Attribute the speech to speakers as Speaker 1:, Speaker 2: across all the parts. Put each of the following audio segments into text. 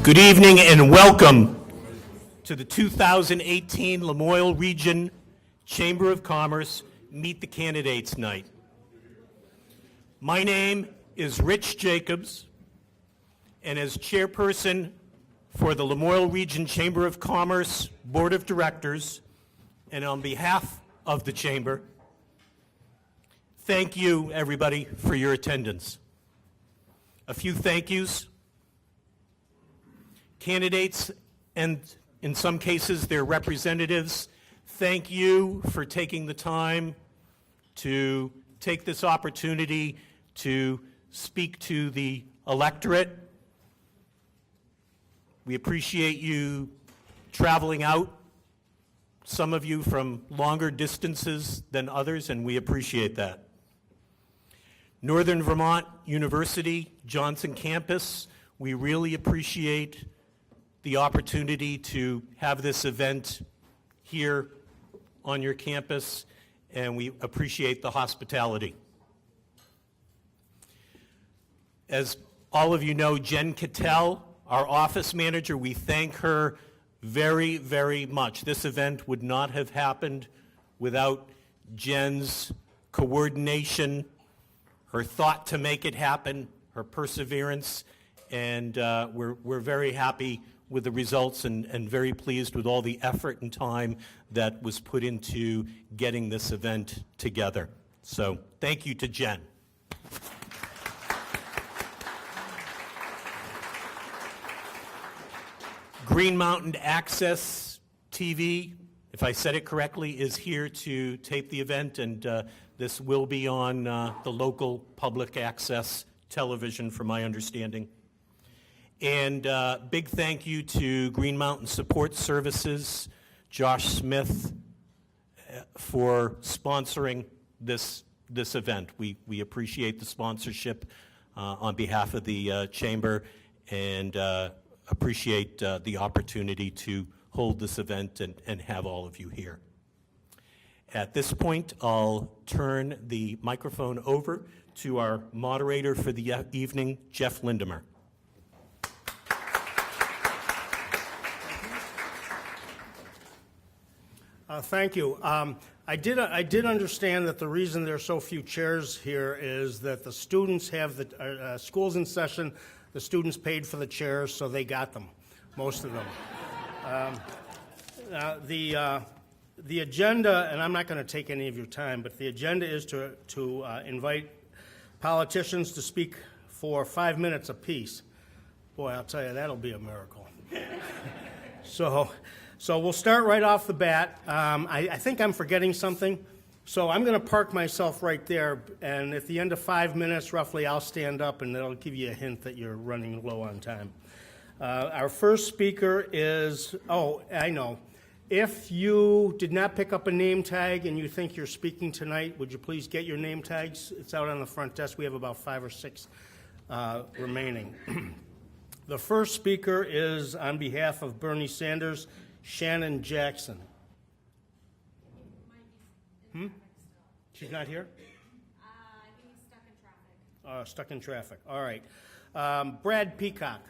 Speaker 1: Good evening and welcome to the 2018 Lamoille Region Chamber of Commerce Meet the Candidates Night. My name is Rich Jacobs, and as chairperson for the Lamoille Region Chamber of Commerce Board of Directors, and on behalf of the Chamber, thank you, everybody, for your attendance. A few thank yous. Candidates, and in some cases their representatives, thank you for taking the time to take this opportunity to speak to the electorate. We appreciate you traveling out, some of you from longer distances than others, and we appreciate that. Northern Vermont University Johnson Campus, we really appreciate the opportunity to have this event here on your campus, and we appreciate the hospitality. As all of you know, Jen Cattell, our office manager, we thank her very, very much. This event would not have happened without Jen's coordination, her thought to make it happen, her perseverance, and we're very happy with the results and very pleased with all the effort and time that was put into getting this event together. So thank you to Jen. Green Mountain Access TV, if I said it correctly, is here to tape the event, and this will be on the local public access television, from my understanding. And big thank you to Green Mountain Support Services, Josh Smith, for sponsoring this event. We appreciate the sponsorship on behalf of the Chamber, and appreciate the opportunity to hold this event and have all of you here. At this point, I'll turn the microphone over to our moderator for the evening, Jeff Lindemer.
Speaker 2: Thank you. I did understand that the reason there are so few chairs here is that the students have the school's in session. The students paid for the chairs, so they got them, most of them. The agenda, and I'm not going to take any of your time, but the agenda is to invite politicians to speak for 5 minutes apiece. Boy, I'll tell you, that'll be a miracle. So we'll start right off the bat. I think I'm forgetting something, so I'm going to park myself right there, and at the end of 5 minutes, roughly, I'll stand up, and that'll give you a hint that you're running low on time. Our first speaker is, oh, I know. If you did not pick up a name tag and you think you're speaking tonight, would you please get your name tags? It's out on the front desk. We have about 5 or 6 remaining. The first speaker is, on behalf of Bernie Sanders, Shannon Jackson. She's not here?
Speaker 3: I think he's stuck in traffic.
Speaker 2: Stuck in traffic. All right. Brad Peacock.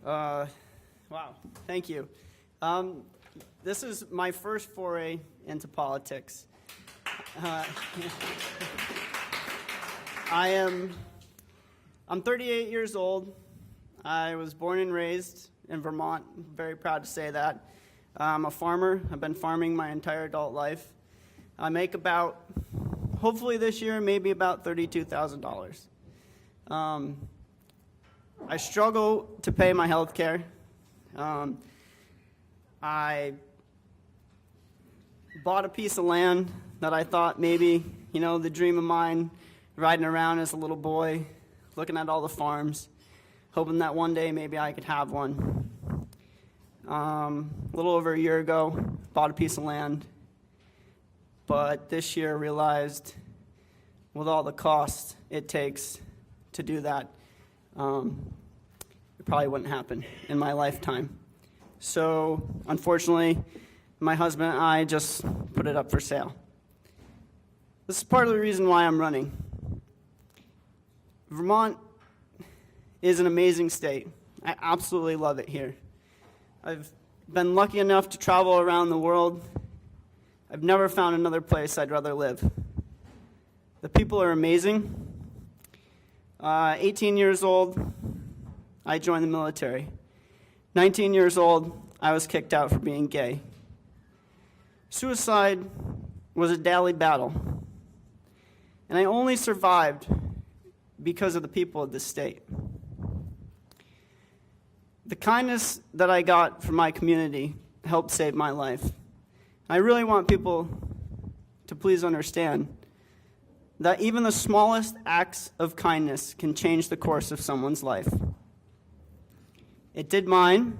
Speaker 4: Wow, thank you. This is my first foray into politics. I'm 38 years old. I was born and raised in Vermont. I'm very proud to say that. I'm a farmer. I've been farming my entire adult life. I make about, hopefully this year, maybe about $32,000. I struggle to pay my health care. I bought a piece of land that I thought maybe, the dream of mine, riding around as a little boy, looking at all the farms, hoping that one day maybe I could have one. A little over a year ago, bought a piece of land, but this year realized with all the cost it takes to do that, it probably wouldn't happen in my lifetime. So unfortunately, my husband and I just put it up for sale. This is part of the reason why I'm running. Vermont is an amazing state. I absolutely love it here. I've been lucky enough to travel around the world. I've never found another place I'd rather live. The people are amazing. 18 years old, I joined the military. 19 years old, I was kicked out for being gay. Suicide was a daily battle. And I only survived because of the people of this state. The kindness that I got from my community helped save my life. I really want people to please understand that even the smallest acts of kindness can change the course of someone's life. It did mine,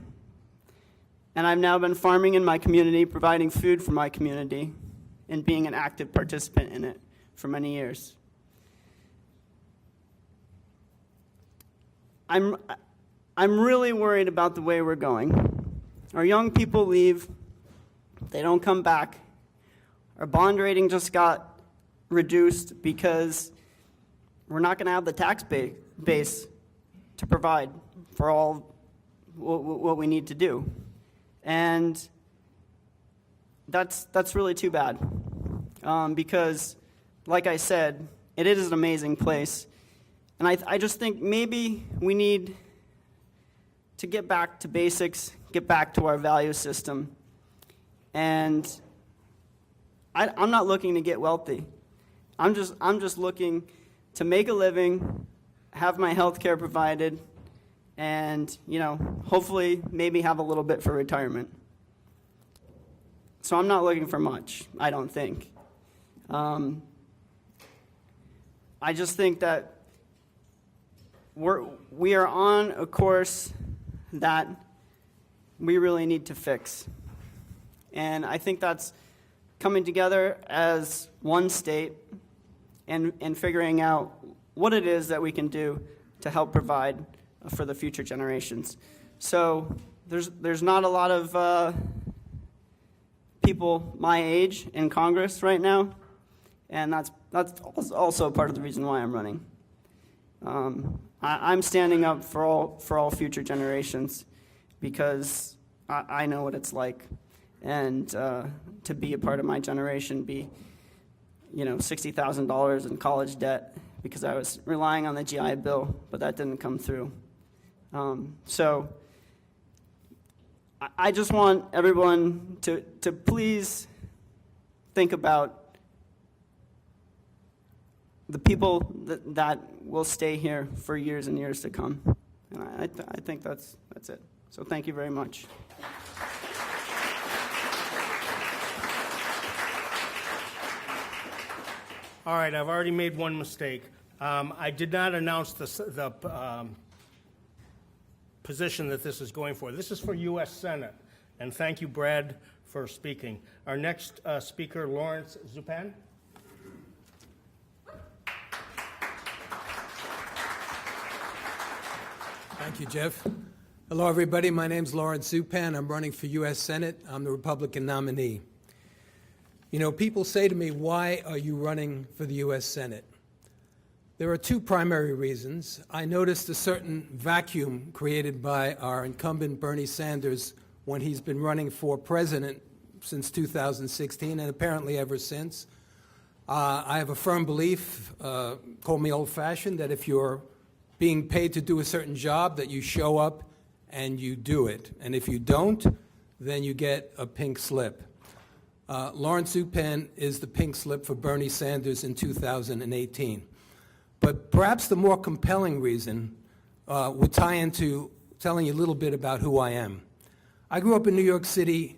Speaker 4: and I've now been farming in my community, providing food for my community, and being an active participant in it for many years. I'm really worried about the way we're going. Our young people leave, they don't come back. Our bond rating just got reduced because we're not going to have the tax base to provide for all what we need to do. And that's really too bad because, like I said, it is an amazing place. And I just think maybe we need to get back to basics, get back to our value system. And I'm not looking to get wealthy. I'm just looking to make a living, have my health care provided, and hopefully maybe have a little bit for retirement. So I'm not looking for much, I don't think. I just think that we are on a course that we really need to fix. And I think that's coming together as one state and figuring out what it is that we can do to help provide for the future generations. So there's not a lot of people my age in Congress right now, and that's also part of the reason why I'm running. I'm standing up for all future generations because I know what it's like, and to be a part of my generation, be $60,000 in college debt because I was relying on the GI Bill, but that didn't come through. So I just want everyone to please think about the people that will stay here for years and years to come. And I think that's it. So thank you very much.
Speaker 2: All right, I've already made one mistake. I did not announce the position that this is going for. This is for U.S. Senate. And thank you, Brad, for speaking. Our next speaker, Lawrence Zupan.
Speaker 5: Thank you, Jeff. Hello, everybody. My name's Lawrence Zupan. I'm running for U.S. Senate. I'm the Republican nominee. People say to me, why are you running for the U.S. Senate? There are two primary reasons. I noticed a certain vacuum created by our incumbent Bernie Sanders when he's been running for president since 2016, and apparently ever since. I have a firm belief, call me old-fashioned, that if you're being paid to do a certain job, that you show up and you do it. And if you don't, then you get a pink slip. Lawrence Zupan is the pink slip for Bernie Sanders in 2018. But perhaps the more compelling reason would tie into telling you a little bit about who I am. I grew up in New York City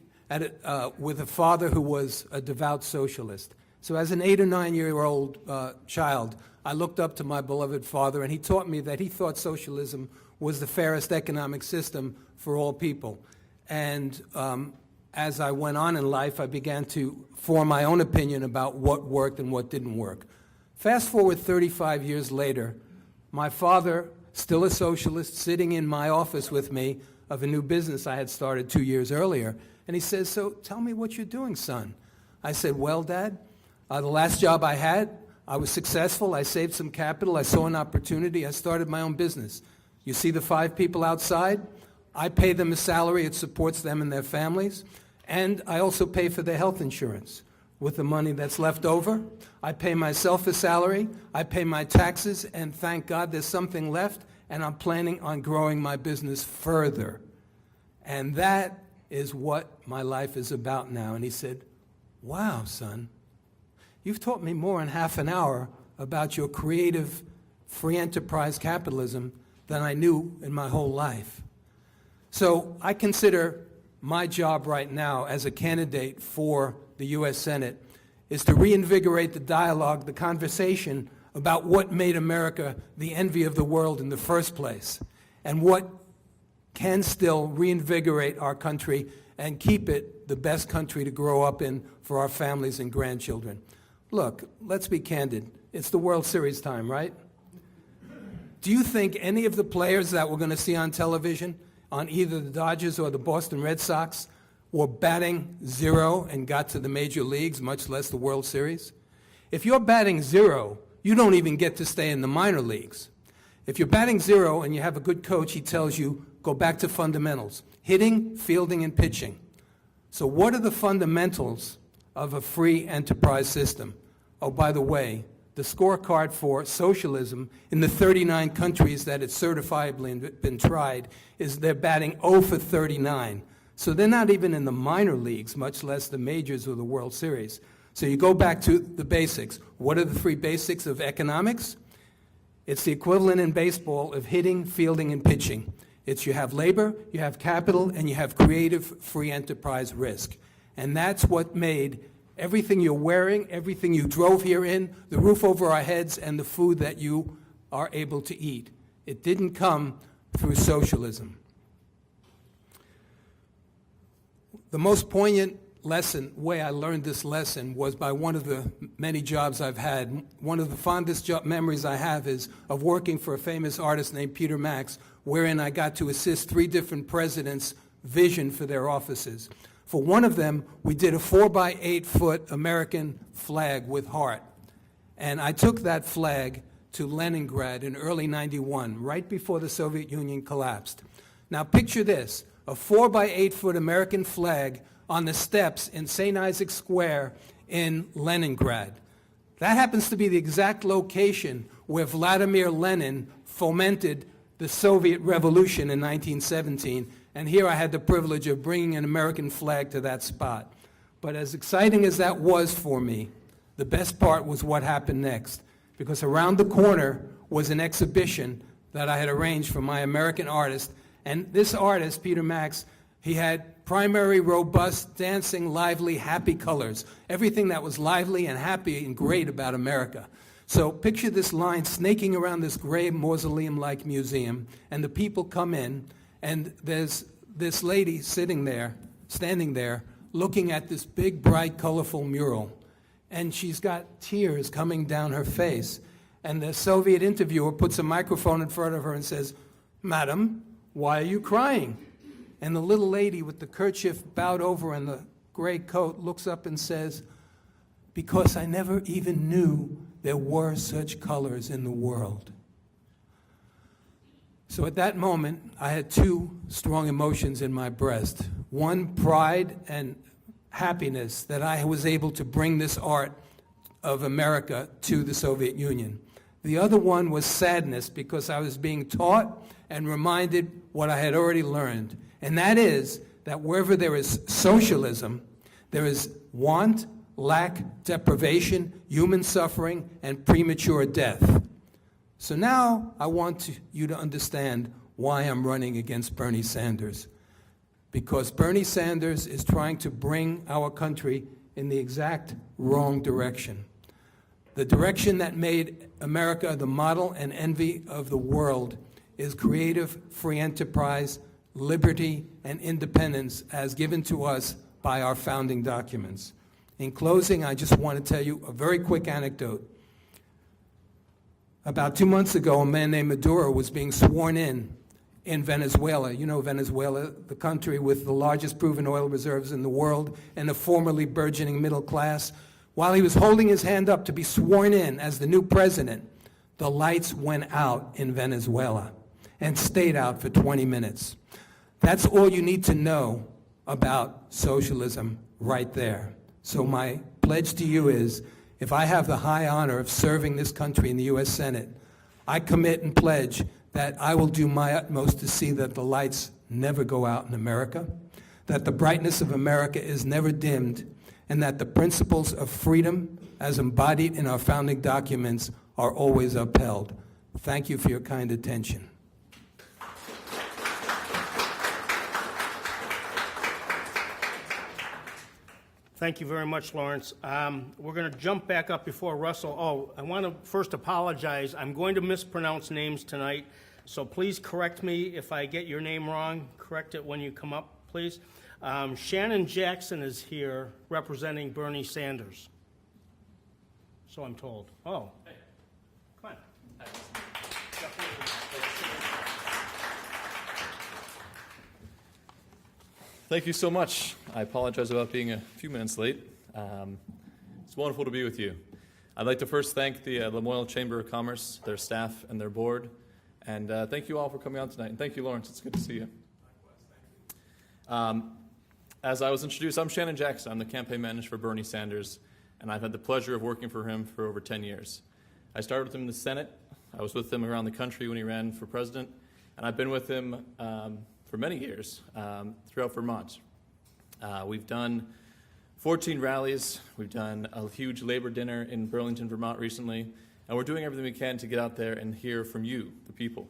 Speaker 5: with a father who was a devout socialist. So as an 8 or 9 year old child, I looked up to my beloved father, and he taught me that he thought socialism was the fairest economic system for all people. And as I went on in life, I began to form my own opinion about what worked and what didn't work. Fast forward 35 years later, my father, still a socialist, sitting in my office with me of a new business I had started 2 years earlier, and he says, "So tell me what you're doing, son." I said, "Well, Dad, The last job I had, I was successful. I saved some capital. I saw an opportunity. I started my own business. You see the 5 people outside? I pay them a salary. It supports them and their families. And I also pay for their health insurance. With the money that's left over, I pay myself a salary. I pay my taxes. And thank God there's something left. And I'm planning on growing my business further. And that is what my life is about now. And he said, wow, son, you've taught me more in half an hour about your creative free enterprise capitalism than I knew in my whole life. So I consider my job right now as a candidate for the U.S. Senate is to reinvigorate the dialogue, the conversation about what made America the envy of the world in the first place, and what can still reinvigorate our country and keep it the best country to grow up in for our families and grandchildren. Look, let's be candid. It's the World Series time, right? Do you think any of the players that we're going to see on television, on either the Dodgers or the Boston Red Sox, were batting 0 and got to the major leagues, much less the World Series? If you're batting 0, you don't even get to stay in the minor leagues. If you're batting 0 and you have a good coach, he tells you, go back to fundamentals: hitting, fielding, and pitching. So what are the fundamentals of a free enterprise system? Oh, by the way, the scorecard for socialism in the 39 countries that it's certifiably been tried is they're batting 0 for 39. So they're not even in the minor leagues, much less the majors or the World Series. So you go back to the basics. What are the 3 basics of economics? It's the equivalent in baseball of hitting, fielding, and pitching. It's you have labor, you have capital, and you have creative free enterprise risk. And that's what made everything you're wearing, everything you drove here in, the roof over our heads, and the food that you are able to eat. It didn't come through socialism. The most poignant way I learned this lesson was by one of the many jobs I've had. One of the fondest memories I have is of working for a famous artist named Peter Max, wherein I got to assist 3 different presidents' vision for their offices. For one of them, we did a 4-by-8-foot American flag with heart. And I took that flag to Leningrad in early '91, right before the Soviet Union collapsed. Now picture this, a 4-by-8-foot American flag on the steps in St. Isaac's Square in Leningrad. That happens to be the exact location where Vladimir Lenin fomented the Soviet Revolution in 1917, and here I had the privilege of bringing an American flag to that spot. But as exciting as that was for me, the best part was what happened next, because around the corner was an exhibition that I had arranged for my American artist, and this artist, Peter Max, he had primary, robust, dancing, lively, happy colors, everything that was lively and happy and great about America. So picture this line snaking around this gray mausoleum-like museum, and the people come in, and there's this lady sitting there, standing there, looking at this big, bright, colorful mural. And she's got tears coming down her face. And the Soviet interviewer puts a microphone in front of her and says, "Madam, why are you crying?" And the little lady with the kerchief bowed over and the gray coat looks up and says, "Because I never even knew there were such colors in the world." So at that moment, I had 2 strong emotions in my breast. One, pride and happiness that I was able to bring this art of America to the Soviet Union. The other one was sadness because I was being taught and reminded what I had already learned. And that is that wherever there is socialism, there is want, lack, deprivation, human suffering, and premature death. So now I want you to understand why I'm running against Bernie Sanders. Because Bernie Sanders is trying to bring our country in the exact wrong direction. The direction that made America the model and envy of the world is creative, free enterprise, liberty, and independence as given to us by our founding documents. In closing, I just want to tell you a very quick anecdote. About 2 months ago, a man named Maduro was being sworn in Venezuela. You know Venezuela, the country with the largest proven oil reserves in the world and a formerly burgeoning middle class. While he was holding his hand up to be sworn in as the new president, the lights went out in Venezuela and stayed out for 20 minutes. That's all you need to know about socialism right there. So my pledge to you is, if I have the high honor of serving this country in the U.S. Senate, I commit and pledge that I will do my utmost to see that the lights never go out in America, that the brightness of America is never dimmed, and that the principles of freedom, as embodied in our founding documents, are always upheld. Thank you for your kind attention.
Speaker 2: Thank you very much, Lawrence. We're going to jump back up before Russell. Oh, I want to first apologize. I'm going to mispronounce names tonight, so please correct me if I get your name wrong. Correct it when you come up, please. Shannon Jackson is here representing Bernie Sanders. So I'm told. Oh. Hey. Come on.
Speaker 6: Thank you so much. I apologize about being a few minutes late. It's wonderful to be with you. I'd like to first thank the Lamoille Chamber of Commerce, their staff, and their board. And thank you all for coming out tonight. And thank you, Lawrence. It's good to see you. As I was introduced, I'm Shannon Jax. I'm the campaign manager for Bernie Sanders, and I've had the pleasure of working for him for over 10 years. I started with him in the Senate. I was with him around the country when he ran for president, and I've been with him for many years throughout Vermont. We've done 14 rallies. We've done a huge labor dinner in Burlington, Vermont recently, and we're doing everything we can to get out there and hear from you, the people.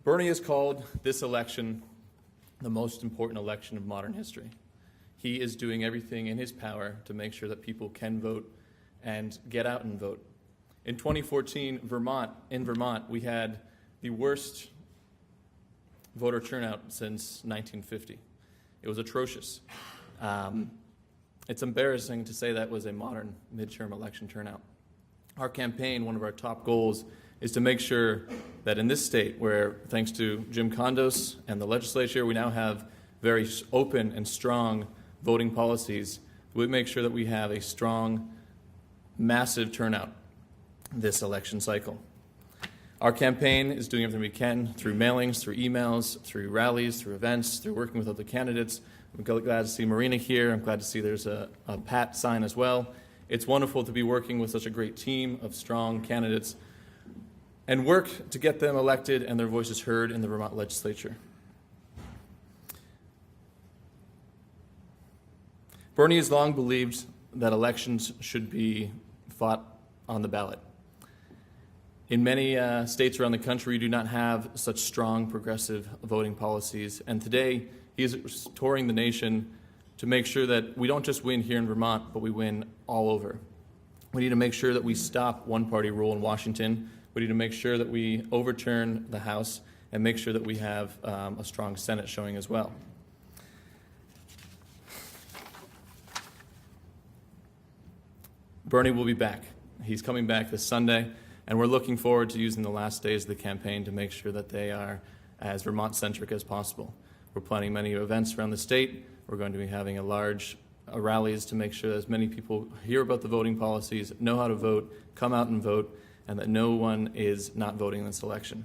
Speaker 6: Bernie has called this election the most important election of modern history. He is doing everything in his power to make sure that people can vote and get out and vote. In 2014, in Vermont, we had the worst voter turnout since 1950. It was atrocious. It's embarrassing to say that was a modern midterm election turnout. Our campaign, one of our top goals, is to make sure that in this state, where thanks to Jim Condos and the legislature, we now have very open and strong voting policies, we make sure that we have a strong, massive turnout this election cycle. Our campaign is doing everything we can through mailings, through emails, through rallies, through events, through working with other candidates. I'm glad to see Marina here. I'm glad to see there's a Pat sign as well. It's wonderful to be working with such a great team of strong candidates and work to get them elected and their voices heard in the Vermont legislature. Bernie has long believed that elections should be fought on the ballot. In many states around the country, we do not have such strong progressive voting policies, and today he is touring the nation to make sure that we don't just win here in Vermont, but we win all over. We need to make sure that we stop one-party rule in Washington. We need to make sure that we overturn the House and make sure that we have a strong Senate showing as well. Bernie will be back. He's coming back this Sunday, and we're looking forward to using the last days of the campaign to make sure that they are as Vermont-centric as possible. We're planning many events around the state. We're going to be having large rallies to make sure that as many people hear about the voting policies, know how to vote, come out and vote, and that no one is not voting in this election.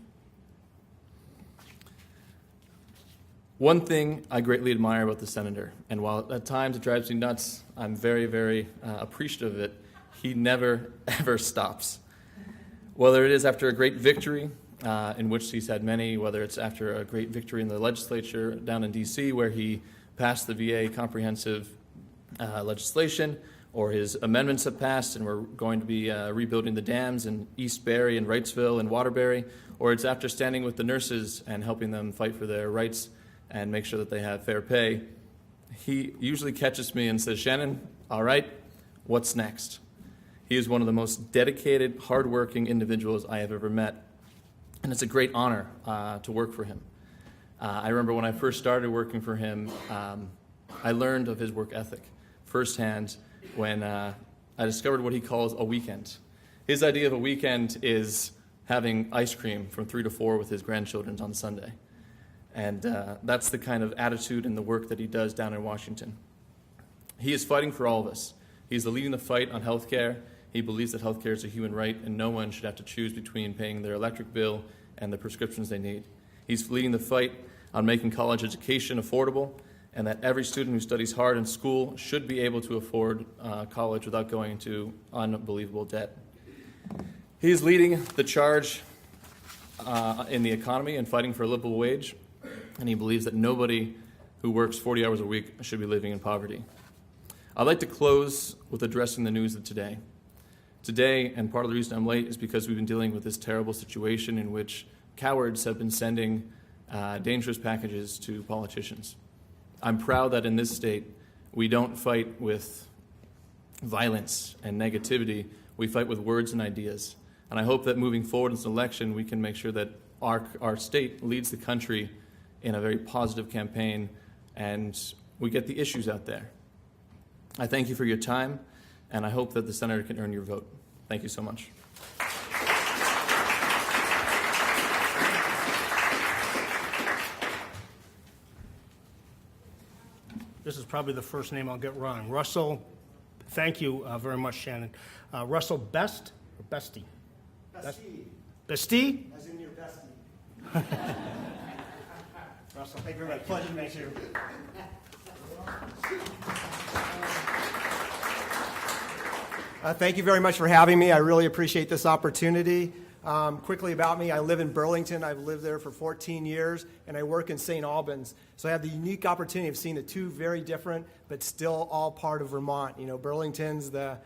Speaker 6: One thing I greatly admire about the senator, and while at times it drives me nuts, I'm very, very appreciative of it, he never, ever stops. Whether it is after a great victory, in which he's had many, whether it's after a great victory in the legislature down in D.C., where he passed the VA comprehensive legislation, or his amendments have passed and we're going to be rebuilding the dams in East Barre and Wrightsville and Waterbury, or it's after standing with the nurses and helping them fight for their rights and make sure that they have fair pay, he usually catches me and says, "Shannon, all right, what's next?" He is one of the most dedicated, hardworking individuals I have ever met, and it's a great honor to work for him. I remember when I first started working for him, I learned of his work ethic firsthand when I discovered what he calls a weekend. His idea of a weekend is having ice cream from 3 to 4 with his grandchildren on Sunday. And that's the kind of attitude and the work that he does down in Washington. He is fighting for all of us. He's leading the fight on health care. He believes that health care is a human right and no one should have to choose between paying their electric bill and the prescriptions they need. He's leading the fight on making college education affordable and that every student who studies hard in school should be able to afford college without going into unbelievable debt. He's leading the charge in the economy and fighting for a livable wage, and he believes that nobody who works 40 hours a week should be living in poverty. I'd like to close with addressing the news of today. Today, and part of the reason I'm late is because we've been dealing with this terrible situation in which cowards have been sending dangerous packages to politicians. I'm proud that in this state, we don't fight with violence and negativity. We fight with words and ideas. And I hope that moving forward in this election, we can make sure that our state leads the country in a very positive campaign and we get the issues out there. I thank you for your time, and I hope that the senator can earn your vote. Thank you so much.
Speaker 2: This is probably the first name I'll get wrong. Russell, thank you very much, Shannon. Russell Best or Bestie?
Speaker 7: Bestie.
Speaker 2: Bestie?
Speaker 7: As in your bestie.
Speaker 2: Russell, thank you very much. Pleasure to meet you.
Speaker 7: Thank you very much for having me. I really appreciate this opportunity. Quickly about me, I live in Burlington. I've lived there for 14 years, and I work in St. Albans. So I have the unique opportunity of seeing the two very different, but still all part of Vermont. You know, Burlington's the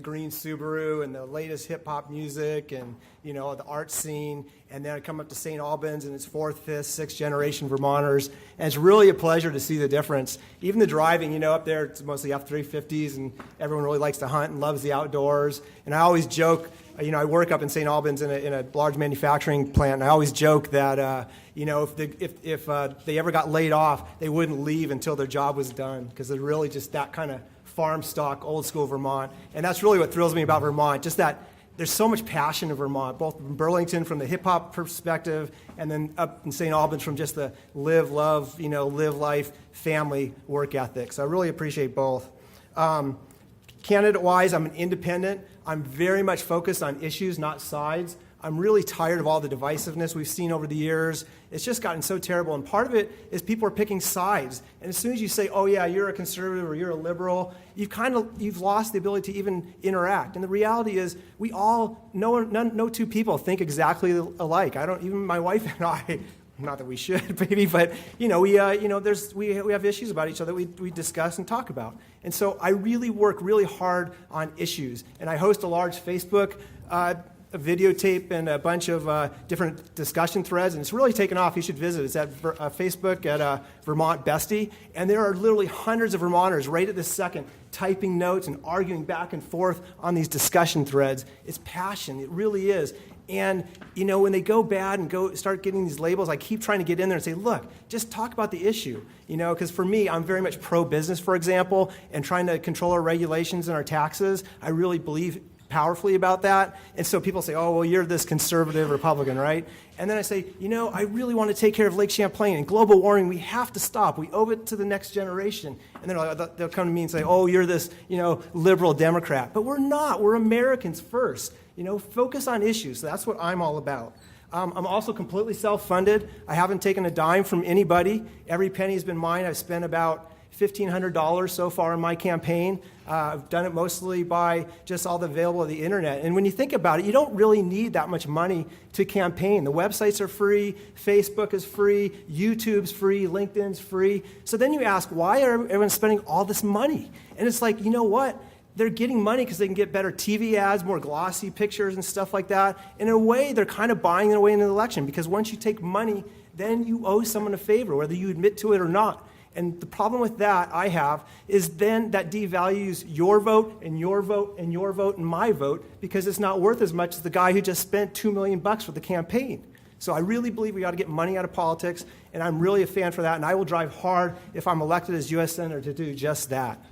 Speaker 7: green Subaru and the latest hip-hop music and, the art scene. And then I come up to St. Albans, and it's 4th, 5th, 6th generation Vermonters. And it's really a pleasure to see the difference. Even the driving, up there, it's mostly F-350s, and everyone really likes to hunt and loves the outdoors. And I always joke, I work up in St. Albans in a large manufacturing plant, and I always joke that, if they ever got laid off, they wouldn't leave until their job was done, because they're really just that kind of farm stock, old school Vermont. And that's really what thrills me about Vermont, just that there's so much passion in Vermont, both in Burlington from the hip-hop perspective, and then up in St. Albans from just the live, love, live life, family work ethic. So I really appreciate both. Candidate-wise, I'm an independent. I'm very much focused on issues, not sides. I'm really tired of all the divisiveness we've seen over the years. It's just gotten so terrible, and part of it is people are picking sides. And as soon as you say, oh yeah, you're a conservative or you're a liberal, you've lost the ability to even interact. And the reality is, we all, no two people think exactly alike. Even my wife and I, not that we should, maybe, but we have issues about each other that we discuss and talk about. And so I really work really hard on issues, and I host a large Facebook a videotape and a bunch of different discussion threads, and it's really taken off. You should visit. It's at Facebook at Vermont Bestie, and there are literally hundreds of Vermonters right at this second typing notes and arguing back and forth on these discussion threads. It's passion. It really is. And, when they go bad and start getting these labels, I keep trying to get in there and say, look, just talk about the issue. Because for me, I'm very much pro-business, for example, and trying to control our regulations and our taxes. I really believe powerfully about that. And so people say, oh, well, you're this conservative Republican, right? And then I say, I really want to take care of Lake Champlain and global warming. We have to stop. We owe it to the next generation. And then they'll come to me and say, oh, you're this, liberal Democrat. But we're not. We're Americans first. Focus on issues. So that's what I'm all about. I'm also completely self-funded. I haven't taken a dime from anybody. Every penny has been mine. I've spent about $1,500 so far in my campaign. I've done it mostly by just all the available of the internet. And when you think about it, you don't really need that much money to campaign. The websites are free, Facebook is free, YouTube's free, LinkedIn's free. So then you ask, why are everyone spending all this money? And it's like, you know what? They're getting money because they can get better TV ads, more glossy pictures and stuff like that. In a way, they're kind of buying their way into the election, because once you take money, then you owe someone a favor, whether you admit to it or not. And the problem with that I have is then that devalues your vote and your vote and your vote and my vote, because it's not worth as much as the guy who just spent $2 million for the campaign. So I really believe we got to get money out of politics, and I'm really a fan for that, and I will drive hard if I'm elected as U.S. Senator to do just that.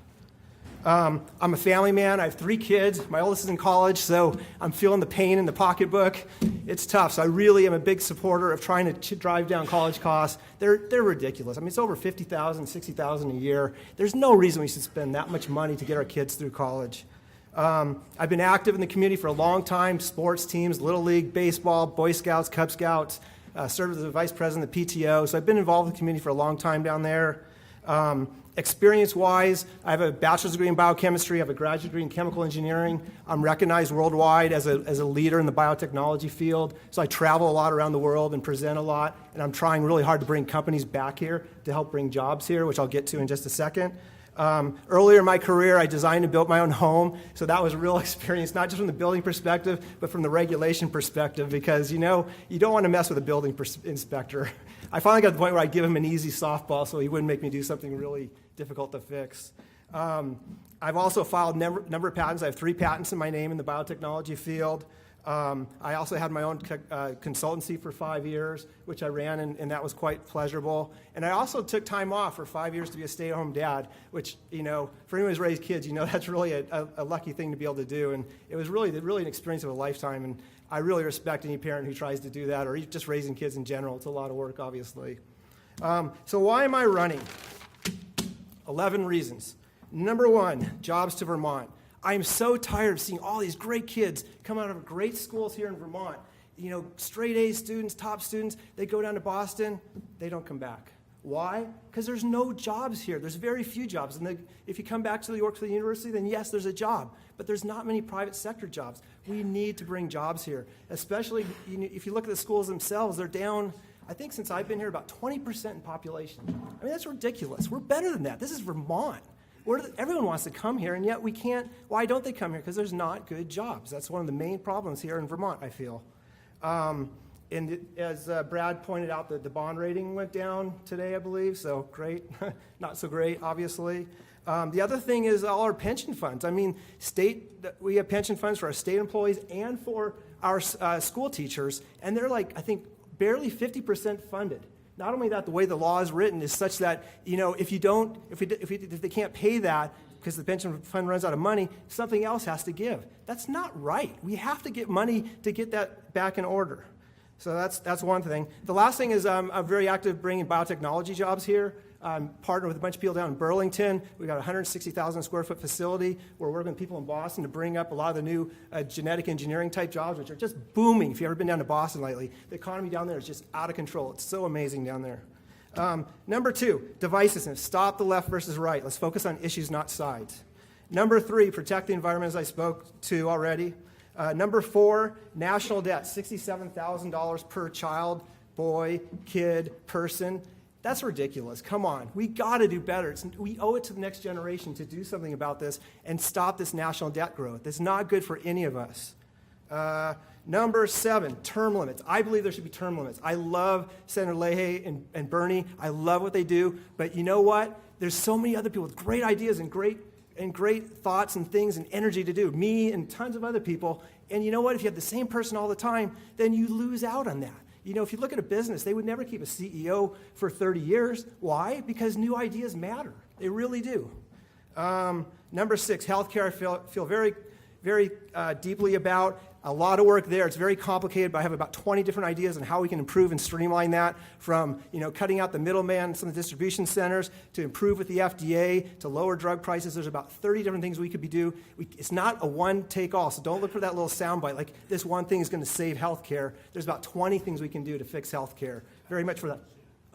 Speaker 7: I'm a family man. I have 3 kids. My oldest is in college, so I'm feeling the pain in the pocketbook. It's tough. So I really am a big supporter of trying to drive down college costs. They're ridiculous. I mean, it's over $50,000, $60,000 a year. There's no reason we should spend that much money to get our kids through college. I've been active in the community for a long time, sports teams, Little League, baseball, Boy Scouts, Cub Scouts, served as the vice president of the PTO. So I've been involved in the community for a long time down there. Experience-wise, I have a bachelor's degree in biochemistry, I have a graduate degree in chemical engineering. I'm recognized worldwide as a leader in the biotechnology field. So I travel a lot around the world and present a lot, and I'm trying really hard to bring companies back here to help bring jobs here, which I'll get to in just a second. Earlier in my career, I designed and built my own home, so that was a real experience, not just from the building perspective, but from the regulation perspective, because, you know, you don't want to mess with a building inspector. I finally got to the point where I'd give him an easy softball so he wouldn't make me do something really difficult to fix. I've also filed a number of patents. I have 3 patents in my name in the biotechnology field. I also had my own consultancy for 5 years, which I ran, and that was quite pleasurable. And I also took time off for 5 years to be a stay-at-home dad, which, you know, for anyone who's raised kids, you know that's really a lucky thing to be able to do. And it was really an experience of a lifetime, and I really respect any parent who tries to do that, or just raising kids in general. It's a lot of work, obviously. So why am I running? 11 reasons. Number 1, jobs to Vermont. I'm so tired of seeing all these great kids come out of great schools here in Vermont. You know, straight A students, top students, they go down to Boston, they don't come back. Why? Because there's no jobs here. There's very few jobs. And if you come back to York for the university, then yes, there's a job. But there's not many private sector jobs. We need to bring jobs here, especially if you look at the schools themselves, they're down, I think since I've been here, about 20% in population. I mean, that's ridiculous. We're better than that. This is Vermont. Everyone wants to come here, and yet we can't. Why don't they come here? Because there's not good jobs. That's one of the main problems here in Vermont, I feel. As Brad pointed out, the bond rating went down today, I believe, so great. Not so great, obviously. The other thing is all our pension funds. I mean, we have pension funds for our state employees and for our school teachers, and they're like, I think, barely 50% funded. Not only that, the way the law is written is such that, you know, if they can't pay that because the pension fund runs out of money, something else has to give. That's not right. We have to get money to get that back in order. So that's one thing. The last thing is I'm very active bringing biotechnology jobs here. I'm partnered with a bunch of people down in Burlington. We've got a 160,000 square foot facility. We're working with people in Boston to bring up a lot of the new genetic engineering type jobs, which are just booming. If you've ever been down to Boston lately, the economy down there is just out of control. It's so amazing down there. Number 2, divisiveness. Stop the left versus right. Let's focus on issues, not sides. Number 3, protect the environment, as I spoke to already. Number 4, national debt, $67,000 per child, boy, kid, person. That's ridiculous. Come on. We got to do better. We owe it to the next generation to do something about this and stop this national debt growth. It's not good for any of us. Number 7, term limits. I believe there should be term limits. I love Senator Leahy and Bernie. I love what they do. But you know what? There's so many other people with great ideas and great thoughts and things and energy to do. Me and tons of other people. And you know what? If you have the same person all the time, then you lose out on that. You know, if you look at a business, they would never keep a CEO for 30 years. Why? Because new ideas matter. They really do. Number 6, healthcare. I feel very, very deeply about. A lot of work there. It's very complicated, but I have about 20 different ideas on how we can improve and streamline that, from, you know, cutting out the middleman, some of the distribution centers, to improve with the FDA, to lower drug prices. There's about 30 different things we could be doing. It's not a one-take-all, so don't look for that little soundbite like this one thing is going to save healthcare. There's about 20 things we can do to fix healthcare. Very much for that.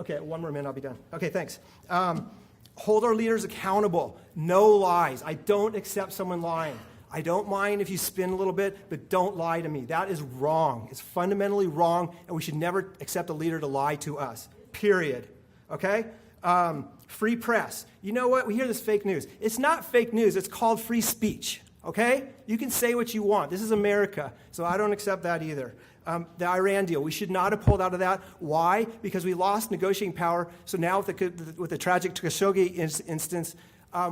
Speaker 7: Okay, one more minute, I'll be done. Okay, thanks. Hold our leaders accountable. No lies. I don't accept someone lying. I don't mind if you spin a little bit, but don't lie to me. That is wrong. It's fundamentally wrong, and we should never accept a leader to lie to us, period. Okay? Free press. You know what? We hear this fake news. It's not fake news. It's called free speech. Okay? You can say what you want. This is America, so I don't accept that either. The Iran deal. We should not have pulled out of that. Why? Because we lost negotiating power, so now with the tragic Khashoggi instance,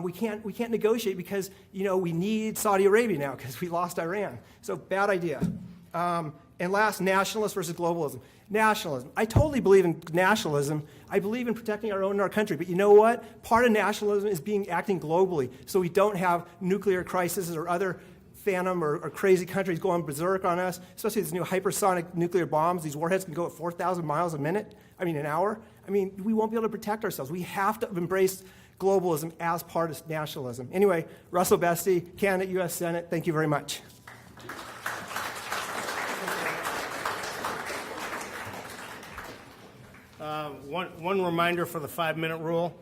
Speaker 7: we can't negotiate because, you know, we need Saudi Arabia now because we lost Iran. So bad idea. And last, nationalists versus globalism. Nationalism. I totally believe in nationalism. I believe in protecting our own and our country. But you know what? Part of nationalism is acting globally, so we don't have nuclear crises or other phantom or crazy countries going berserk on us, especially these new hypersonic nuclear bombs. These warheads can go at 4,000 miles an hour. We won't be able to protect ourselves. We have to embrace globalism as part of nationalism. Anyway, Russell Bestie, candidate, U.S. Senate, thank you very much.
Speaker 2: One reminder for the 5-minute rule.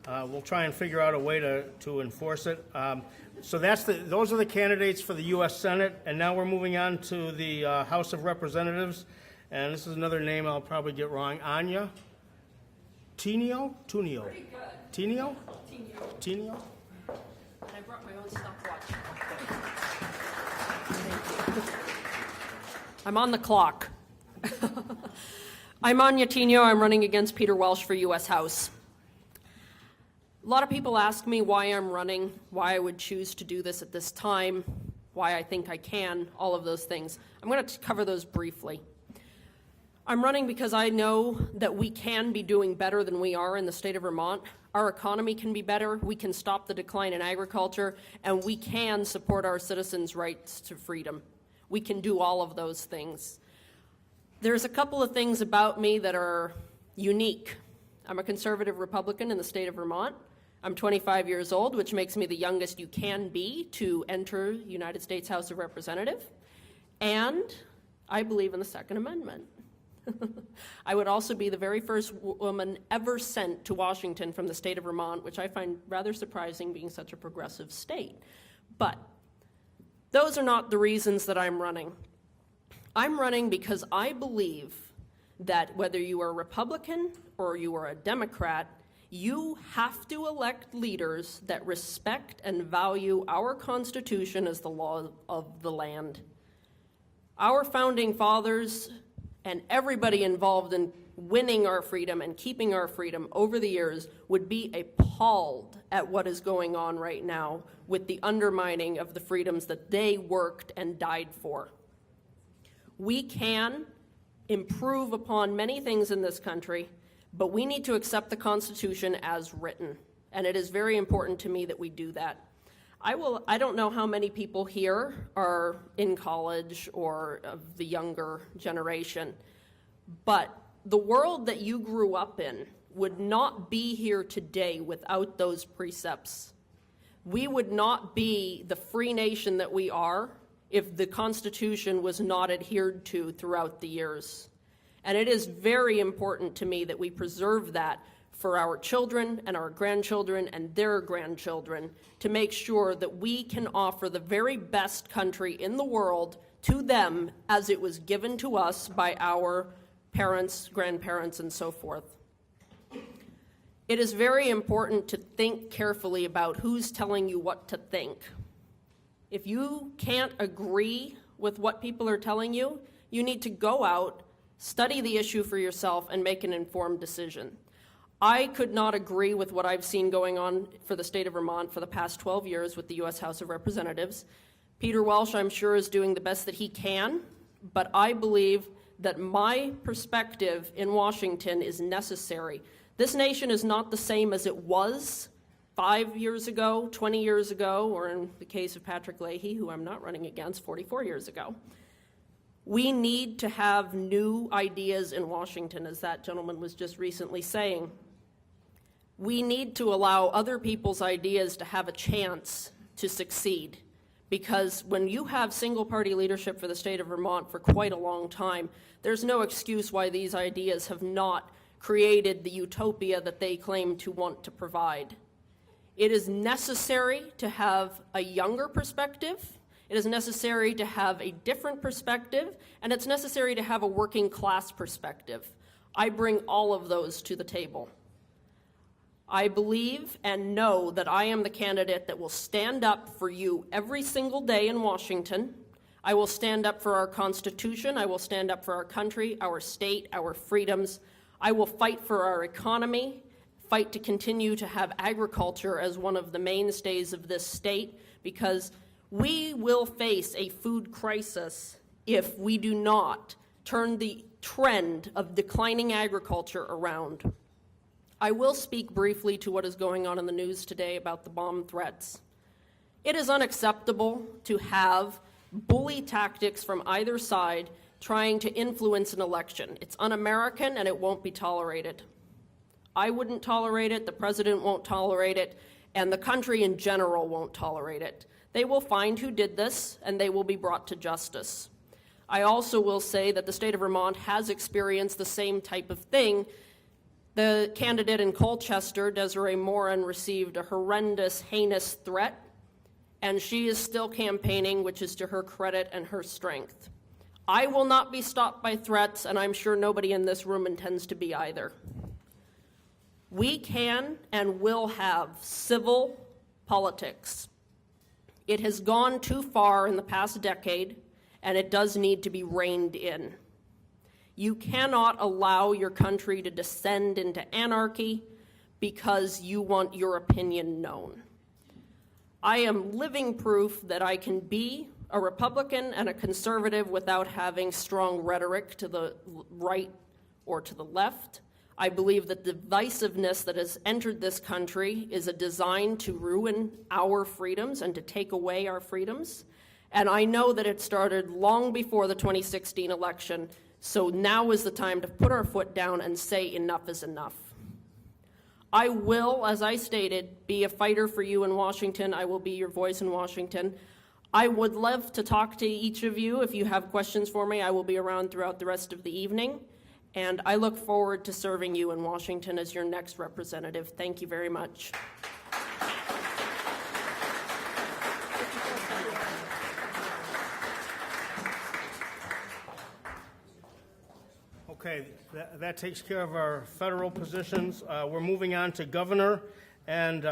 Speaker 2: We'll try and figure out a way to enforce it. So those are the candidates for the U.S. Senate, and now we're moving on to the House of Representatives. And this is another name I'll probably get wrong. Anya Tino? Tunio?
Speaker 8: Pretty good.
Speaker 2: Tino?
Speaker 8: Tino.
Speaker 2: Tino?
Speaker 8: And I brought my own stopwatch. I'm on the clock. I'm Anya Tino. I'm running against Peter Welsh for U.S. House. A lot of people ask me why I'm running, why I would choose to do this at this time, why I think I can, all of those things. I'm going to cover those briefly. I'm running because I know that we can be doing better than we are in the state of Vermont. Our economy can be better, we can stop the decline in agriculture, and we can support our citizens' rights to freedom. We can do all of those things. There's a couple of things about me that are unique. I'm a conservative Republican in the state of Vermont. I'm 25 years old, which makes me the youngest you can be to enter the United States House of Representatives. And I believe in the Second Amendment. I would also be the very first woman ever sent to Washington from the state of Vermont, which I find rather surprising being such a progressive state. But those are not the reasons that I'm running. I'm running because I believe that whether you are a Republican or you are a Democrat, you have to elect leaders that respect and value our Constitution as the law of the land. Our founding fathers and everybody involved in winning our freedom and keeping our freedom over the years would be appalled at what is going on right now with the undermining of the freedoms that they worked and died for. We can improve upon many things in this country, but we need to accept the Constitution as written, and it is very important to me that we do that. I don't know how many people here are in college or of the younger generation, but the world that you grew up in would not be here today without those precepts. We would not be the free nation that we are if the Constitution was not adhered to throughout the years. And it is very important to me that we preserve that for our children and our grandchildren and their grandchildren to make sure that we can offer the very best country in the world to them as it was given to us by our parents, grandparents, and so forth. It is very important to think carefully about who's telling you what to think. If you can't agree with what people are telling you, you need to go out, study the issue for yourself, and make an informed decision. I could not agree with what I've seen going on for the state of Vermont for the past 12 years with the U.S. House of Representatives. Peter Welsh, I'm sure, is doing the best that he can, but I believe that my perspective in Washington is necessary. This nation is not the same as it was 5 years ago, 20 years ago, or in the case of Patrick Leahy, who I'm not running against, 44 years ago. We need to have new ideas in Washington, as that gentleman was just recently saying. We need to allow other people's ideas to have a chance to succeed, because when you have single-party leadership for the state of Vermont for quite a long time, there's no excuse why these ideas have not created the utopia that they claim to want to provide. It is necessary to have a younger perspective. It is necessary to have a different perspective, and it's necessary to have a working class perspective. I bring all of those to the table. I believe and know that I am the candidate that will stand up for you every single day in Washington. I will stand up for our Constitution. I will stand up for our country, our state, our freedoms. I will fight for our economy, fight to continue to have agriculture as one of the mainstays of this state, because we will face a food crisis if we do not turn the trend of declining agriculture around. I will speak briefly to what is going on in the news today about the bomb threats. It is unacceptable to have bully tactics from either side trying to influence an election. It's un-American and it won't be tolerated. I wouldn't tolerate it, the president won't tolerate it, and the country in general won't tolerate it. They will find who did this and they will be brought to justice. I also will say that the state of Vermont has experienced the same type of thing. The candidate in Colchester, Desiree Morin, received a horrendous, heinous threat, and she is still campaigning, which is to her credit and her strength. I will not be stopped by threats, and I'm sure nobody in this room intends to be either. We can and will have civil politics. It has gone too far in the past decade, and it does need to be reined in. You cannot allow your country to descend into anarchy because you want your opinion known. I am living proof that I can be a Republican and a conservative without having strong rhetoric to the right or to the left. I believe that the divisiveness that has entered this country is a design to ruin our freedoms and to take away our freedoms. And I know that it started long before the 2016 election, so now is the time to put our foot down and say enough is enough. I will, as I stated, be a fighter for you in Washington. I will be your voice in Washington. I would love to talk to each of you. If you have questions for me, I will be around throughout the rest of the evening. And I look forward to serving you in Washington as your next representative. Thank you very much.
Speaker 2: Okay, that takes care of our federal positions. We're moving on to governor. And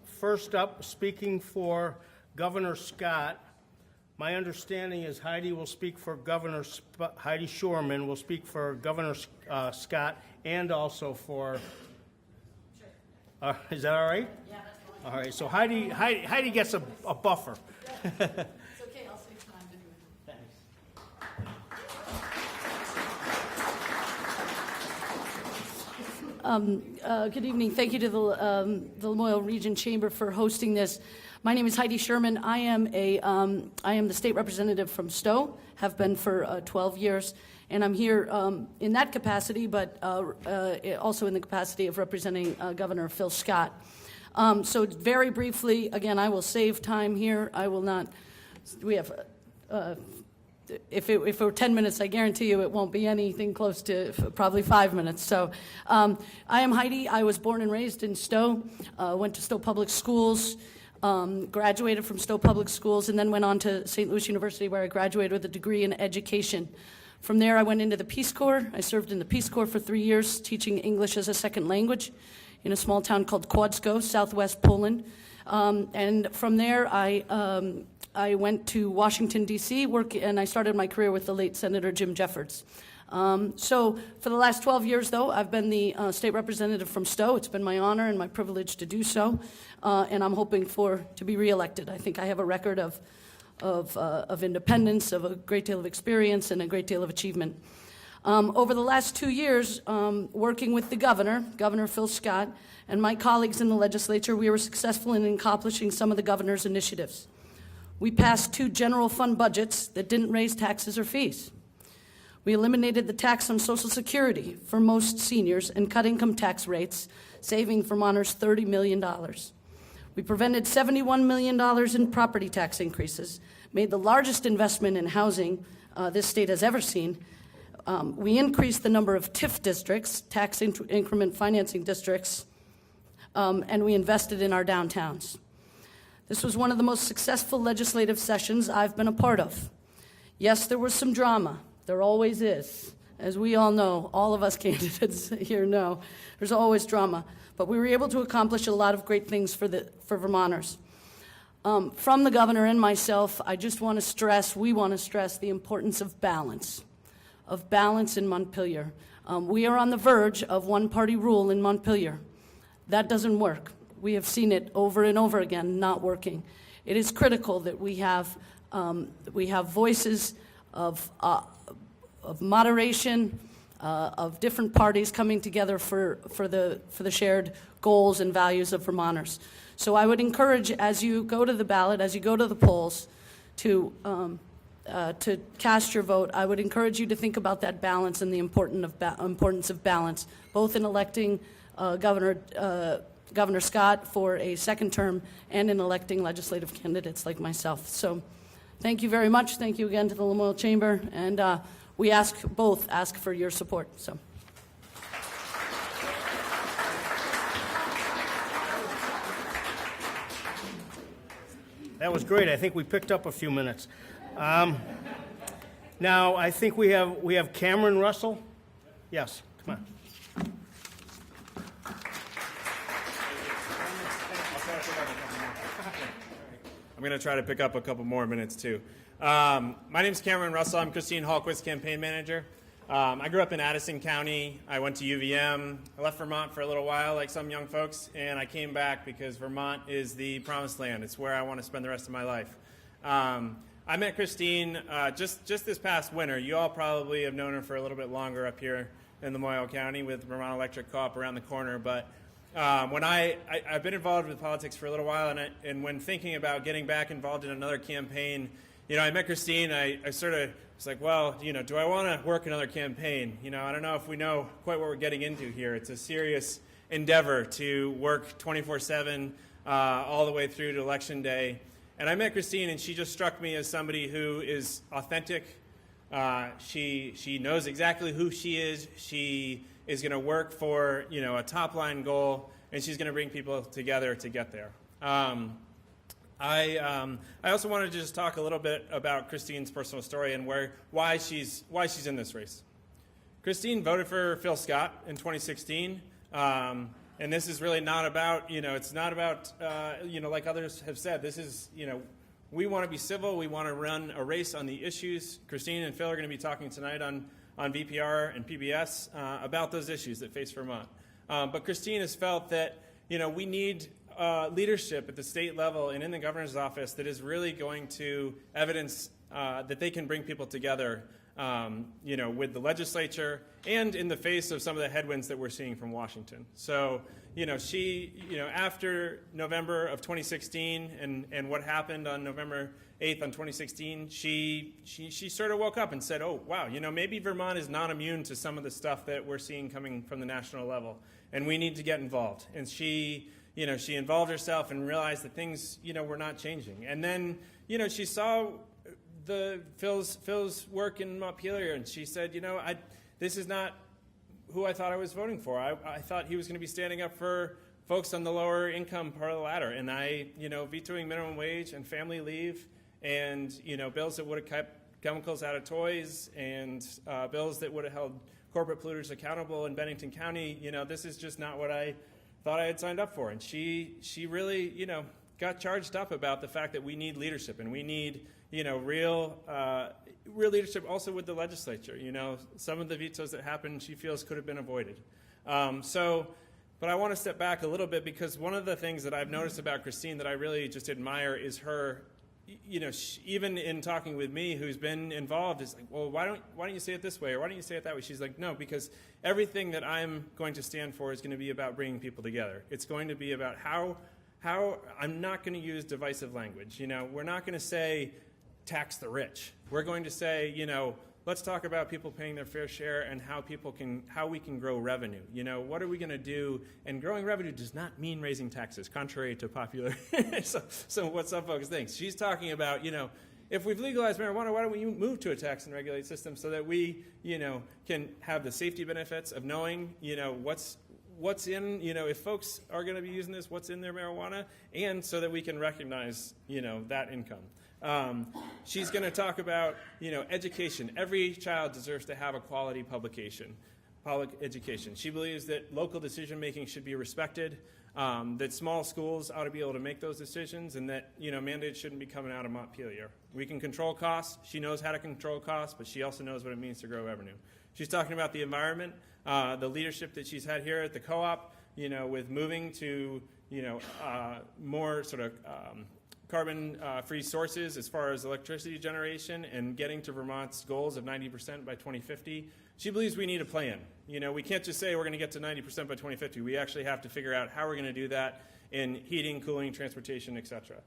Speaker 2: first up, speaking for Governor Scott, my understanding is Heidi will speak for Heidi Sherman will speak for Governor Scott and also for. Is that all right? Yeah, that's fine. All right, so Heidi gets a buffer.
Speaker 9: It's okay, I'll save time to do it.
Speaker 2: Thanks.
Speaker 9: Good evening. Thank you to the Lamoille Region Chamber for hosting this. My name is Heidi Sherman. I am the state representative from Stowe, have been for 12 years, and I'm here in that capacity, but also in the capacity of representing Governor Phil Scott. So very briefly, again, I will save time here. I will not. We have. If it were 10 minutes, I guarantee you it won't be anything close to probably 5 minutes. So I am Heidi. I was born and raised in Stowe, went to Stowe Public Schools, graduated from Stowe Public Schools, and then went on to St. Louis University, where I graduated with a degree in education. From there, I went into the Peace Corps. I served in the Peace Corps for 3 years, teaching English as a second language in a small town called Kłodzko, southwest Poland. And from there, I went to Washington, D.C., and I started my career with the late Senator Jim Jeffords. So for the last 12 years, though, I've been the state representative from Stowe. It's been my honor and my privilege to do so, and I'm hoping to be reelected. I think I have a record of independence, of a great deal of experience, and a great deal of achievement. Over the last 2 years, working with the Governor Phil Scott, and my colleagues in the legislature, we were successful in accomplishing some of the governor's initiatives. We passed 2 general fund budgets that didn't raise taxes or fees. We eliminated the tax on Social Security for most seniors and cut income tax rates, saving Vermonters $30 million. We prevented $71 million in property tax increases, made the largest investment in housing this state has ever seen. We increased the number of TIF districts, tax increment financing districts, and we invested in our downtowns. This was one of the most successful legislative sessions I've been a part of. Yes, there was some drama. There always is. As we all know, all of us candidates here know, there's always drama. But we were able to accomplish a lot of great things for Vermonters. From the governor and myself, I just want to stress, we want to stress the importance of balance in Montpelier. We are on the verge of one-party rule in Montpelier. That doesn't work. We have seen it over and over again not working. It is critical that we have voices of of moderation, of different parties coming together for the shared goals and values of Vermonters. So I would encourage, as you go to the ballot, as you go to the polls, to cast your vote, I would encourage you to think about that balance and the importance of balance, both in electing Governor Scott for a second term and in electing legislative candidates like myself. So thank you very much. Thank you again to the Lamoille Chamber, and we ask for your support. So.
Speaker 2: That was great. I think we picked up a few minutes. Now, I think we have Cameron Russell. Yes, come on.
Speaker 10: I'm going to try to pick up a couple more minutes, too. My name is Cameron Russell. I'm Christine Hallquist's campaign manager. I grew up in Addison County. I went to UVM. I left Vermont for a little while, like some young folks, and I came back because Vermont is the promised land. It's where I want to spend the rest of my life. I met Christine just this past winter. You all probably have known her for a little bit longer up here in Lamoille County with Vermont Electric Co-op around the corner. But when I've been involved with politics for a little while, and when thinking about getting back involved in another campaign, I met Christine. I sort of was like, well, do I want to work another campaign? I don't know if we know quite what we're getting into here. It's a serious endeavor to work 24/7 all the way through to Election Day. And I met Christine, and she just struck me as somebody who is authentic. She knows exactly who she is. She is going to work for a top line goal, and she's going to bring people together to get there. I also wanted to just talk a little bit about Christine's personal story and why she's in this race. Christine voted for Phil Scott in 2016, and this is really not about it's not about like others have said. This is we want to be civil. We want to run a race on the issues. Christine and Phil are going to be talking tonight on VPR and PBS about those issues that face Vermont. But Christine has felt that we need leadership at the state level and in the governor's office that is really going to evidence that they can bring people together, with the legislature and in the face of some of the headwinds that we're seeing from Washington. So, she, after November of 2016 and what happened on November 8th on 2016, she sort of woke up and said, oh, wow, maybe Vermont is not immune to some of the stuff that we're seeing coming from the national level, and we need to get involved. And she involved herself and realized that things, were not changing. And then, she saw Phil's work in Montpelier, and she said, this is not who I thought I was voting for. I thought he was going to be standing up for folks on the lower income part of the ladder. And vetoing minimum wage and family leave and, bills that would have kept chemicals out of toys and bills that would have held corporate polluters accountable in Bennington County, this is just not what I thought I had signed up for. And she really, got charged up about the fact that we need leadership, and we need, real leadership also with the legislature. Some of the vetoes that happened, she feels could have been avoided. But I want to step back a little bit, because one of the things that I've noticed about Christine that I really just admire is her, even in talking with me, who's been involved, is like, well, why don't you say it this way, or why don't you say it that way? She's like, no, because everything that I'm going to stand for is going to be about bringing people together. It's going to be about how I'm not going to use divisive language. We're not going to say tax the rich. We're going to say, let's talk about people paying their fair share and how we can grow revenue. What are we going to do? And growing revenue does not mean raising taxes, contrary to popular so what some folks think. She's talking about, if we've legalized marijuana, why don't we move to a tax and regulate system so that we, can have the safety benefits of knowing, what's in, if folks are going to be using this, what's in their marijuana, and so that we can recognize, that income. She's going to talk about, education. Every child deserves to have a quality public education. She believes that local decision-making should be respected, that small schools ought to be able to make those decisions, and that, mandates shouldn't be coming out of Montpelier. We can control costs. She knows how to control costs, but she also knows what it means to grow revenue. She's talking about the environment, the leadership that she's had here at the co-op, with moving to, more sort of carbon-free sources as far as electricity generation and getting to Vermont's goals of 90% by 2050. She believes we need a plan. You know, we can't just say we're going to get to 90% by 2050. We actually have to figure out how we're going to do that in heating, cooling, transportation, et cetera.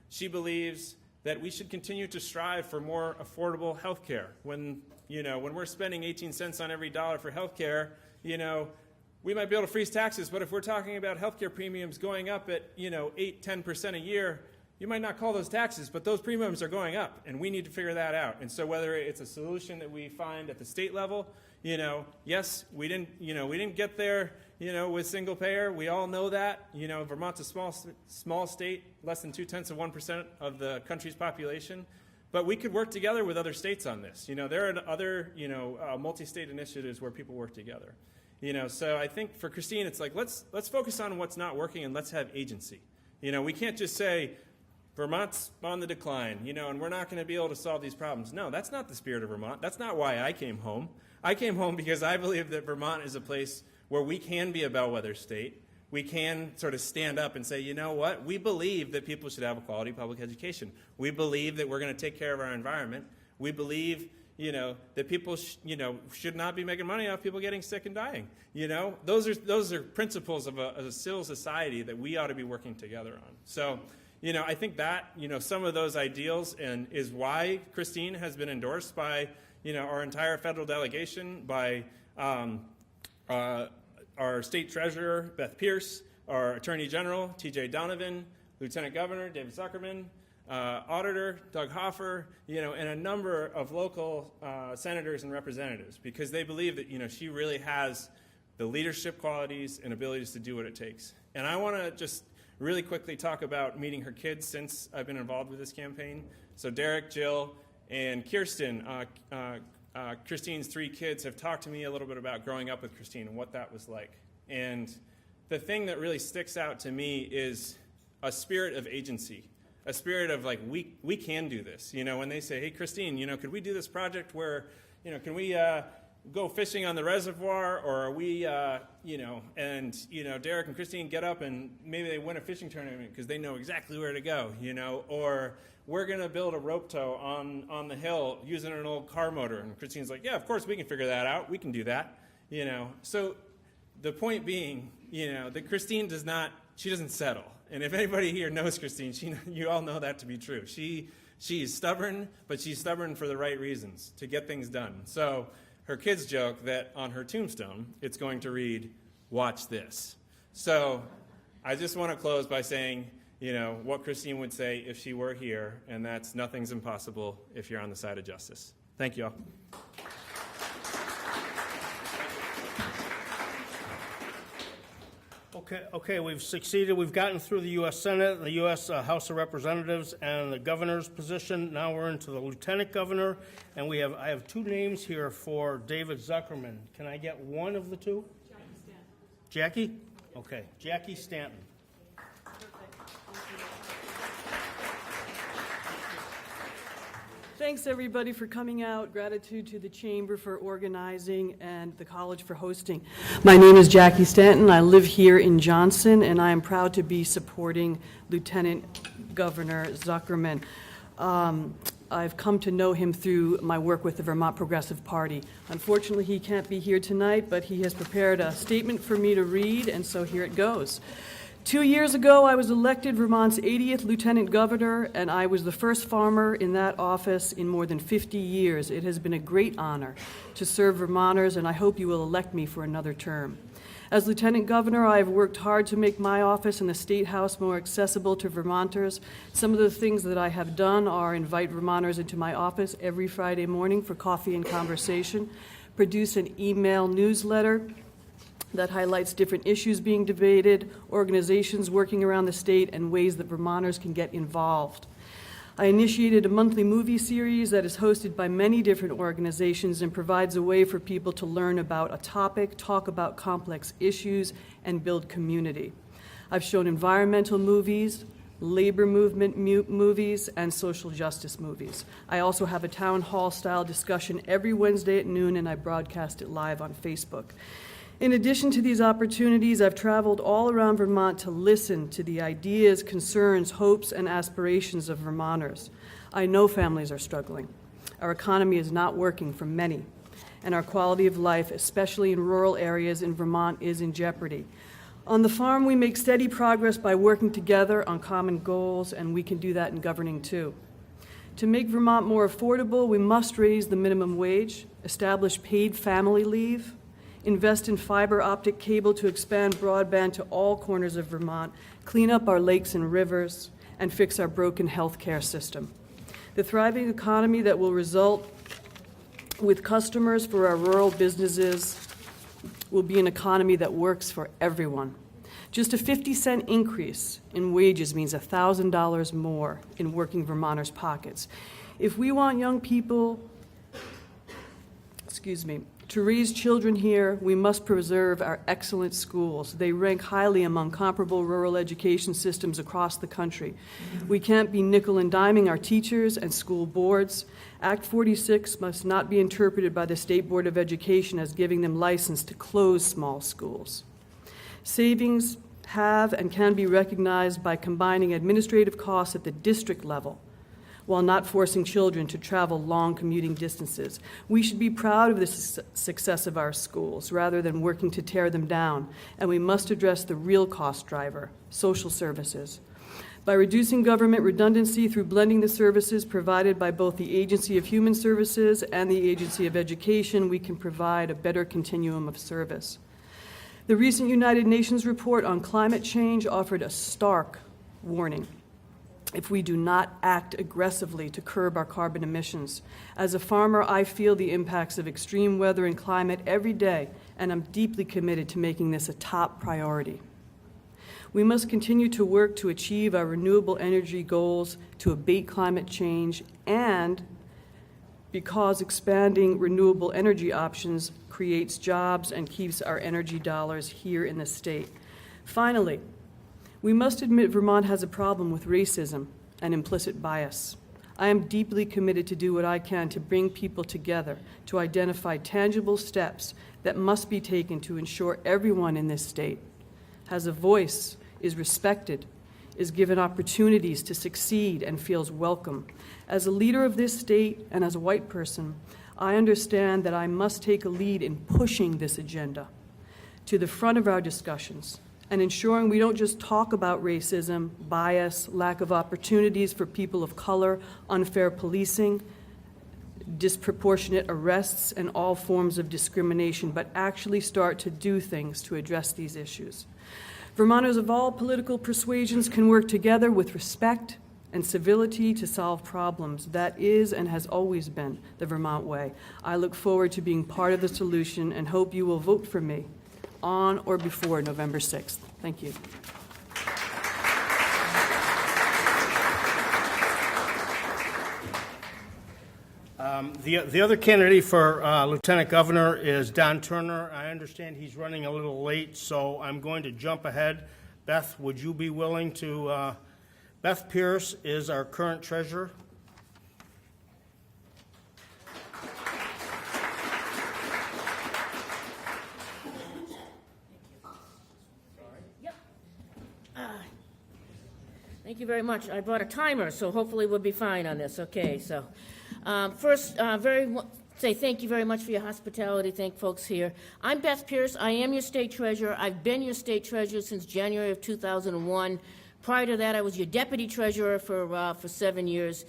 Speaker 10: She believes that we should continue to strive for more affordable health care. When we're spending 18 cents on every dollar for health care, we might be able to freeze taxes, but if we're talking about healthcare premiums going up at 8, 10% a year, you might not call those taxes, but those premiums are going up, and we need to figure that out. And so whether it's a solution that we find at the state level, yes, we didn't get there, with single payer. We all know that. Vermont's a small state, less than 0.2% of the country's population. But we could work together with other states on this. There are other, multi-state initiatives where people work together. So I think for Christine, it's like, let's focus on what's not working and let's have agency. We can't just say, Vermont's on the decline, and we're not going to be able to solve these problems. No, that's not the spirit of Vermont. That's not why I came home. I came home because I believe that Vermont is a place where we can be a bellwether state. We can sort of stand up and say, you know what? We believe that people should have a quality public education. We believe that we're going to take care of our environment. We believe, that people, should not be making money off people getting sick and dying. Those are principles of a civil society that we ought to be working together on. So, I think that, some of those ideals and is why Christine has been endorsed by, our entire federal delegation, by our state treasurer, Beth Pearce, our attorney general, T.J. Donovan, Lieutenant Governor David Zuckerman, Auditor Doug Hoffer, and a number of local senators and representatives, because they believe that, she really has the leadership qualities and abilities to do what it takes. And I want to just really quickly talk about meeting her kids since I've been involved with this campaign. So Derek, Jill, and Kirsten, Christine's 3 kids, have talked to me a little bit about growing up with Christine and what that was like. And the thing that really sticks out to me is a spirit of agency, a spirit of like, we can do this. When they say, hey, Christine, could we do this project where, can we go fishing on the reservoir, or are we, Derek and Christine get up and maybe they win a fishing tournament because they know exactly where to go, or we're going to build a rope tow on the hill using an old car motor. And Christine's like, yeah, of course we can figure that out. We can do that, So the point being, that Christine doesn't settle. And if anybody here knows Christine, you all know that to be true. She is stubborn, but she's stubborn for the right reasons, to get things done. So her kids joke that on her tombstone, it's going to read, watch this. So I just want to close by saying, what Christine would say if she were here, and that's nothing's impossible if you're on the side of justice. Thank you all.
Speaker 2: Okay, we've succeeded. We've gotten through the U.S. Senate, the U.S. House of Representatives, and the governor's position. Now we're into the lieutenant governor, and I have 2 names here for David Zuckerman. Can I get one of the 2? Jackie? Okay, Jackie Stanton.
Speaker 11: Thanks, everybody, for coming out. Gratitude to the Chamber for organizing and the college for hosting. My name is Jackie Stanton. I live here in Johnson, and I am proud to be supporting Lieutenant Governor Zuckerman. I've come to know him through my work with the Vermont Progressive Party. Unfortunately, he can't be here tonight, but he has prepared a statement for me to read, and so here it goes. 2 years ago, I was elected Vermont's 80th Lieutenant Governor, and I was the first farmer in that office in more than 50 years. It has been a great honor to serve Vermonters, and I hope you will elect me for another term. As Lieutenant Governor, I have worked hard to make my office and the State House more accessible to Vermonters. Some of the things that I have done are invite Vermonters into my office every Friday morning for coffee and conversation, produce an email newsletter that highlights different issues being debated, organizations working around the state, and ways that Vermonters can get involved. I initiated a monthly movie series that is hosted by many different organizations and provides a way for people to learn about a topic, talk about complex issues, and build community. I've shown environmental movies, labor movement movies, and social justice movies. I also have a town hall style discussion every Wednesday at noon, and I broadcast it live on Facebook. In addition to these opportunities, I've traveled all around Vermont to listen to the ideas, concerns, hopes, and aspirations of Vermonters. I know families are struggling. Our economy is not working for many, and our quality of life, especially in rural areas in Vermont, is in jeopardy. On the farm, we make steady progress by working together on common goals, and we can do that in governing too. To make Vermont more affordable, we must raise the minimum wage, establish paid family leave, invest in fiber optic cable to expand broadband to all corners of Vermont, clean up our lakes and rivers, and fix our broken health care system. The thriving economy that will result with customers for our rural businesses will be an economy that works for everyone. Just a 50-cent increase in wages means $1,000 more in working Vermonters' pockets. If we want young people, to raise children here, we must preserve our excellent schools. They rank highly among comparable rural education systems across the country. We can't be nickel and diming our teachers and school boards. Act 46 must not be interpreted by the State Board of Education as giving them license to close small schools. Savings have and can be recognized by combining administrative costs at the district level while not forcing children to travel long commuting distances. We should be proud of the success of our schools rather than working to tear them down, and we must address the real cost driver, social services. By reducing government redundancy through blending the services provided by both the Agency of Human Services and the Agency of Education, we can provide a better continuum of service. The recent United Nations report on climate change offered a stark warning. If we do not act aggressively to curb our carbon emissions. As a farmer, I feel the impacts of extreme weather and climate every day, and I'm deeply committed to making this a top priority. We must continue to work to achieve our renewable energy goals, to abate climate change, and because expanding renewable energy options creates jobs and keeps our energy dollars here in the state. Finally, we must admit Vermont has a problem with racism and implicit bias. I am deeply committed to do what I can to bring people together, to identify tangible steps that must be taken to ensure everyone in this state has a voice, is respected, is given opportunities to succeed, and feels welcome. As a leader of this state and as a white person, I understand that I must take a lead in pushing this agenda to the front of our discussions and ensuring we don't just talk about racism, bias, lack of opportunities for people of color, unfair policing, disproportionate arrests, and all forms of discrimination, but actually start to do things to address these issues. Vermonters of all political persuasions can work together with respect and civility to solve problems. That is and has always been the Vermont way. I look forward to being part of the solution and hope you will vote for me on or before November 6th. Thank you.
Speaker 2: The other candidate for Lieutenant Governor is Don Turner. I understand he's running a little late, so I'm going to jump ahead. Beth, would you be willing to? Beth Pearce is our current treasurer.
Speaker 12: Thank you very much. I brought a timer, so hopefully we'll be fine on this. Okay, so first, say thank you very much for your hospitality. Thank folks here. I'm Beth Pearce. I am your state treasurer. I've been your state treasurer since January of 2001. Prior to that, I was your deputy treasurer for 7 years,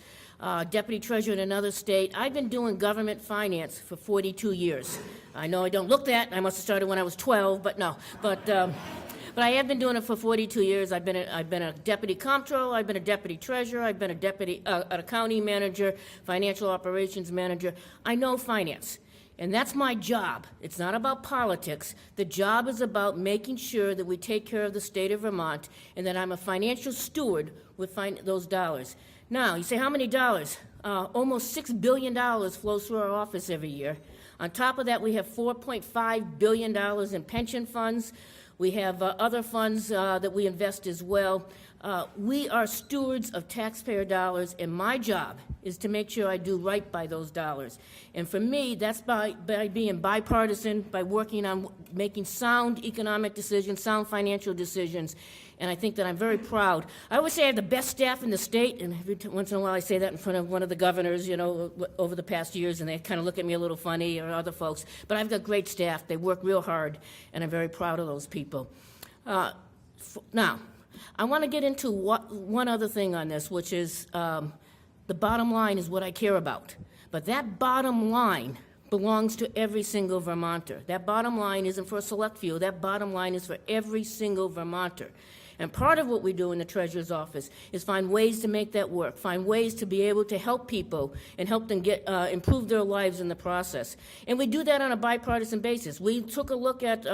Speaker 12: deputy treasurer in another state. I've been doing government finance for 42 years. I know I don't look that. I must have started when I was 12, but no. But I have been doing it for 42 years. I've been a deputy comptroller, I've been a deputy treasurer, I've been a deputy accounting manager, financial operations manager. I know finance, and that's my job. It's not about politics. The job is about making sure that we take care of the state of Vermont, and that I'm a financial steward with those dollars. Now, you say, how many dollars? Almost $6 billion flows through our office every year. On top of that, we have $4.5 billion in pension funds. We have other funds that we invest as well. We are stewards of taxpayer dollars, and my job is to make sure I do right by those dollars. And for me, that's by being bipartisan, by working on making sound economic decisions, sound financial decisions, and I think that I'm very proud. I always say I have the best staff in the state, and once in a while I say that in front of one of the governors, over the past years, and they kind of look at me a little funny, or other folks. But I've got great staff. They work real hard, and I'm very proud of those people. Now, I want to get into one other thing on this, which is the bottom line is what I care about. But that bottom line belongs to every single Vermonter. That bottom line isn't for a select few. That bottom line is for every single Vermonter. And part of what we do in the Treasurer's Office is find ways to make that work, find ways to be able to help people and help them improve their lives in the process. And we do that on a bipartisan basis. We took a look at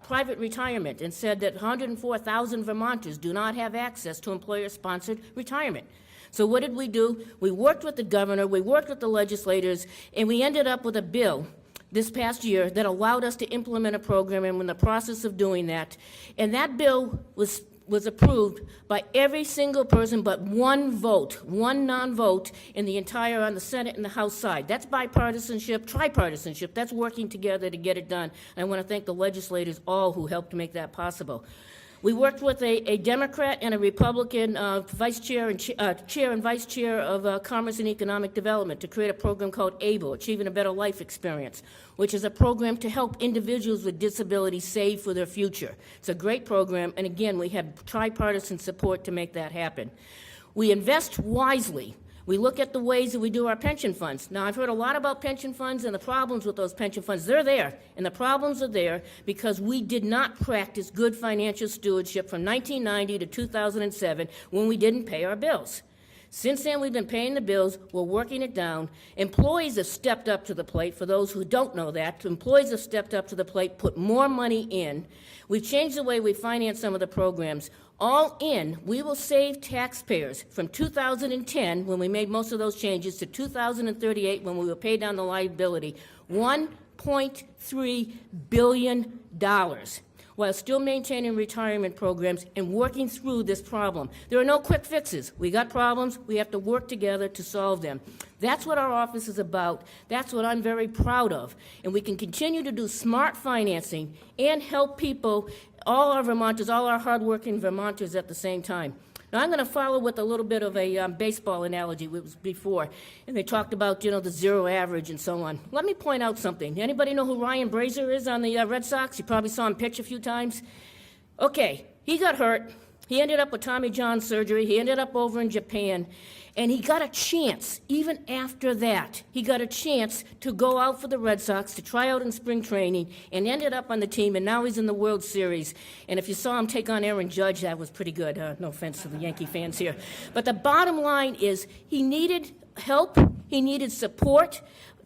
Speaker 12: private retirement and said that 104,000 Vermonters do not have access to employer-sponsored retirement. So what did we do? We worked with the governor, we worked with the legislators, and we ended up with a bill this past year that allowed us to implement a program, and we're in the process of doing that. And that bill was approved by every single person but one vote, one non-vote on the Senate and the House side. That's bipartisanship, tripartisanship. That's working together to get it done. And I want to thank the legislators all who helped make that possible. We worked with a Democrat and a Republican chair and vice chair of Commerce and Economic Development to create a program called ABLE, Achieving a Better Life Experience, which is a program to help individuals with disabilities save for their future. It's a great program, and again, we have tripartisan support to make that happen. We invest wisely. We look at the ways that we do our pension funds. Now, I've heard a lot about pension funds and the problems with those pension funds. They're there, and the problems are there because we did not practice good financial stewardship from 1990 to 2007 when we didn't pay our bills. Since then, we've been paying the bills. We're working it down. Employees have stepped up to the plate. For those who don't know that, employees have stepped up to the plate, put more money in. We've changed the way we finance some of the programs. All in, we will save taxpayers from 2010, when we made most of those changes, to 2038, when we will pay down the liability, $1.3 billion, while still maintaining retirement programs and working through this problem. There are no quick fixes. We got problems. We have to work together to solve them. That's what our office is about. That's what I'm very proud of. And we can continue to do smart financing and help people, all our Vermonters, all our hardworking Vermonters at the same time. Now, I'm going to follow with a little bit of a baseball analogy, which was before, and they talked about, the zero average and so on. Let me point out something. Anybody know who Ryan Brazier is on the Red Sox? You probably saw him pitch a few times. Okay, he got hurt. He ended up with Tommy John surgery. He ended up over in Japan. And he got a chance, even after that, he got a chance to go out for the Red Sox, to try out in spring training, and ended up on the team, and now he's in the World Series. And if you saw him take on Aaron Judge, that was pretty good. No offense to the Yankee fans here. But the bottom line is he needed help, he needed support,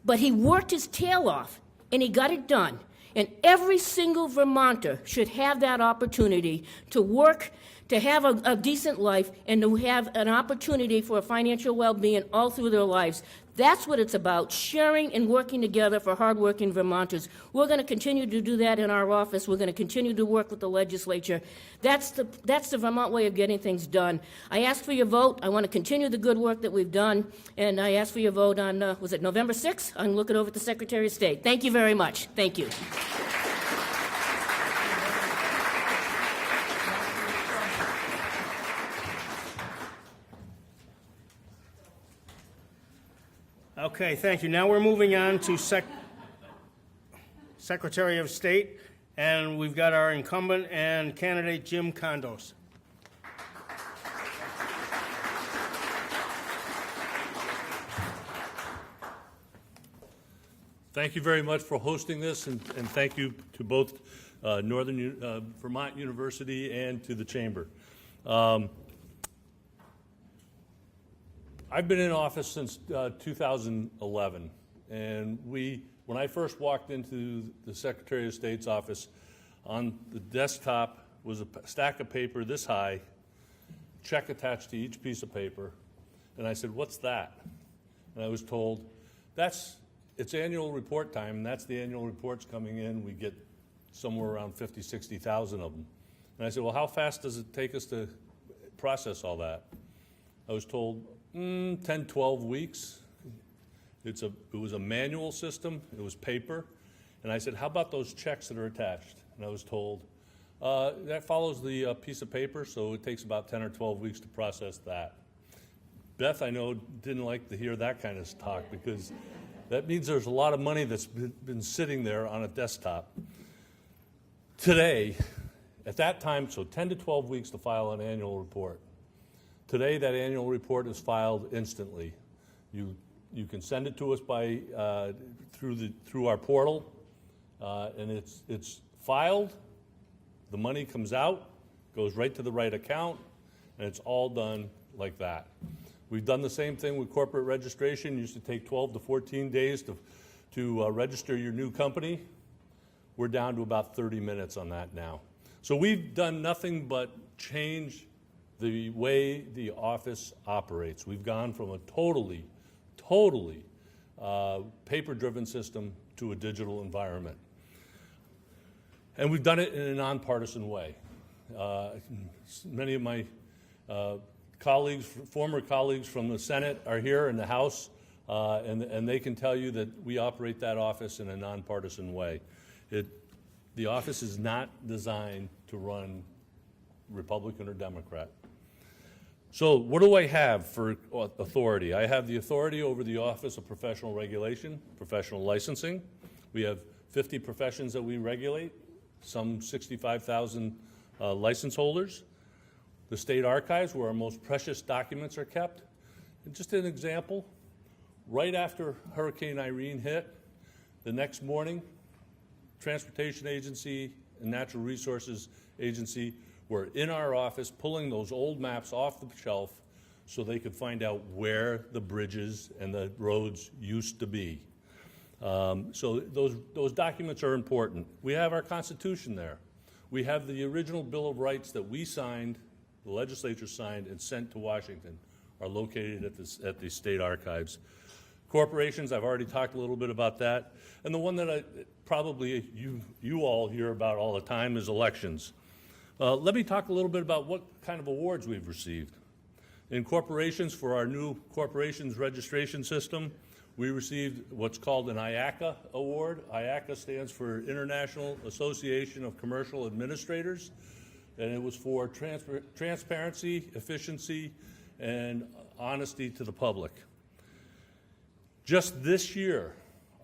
Speaker 12: but he worked his tail off, and he got it done. And every single Vermonter should have that opportunity to work, to have a decent life, and to have an opportunity for a financial well-being all through their lives. That's what it's about, sharing and working together for hardworking Vermonters. We're going to continue to do that in our office. We're going to continue to work with the legislature. That's the Vermont way of getting things done. I ask for your vote. I want to continue the good work that we've done, and I ask for your vote on, was it November 6th? I'm looking over at the Secretary of State. Thank you very much. Thank you.
Speaker 2: Okay, thank you. Now we're moving on to Secretary of State, and we've got our incumbent and candidate, Jim Condos.
Speaker 13: Thank you very much for hosting this, and thank you to both Northern Vermont University and to the Chamber. I've been in office since 2011, and when I first walked into the Secretary of State's office, on the desktop was a stack of paper this high, check attached to each piece of paper, and I said, "What's that?" And I was told, it's annual report time, and that's the annual reports coming in. We get somewhere around 50,000, 60,000 of them. And I said, "Well, how fast does it take us to process all that? I was told 10, 12 weeks. It was a manual system. It was paper. And I said, how about those checks that are attached? And I was told, that follows the piece of paper, so it takes about 10 or 12 weeks to process that. Beth, I know, didn't like to hear that kind of talk because that means there's a lot of money that's been sitting there on a desktop. Today, at that time, so 10 to 12 weeks to file an annual report. Today, that annual report is filed instantly. You can send it to us by through our portal, and it's filed. The money comes out, goes right to the right account, and it's all done like that. We've done the same thing with corporate registration. It used to take 12 to 14 days to register your new company. We're down to about 30 minutes on that now. So we've done nothing but change the way the office operates. We've gone from a totally paper-driven system to a digital environment. And we've done it in a nonpartisan way. Many of my former colleagues from the Senate are here in the House, and they can tell you that we operate that office in a nonpartisan way. The office is not designed to run Republican or Democrat. So what do I have for authority? I have the authority over the Office of Professional Regulation, professional licensing. We have 50 professions that we regulate, some 65,000 license holders. The state archives, where our most precious documents are kept. And just an example, right after Hurricane Irene hit, the next morning, Transportation Agency and Natural Resources Agency were in our office pulling those old maps off the shelf so they could find out where the bridges and the roads used to be. So those documents are important. We have our Constitution there. We have the original Bill of Rights that we signed, the legislature signed and sent to Washington, are located at the state archives. Corporations, I've already talked a little bit about that. And the one that probably you all hear about all the time is elections. Let me talk a little bit about what kind of awards we've received. In corporations, for our new corporations registration system, we received what's called an IACA award. IACA stands for International Association of Commercial Administrators, and it was for transparency, efficiency, and honesty to the public. Just this year,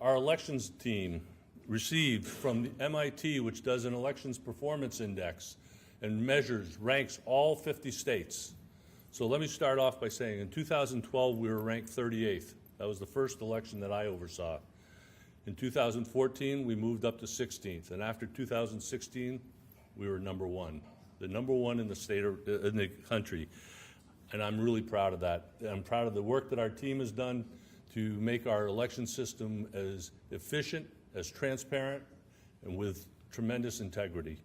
Speaker 13: our elections team received from the MIT, which does an elections performance index and measures, ranks all 50 states. So let me start off by saying in 2012, we were ranked 38th. That was the first election that I oversaw. In 2014, we moved up to 16th. And after 2016, we were number one, the number one in the state in the country. And I'm really proud of that. I'm proud of the work that our team has done to make our election system as efficient, as transparent, and with tremendous integrity.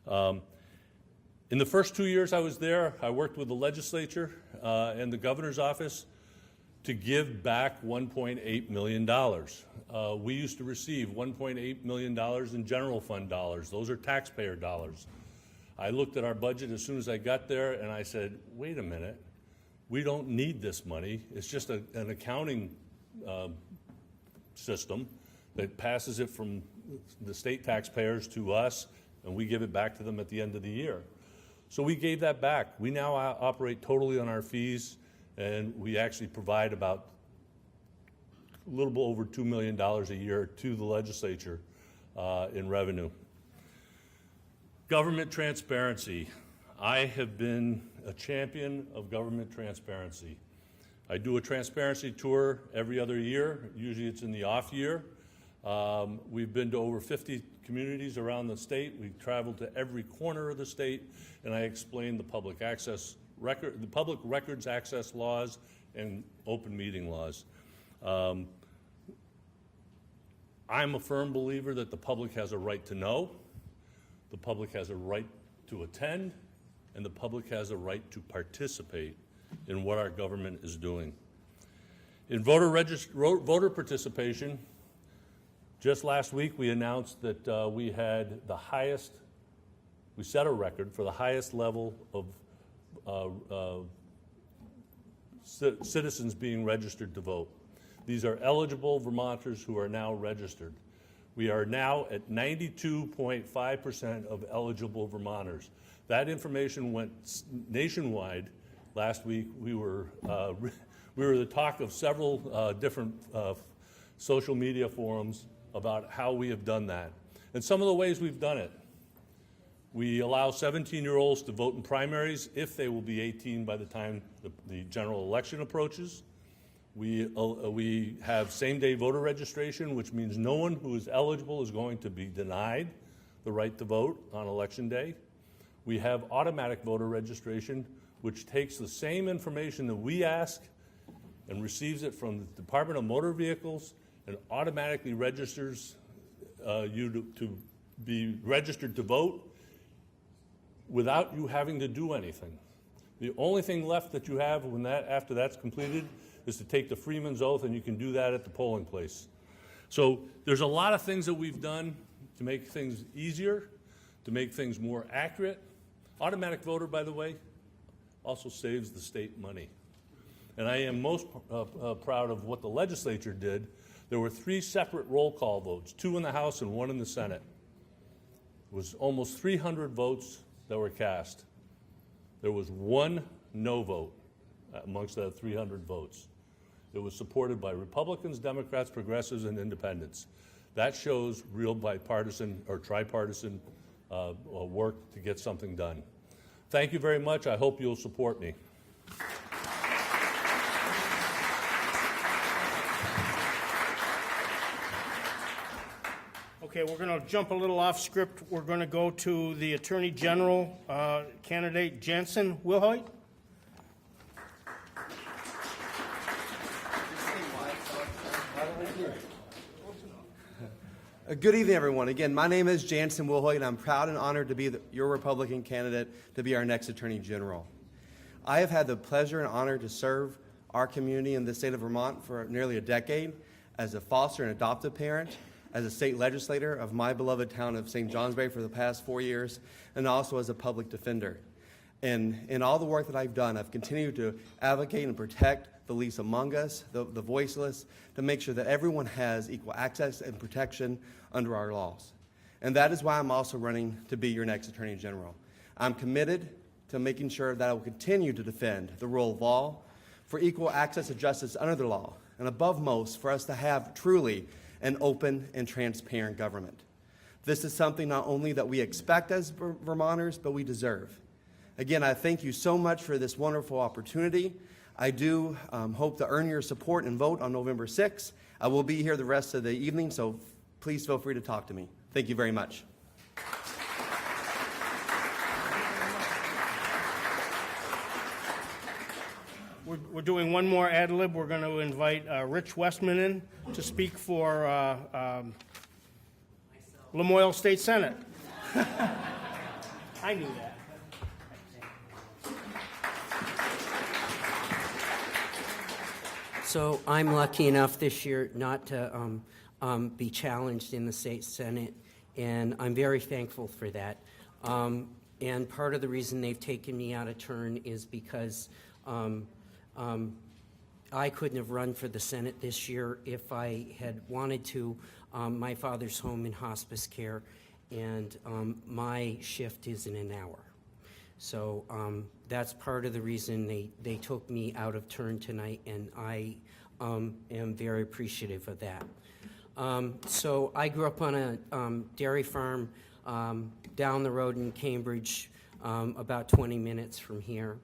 Speaker 13: In the first 2 years I was there, I worked with the legislature and the governor's office to give back $1.8 million. We used to receive $1.8 million in general fund dollars. Those are taxpayer dollars. I looked at our budget as soon as I got there and I said, wait a minute, we don't need this money. It's just an accounting system that passes it from the state taxpayers to us, and we give it back to them at the end of the year. So we gave that back. We now operate totally on our fees, and we actually provide about a little bit over $2 million a year to the legislature in revenue. Government transparency. I have been a champion of government transparency. I do a transparency tour every other year. Usually it's in the off year. We've been to over 50 communities around the state. We've traveled to every corner of the state, and I explained the public records access laws and open meeting laws. I'm a firm believer that the public has a right to know, the public has a right to attend, and the public has a right to participate in what our government is doing. In voter participation, just last week we announced that we set a record for the highest level of citizens being registered to vote. These are eligible Vermonters who are now registered. We are now at 92.5% of eligible Vermonters. That information went nationwide. Last week, we were the talk of several different social media forums about how we have done that. And some of the ways we've done it. We allow 17-year-olds to vote in primaries if they will be 18 by the time the general election approaches. We have same-day voter registration, which means no one who is eligible is going to be denied the right to vote on Election Day. We have automatic voter registration, which takes the same information that we ask and receives it from the Department of Motor Vehicles and automatically registers you to be registered to vote without you having to do anything. The only thing left that you have after that's completed is to take the Freeman's Oath, and you can do that at the polling place. So there's a lot of things that we've done to make things easier, to make things more accurate. Automatic voter, by the way, also saves the state money. And I am most proud of what the legislature did. There were 3 separate roll call votes, 2 in the House and 1 in the Senate. It was almost 300 votes that were cast. There was 1 no vote amongst the 300 votes. It was supported by Republicans, Democrats, Progressives, and Independents. That shows real bipartisan or tripartisan work to get something done. Thank you very much. I hope you'll support me.
Speaker 2: Okay, we're going to jump a little off script. We're going to go to the Attorney General candidate, Jansen Wilhoit.
Speaker 14: Good evening, everyone. Again, my name is Jansen Wilhoit, and I'm proud and honored to be your Republican candidate to be our next Attorney General. I have had the pleasure and honor to serve our community in the state of Vermont for nearly a decade as a foster and adoptive parent, as a state legislator of my beloved town of St. Johnsbury for the past 4 years, and also as a public defender. And in all the work that I've done, I've continued to advocate and protect the least among us, the voiceless, to make sure that everyone has equal access and protection under our laws. And that is why I'm also running to be your next Attorney General. I'm committed to making sure that I will continue to defend the rule of law, for equal access to justice under the law, and above most, for us to have truly an open and transparent government. This is something not only that we expect as Vermonters, but we deserve. Again, I thank you so much for this wonderful opportunity. I do hope to earn your support and vote on November 6th. I will be here the rest of the evening, so please feel free to talk to me. Thank you very much.
Speaker 2: We're doing one more ad lib. We're going to invite Rich Westman in to speak for Lamoille State Senate. I knew that.
Speaker 15: So I'm lucky enough this year not to be challenged in the state Senate, and I'm very thankful for that. And part of the reason they've taken me out of turn is because I couldn't have run for the Senate this year if I had wanted to. My father's home in hospice care, and my shift is in an hour. So that's part of the reason they took me out of turn tonight, and I am very appreciative of that. So I grew up on a dairy farm down the road in Cambridge, about 20 minutes from here.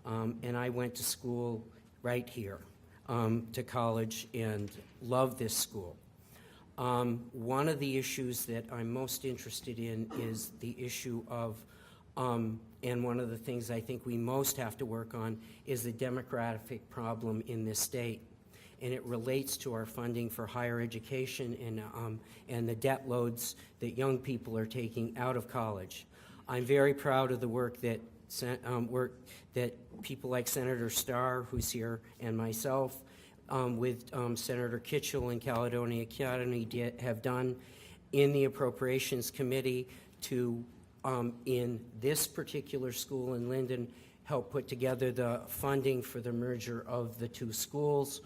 Speaker 15: And I went to school right here, to college, and love this school. One of the issues that I'm most interested in is the issue of, and one of the things I think we most have to work on is the demographic problem in this state. And it relates to our funding for higher education and the debt loads that young people are taking out of college. I'm very proud of the work that people like Senator Starr, who's here, and myself, with Senator Kitchell and Caledonia County have done in the Appropriations Committee to, in this particular school in Linden, helped put together the funding for the merger of the two schools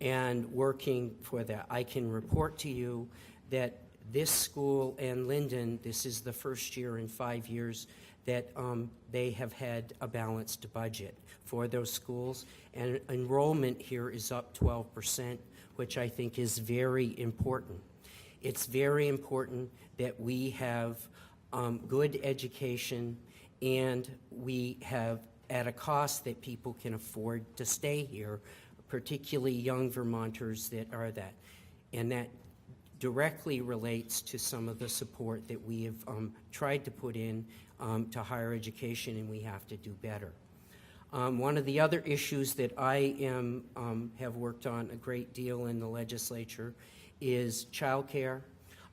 Speaker 15: and working for that. I can report to you that this school and Linden, this is the first year in 5 years that they have had a balanced budget for those schools, and enrollment here is up 12%, which I think is very important. It's very important that we have good education and we have at a cost that people can afford to stay here, particularly young Vermonters that are that. And that directly relates to some of the support that we have tried to put in to higher education, and we have to do better. One of the other issues that I have worked on a great deal in the legislature is childcare.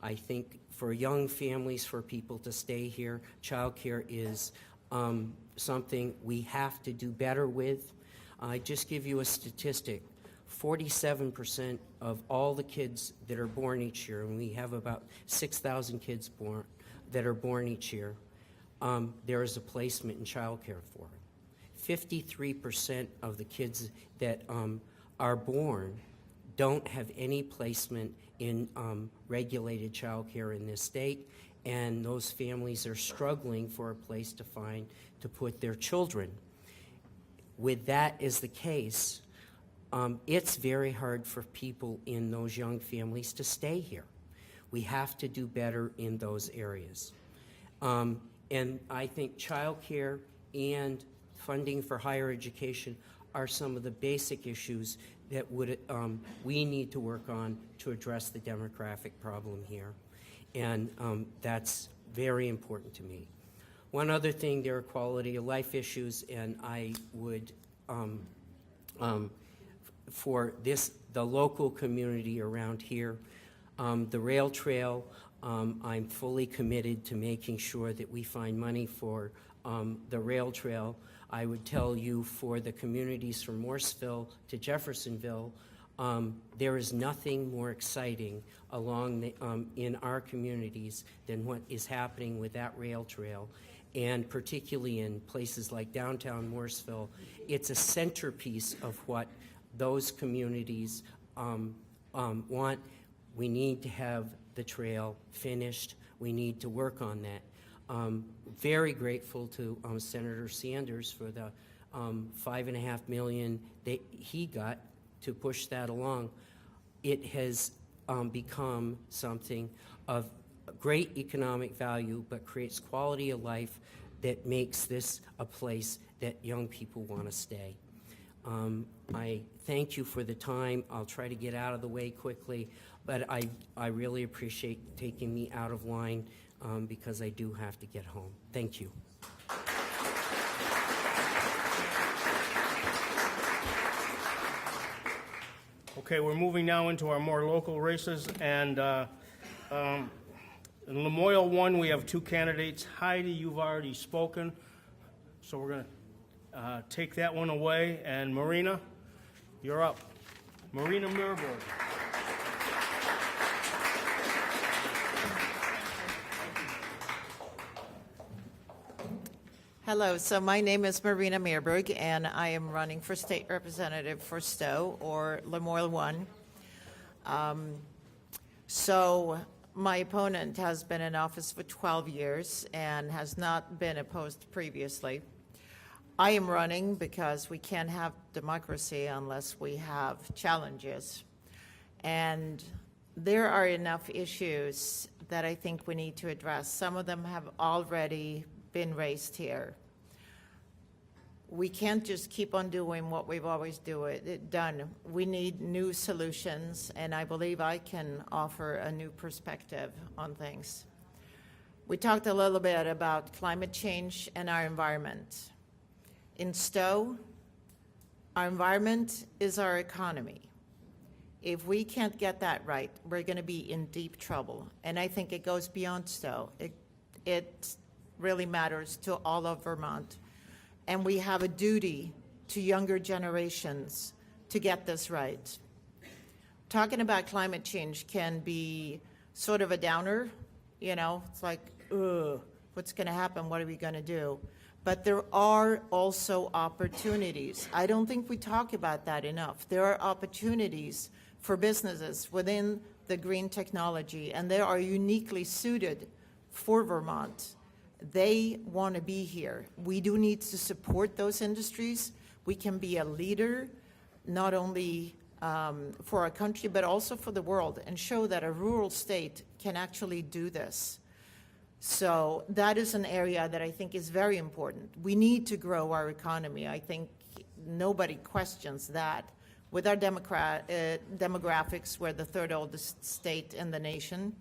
Speaker 15: I think for young families, for people to stay here, childcare is something we have to do better with. I just give you a statistic. 47% of all the kids that are born each year, and we have about 6,000 kids born that are born each year, there is a placement in childcare for them. 53% of the kids that are born don't have any placement in regulated childcare in this state, and those families are struggling for a place to find to put their children. With that as the case, it's very hard for people in those young families to stay here. We have to do better in those areas. And I think childcare and funding for higher education are some of the basic issues that we need to work on to address the demographic problem here. And that's very important to me. One other thing, there are quality of life issues, and I would, for the local community around here, the rail trail, I'm fully committed to making sure that we find money for the rail trail. I would tell you, for the communities from Morrisville to Jeffersonville, there is nothing more exciting along in our communities than what is happening with that rail trail, and particularly in places like downtown Morrisville. It's a centerpiece of what those communities want. We need to have the trail finished. We need to work on that. Very grateful to Senator Sanders for the $5.5 million that he got to push that along. It has become something of great economic value, but creates quality of life that makes this a place that young people want to stay. I thank you for the time. I'll try to get out of the way quickly, but I really appreciate taking me out of line because I do have to get home. Thank you.
Speaker 2: Okay, we're moving now into our more local races, and in Lamoille 1, we have two candidates. Heidi, you've already spoken, so we're going to take that one away. And Marina, you're up. Marina Mirberg.
Speaker 16: Hello, so my name is Marina Mirberg, and I am running for state representative for Stowe, or Lamoille 1. So my opponent has been in office for 12 years and has not been opposed previously. I am running because we can't have democracy unless we have challenges. And there are enough issues that I think we need to address. Some of them have already been raised here. We can't just keep on doing what we've always done. We need new solutions, and I believe I can offer a new perspective on things. We talked a little bit about climate change and our environment. In Stowe, our environment is our economy. If we can't get that right, we're going to be in deep trouble. And I think it goes beyond Stowe. It really matters to all of Vermont. And we have a duty to younger generations to get this right. Talking about climate change can be sort of a downer, you know, it's like, ugh, what's going to happen? What are we going to do? But there are also opportunities. I don't think we talk about that enough. There are opportunities for businesses within the green technology, and they are uniquely suited for Vermont. They want to be here. We do need to support those industries. We can be a leader, not only for our country, but also for the world, and show that a rural state can actually do this. So that is an area that I think is very important. We need to grow our economy. I think nobody questions that. With our demographics, we're the third oldest state in the nation.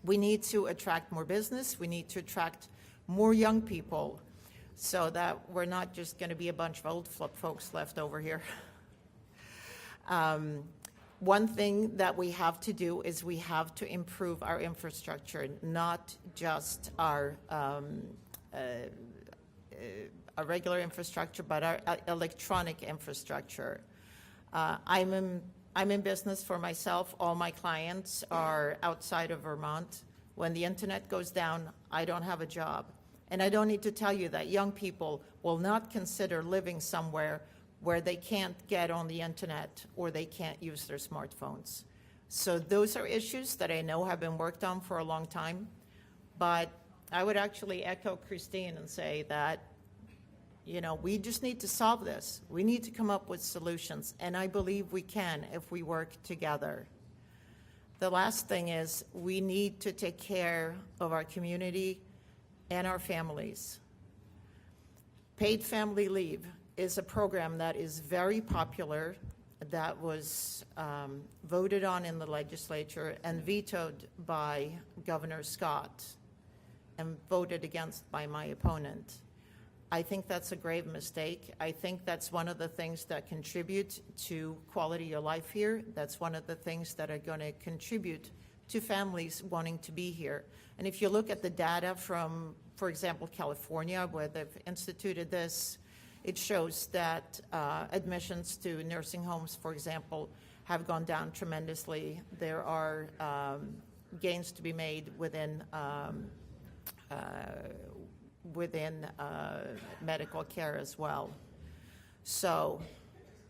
Speaker 16: We need to attract more business. We need to attract more young people so that we're not just going to be a bunch of old folks left over here. One thing that we have to do is we have to improve our infrastructure, not just our regular infrastructure, but our electronic infrastructure. I'm in business for myself. All my clients are outside of Vermont. When the internet goes down, I don't have a job. And I don't need to tell you that young people will not consider living somewhere where they can't get on the internet or they can't use their smartphones. So those are issues that I know have been worked on for a long time. But I would actually echo Christine and say that, you know, we just need to solve this. We need to come up with solutions, and I believe we can if we work together. The last thing is we need to take care of our community and our families. Paid family leave is a program that is very popular, that was voted on in the legislature and vetoed by Governor Scott and voted against by my opponent. I think that's a grave mistake. I think that's one of the things that contribute to quality of life here. That's one of the things that are going to contribute to families wanting to be here. And if you look at the data from, for example, California, where they've instituted this, it shows that admissions to nursing homes, for example, have gone down tremendously. There are gains to be made within medical care as well. So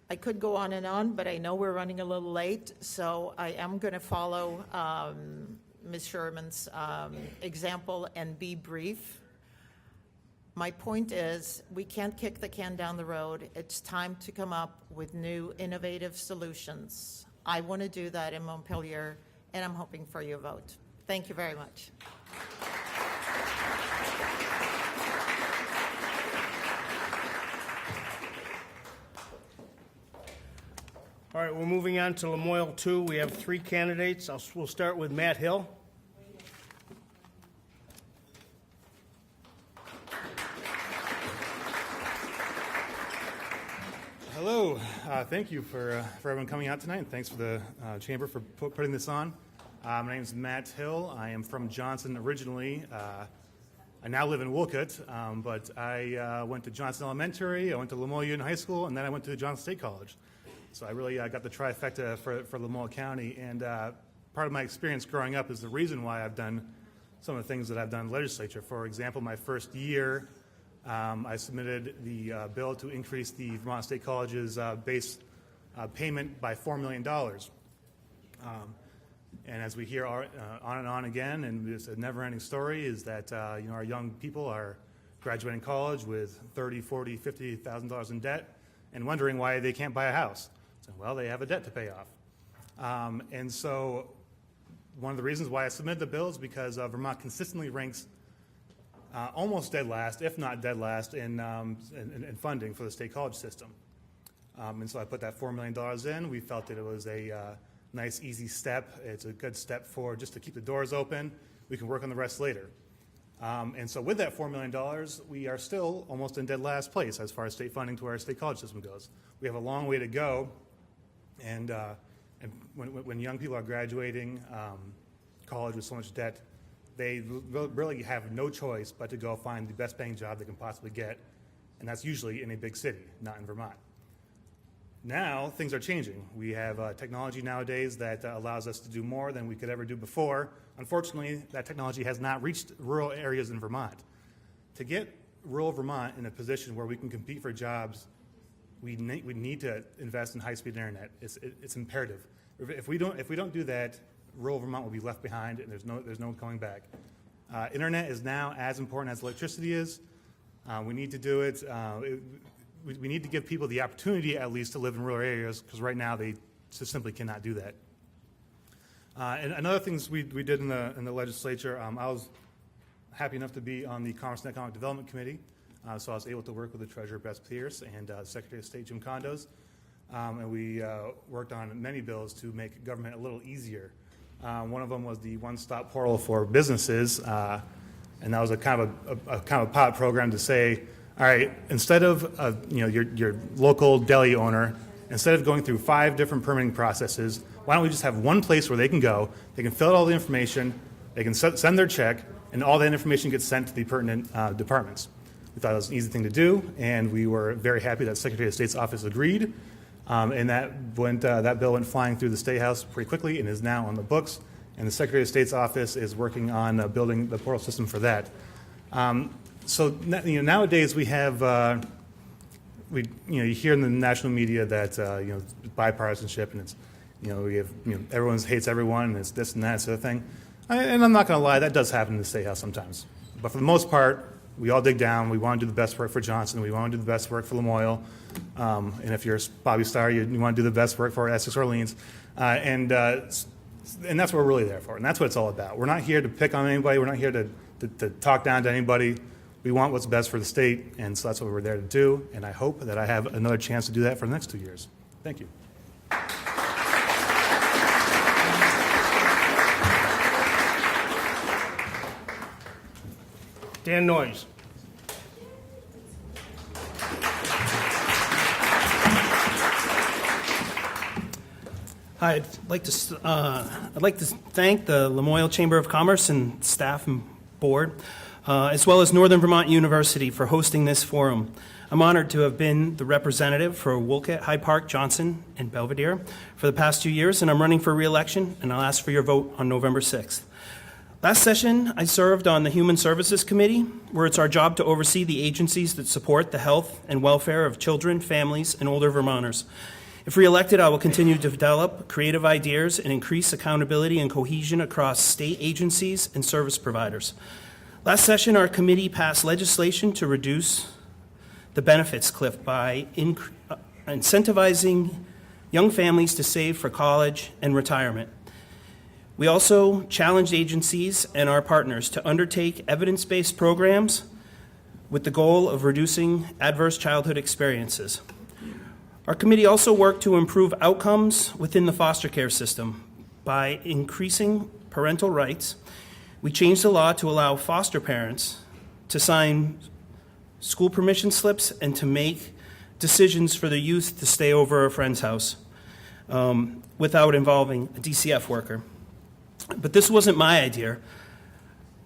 Speaker 16: I could go on, but I know we're running a little late, so I am going to follow Ms. Sherman's example and be brief. My point is, we can't kick the can down the road. It's time to come up with new, innovative solutions. I want to do that in Montpelier, and I'm hoping for your vote. Thank you very much.
Speaker 2: All right, we're moving on to Lamoille 2. We have 3 candidates. We'll start with Matt Hill.
Speaker 17: Hello. Thank you for everyone coming out tonight, and thanks for the Chamber for putting this on. My name is Matt Hill. I am from Johnson originally. I now live in Wolcott, but I went to Johnson Elementary, I went to Lamoille Union High School, and then I went to Johnson State College. So I really got the trifecta for Lamoille County, and part of my experience growing up is the reason why I've done some of the things that I've done in the legislature. For example, my first year, I submitted the bill to increase the Vermont State College's base payment by $4 million. And as we hear on and on again, and it's a never-ending story, is that our young people are graduating college with $30,000, $40,000, $50,000 in debt and wondering why they can't buy a house. So, well, they have a debt to pay off. And so one of the reasons why I submitted the bill is because Vermont consistently ranks almost dead last, if not dead last, in funding for the state college system. And so I put that $4 million in. We felt that it was a nice, easy step. It's a good step forward just to keep the doors open. We can work on the rest later. And so with that $4 million, we are still almost in dead last place as far as state funding to our state college system goes. We have a long way to go. And when young people are graduating college with so much debt, they really have no choice but to go find the best paying job they can possibly get, and that's usually in a big city, not in Vermont. Now, things are changing. We have technology nowadays that allows us to do more than we could ever do before. Unfortunately, that technology has not reached rural areas in Vermont. To get rural Vermont in a position where we can compete for jobs, we need to invest in high-speed internet. It's imperative. If we don't do that, rural Vermont will be left behind, and there's no going back. Internet is now as important as electricity is. We need to do it. We need to give people the opportunity, at least, to live in rural areas, because right now they just simply cannot do that. And another things we did in the legislature, I was happy enough to be on the Commerce and Economic Development Committee, so I was able to work with the Treasurer Beth Pearce and Secretary of State Jim Condos, and we worked on many bills to make government a little easier. One of them was the one-stop portal for businesses, and that was a kind of pilot program to say, all right, instead of your local deli owner, instead of going through 5 different permitting processes, why don't we just have one place where they can go, they can fill out all the information, they can send their check, and all that information gets sent to the pertinent departments. We thought it was an easy thing to do, and we were very happy that Secretary of State's office agreed, and that bill went flying through the State House pretty quickly and is now on the books, and the Secretary of State's office is working on building the portal system for that. So nowadays we have, you hear in the national media that bipartisanship, and it's we have everyone hates everyone, and it's this and that sort of thing. And I'm not going to lie, that does happen in the State House sometimes. But for the most part, we all dig down. We want to do the best work for Johnson. We want to do the best work for Lamoille. And if you're Bobby Starr, you want to do the best work for Essex Orleans. And that's what we're really there for. And that's what it's all about. We're not here to pick on anybody. We're not here to talk down to anybody. We want what's best for the state, and so that's what we're there to do. And I hope that I have another chance to do that for the next 2 years. Thank you.
Speaker 2: Dan Noyes.
Speaker 18: Hi, I'd like to thank the Lamoille Chamber of Commerce and staff and board, as well as Northern Vermont University for hosting this forum. I'm honored to have been the representative for Wolcott, Hyde Park, Johnson, and Belvedere for the past 2 years, and I'm running for re-election, and I'll ask for your vote on November 6th. Last session, I served on the Human Services Committee, where it's our job to oversee the agencies that support the health and welfare of children, families, and older Vermonters. If re-elected, I will continue to develop creative ideas and increase accountability and cohesion across state agencies and service providers. Last session, our committee passed legislation to reduce the benefits cliff by incentivizing young families to save for college and retirement. We also challenged agencies and our partners to undertake evidence-based programs with the goal of reducing adverse childhood experiences. Our committee also worked to improve outcomes within the foster care system by increasing parental rights. We changed the law to allow foster parents to sign school permission slips and to make decisions for the youth to stay over a friend's house without involving a DCF worker. But this wasn't my idea.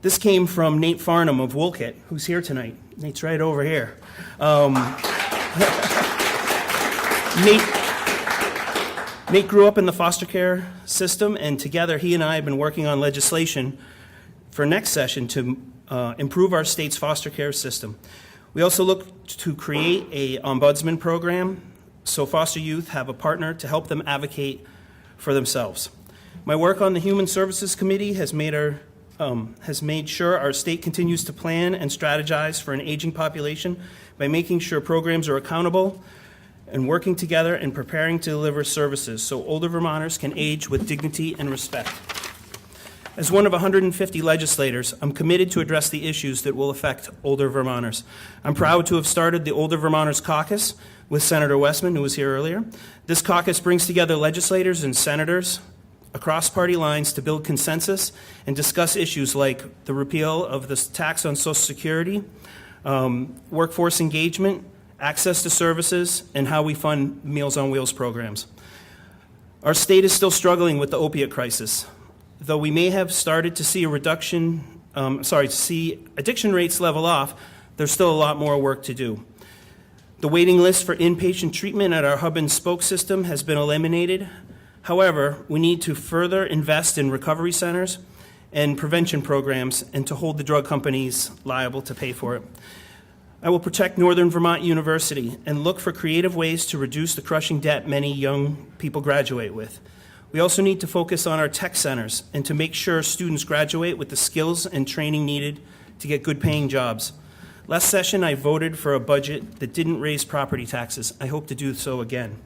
Speaker 18: This came from Nate Farnham of Wolcott, who's here tonight. Nate's right over here. Nate grew up in the foster care system, and together he and I have been working on legislation for next session to improve our state's foster care system. We also look to create a ombudsman program so foster youth have a partner to help them advocate for themselves. My work on the Human Services Committee has made sure our state continues to plan and strategize for an aging population by making sure programs are accountable and working together and preparing to deliver services so older Vermonters can age with dignity and respect. As one of 150 legislators, I'm committed to address the issues that will affect older Vermonters. I'm proud to have started the Older Vermonters Caucus with Senator Westman, who was here earlier. This caucus brings together legislators and senators across party lines to build consensus and discuss issues like the repeal of the tax on Social Security, workforce engagement, access to services, and how we fund Meals on Wheels programs. Our state is still struggling with the opiate crisis. Though we may have started to see see addiction rates level off, there's still a lot more work to do. The waiting list for inpatient treatment at our hub and spoke system has been eliminated. However, we need to further invest in recovery centers and prevention programs and to hold the drug companies liable to pay for it. I will protect Northern Vermont University and look for creative ways to reduce the crushing debt many young people graduate with. We also need to focus on our tech centers and to make sure students graduate with the skills and training needed to get good-paying jobs. Last session, I voted for a budget that didn't raise property taxes. I hope to do so again.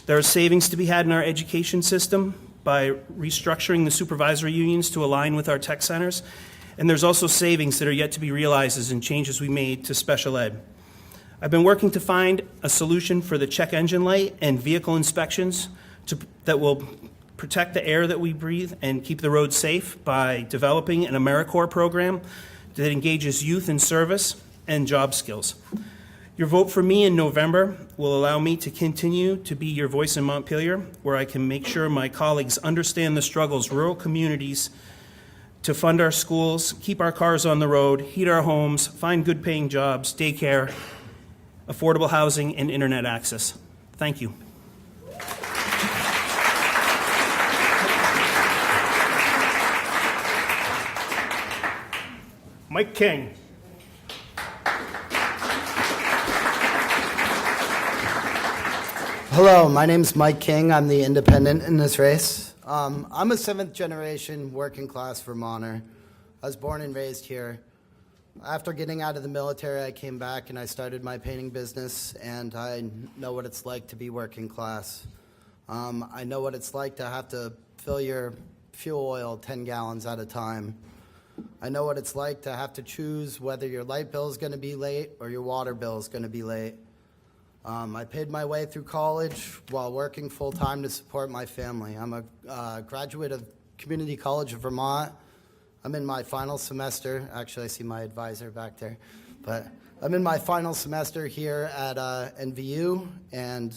Speaker 18: There are savings to be had in our education system by restructuring the supervisory unions to align with our tech centers. And there's also savings that are yet to be realized as in changes we made to special ed. I've been working to find a solution for the check engine light and vehicle inspections that will protect the air that we breathe and keep the roads safe by developing an AmeriCorps program that engages youth in service and job skills. Your vote for me in November will allow me to continue to be your voice in Montpelier, where I can make sure my colleagues understand the struggles rural communities to fund our schools, keep our cars on the road, heat our homes, find good-paying jobs, daycare, affordable housing, and internet access. Thank you.
Speaker 2: Mike King.
Speaker 19: Hello, my name's Mike King. I'm the independent in this race. I'm a seventh generation working class Vermonter. I was born and raised here. After getting out of the military, I came back and I started my painting business, and I know what it's like to be working class. I know what it's like to have to fill your fuel oil 10 gallons at a time. I know what it's like to have to choose whether your light bill is going to be late or your water bill is going to be late. I paid my way through college while working full-time to support my family. I'm a graduate of Community College of Vermont. I'm in my final semester. Actually, I see my advisor back there. But I'm in my final semester here at NVU, and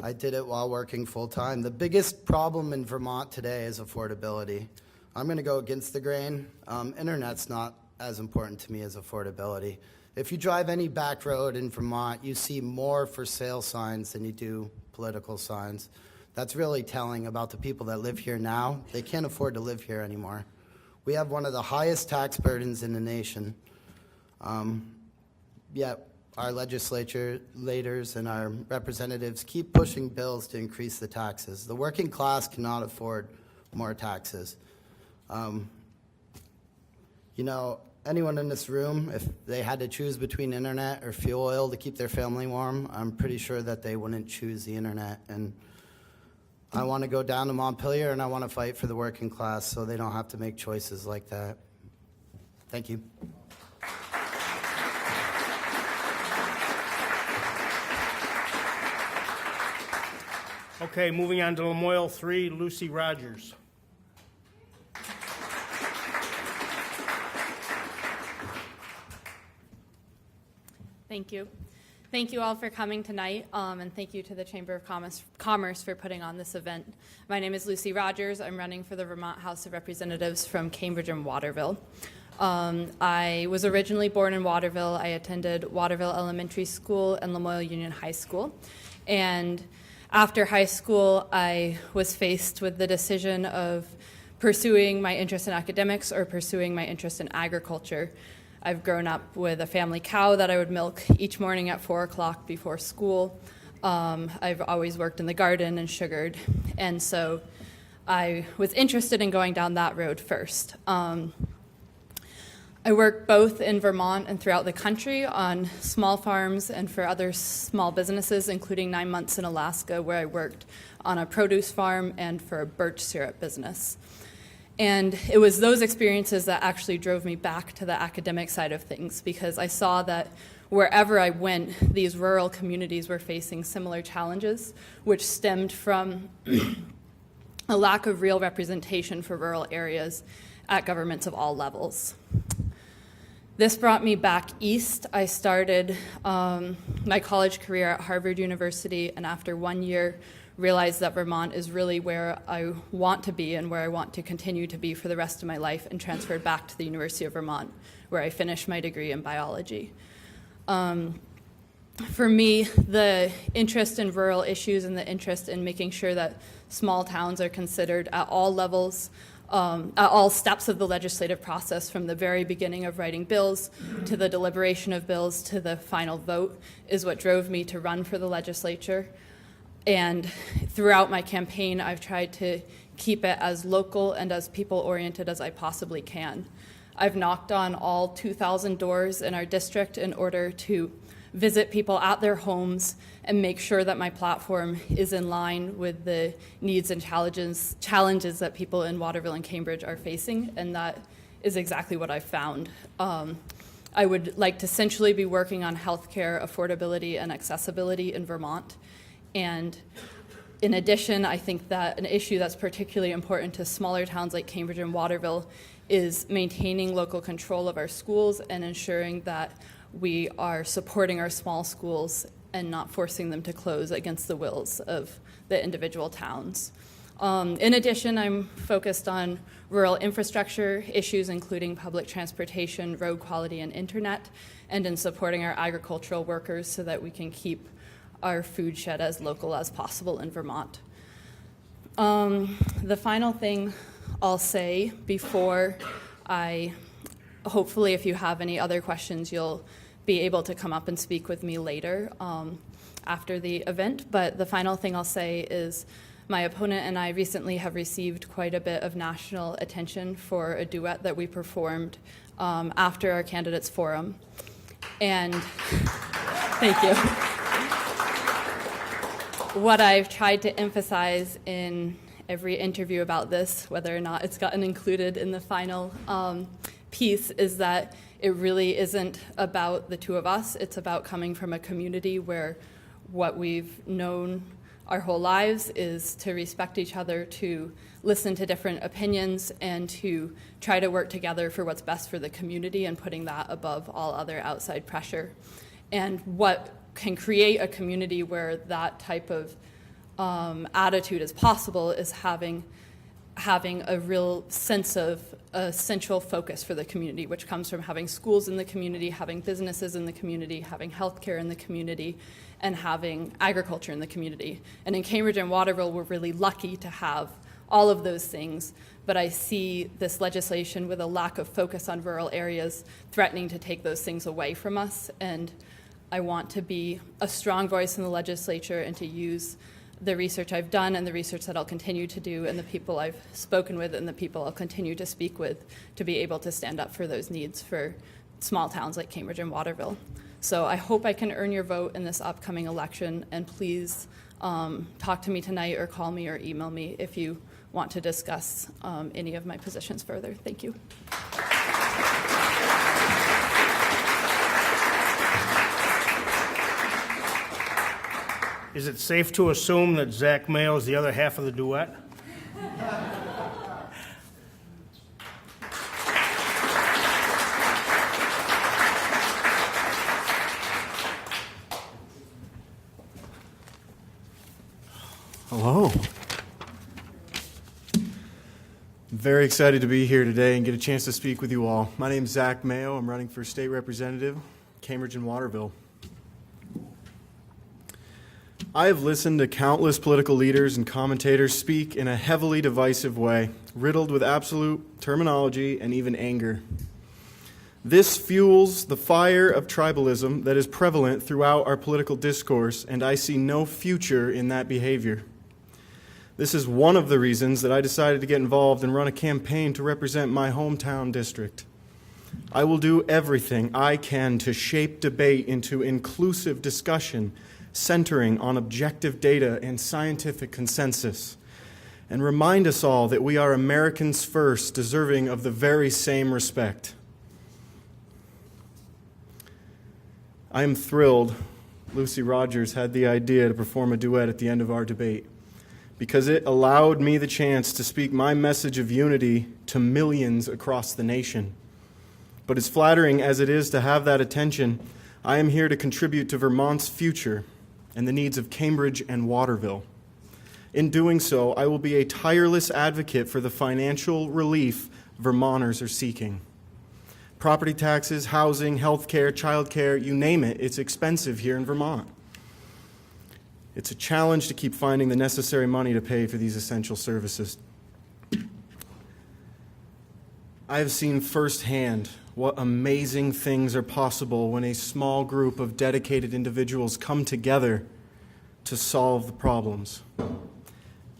Speaker 19: I did it while working full-time. The biggest problem in Vermont today is affordability. I'm going to go against the grain. Internet's not as important to me as affordability. If you drive any back road in Vermont, you see more for sale signs than you do political signs. That's really telling about the people that live here now. They can't afford to live here anymore. We have one of the highest tax burdens in the nation. Yet our legislators and our representatives keep pushing bills to increase the taxes. The working class cannot afford more taxes. You know, anyone in this room, if they had to choose between internet or fuel oil to keep their family warm, I'm pretty sure that they wouldn't choose the internet. And I want to go down to Montpelier and I want to fight for the working class so they don't have to make choices like that. Thank you.
Speaker 2: Okay, moving on to Lamoille 3, Lucy Rogers.
Speaker 3: Thank you. Thank you all for coming tonight, and thank you to the Chamber of Commerce for putting on this event. My name is Lucy Rogers. I'm running for the Vermont House of Representatives from Cambridge and Waterville. I was originally born in Waterville. I attended Waterville Elementary School and Lamoille Union High School. And after high school, I was faced with the decision of pursuing my interest in academics or pursuing my interest in agriculture. I've grown up with a family cow that I would milk each morning at 4 o'clock before school. I've always worked in the garden and sugared, and so I was interested in going down that road first. I work both in Vermont and throughout the country on small farms and for other small businesses, including 9 months in Alaska, where I worked on a produce farm and for a birch syrup business. And it was those experiences that actually drove me back to the academic side of things, because I saw that wherever I went, these rural communities were facing similar challenges, which stemmed from a lack of real representation for rural areas at governments of all levels. This brought me back east. I started my college career at Harvard University, and after 1 year, realized that Vermont is really where I want to be and where I want to continue to be for the rest of my life, and transferred back to the University of Vermont, where I finished my degree in biology. For me, the interest in rural issues and the interest in making sure that small towns are considered at all levels at all steps of the legislative process, from the very beginning of writing bills to the deliberation of bills to the final vote, is what drove me to run for the legislature. And throughout my campaign, I've tried to keep it as local and as people-oriented as I possibly can. I've knocked on all 2,000 doors in our district in order to visit people at their homes and make sure that my platform is in line with the needs and challenges that people in Waterville and Cambridge are facing, and that is exactly what I've found. I would like to centrally be working on healthcare affordability and accessibility in Vermont. And in addition, I think that an issue that's particularly important to smaller towns like Cambridge and Waterville is maintaining local control of our schools and ensuring that we are supporting our small schools and not forcing them to close against the wills of the individual towns. In addition, I'm focused on rural infrastructure issues, including public transportation, road quality, and internet, and in supporting our agricultural workers so that we can keep our food shed as local as possible in Vermont. The final thing I'll say before hopefully if you have any other questions, you'll be able to come up and speak with me later after the event. But the final thing I'll say is my opponent and I recently have received quite a bit of national attention for a duet that we performed after our candidates forum. And thank you. What I've tried to emphasize in every interview about this, whether or not it's gotten included in the final piece, is that it really isn't about the two of us. It's about coming from a community where what we've known our whole lives is to respect each other, to listen to different opinions, and to try to work together for what's best for the community, and putting that above all other outside pressure. And what can create a community where that type of attitude is possible is having a real sense of a central focus for the community, which comes from having schools in the community, having businesses in the community, having healthcare in the community, and having agriculture in the community. And in Cambridge and Waterville, we're really lucky to have all of those things, but I see this legislation with a lack of focus on rural areas threatening to take those things away from us. And I want to be a strong voice in the legislature and to use the research I've done and the research that I'll continue to do and the people I've spoken with and the people I'll continue to speak with to be able to stand up for those needs for small towns like Cambridge and Waterville. So I hope I can earn your vote in this upcoming election, and please talk to me tonight or call me or email me if you want to discuss any of my positions further. Thank you.
Speaker 2: Is it safe to assume that Zach Mayo is the other half of the duet?
Speaker 20: Hello. I'm very excited to be here today and get a chance to speak with you all. My name is Zach Mayo. I'm running for state representative, Cambridge and Waterville. I have listened to countless political leaders and commentators speak in a heavily divisive way, riddled with absolute terminology and even anger. This fuels the fire of tribalism that is prevalent throughout our political discourse, and I see no future in that behavior. This is one of the reasons that I decided to get involved and run a campaign to represent my hometown district. I will do everything I can to shape debate into inclusive discussion centering on objective data and scientific consensus, and remind us all that we are Americans first, deserving of the very same respect. I am thrilled Lucy Rogers had the idea to perform a duet at the end of our debate, because it allowed me the chance to speak my message of unity to millions across the nation. But as flattering as it is to have that attention, I am here to contribute to Vermont's future and the needs of Cambridge and Waterville. In doing so, I will be a tireless advocate for the financial relief Vermonters are seeking. Property taxes, housing, health care, child care, you name it, it's expensive here in Vermont. It's a challenge to keep finding the necessary money to pay for these essential services. I have seen firsthand what amazing things are possible when a small group of dedicated individuals come together to solve the problems.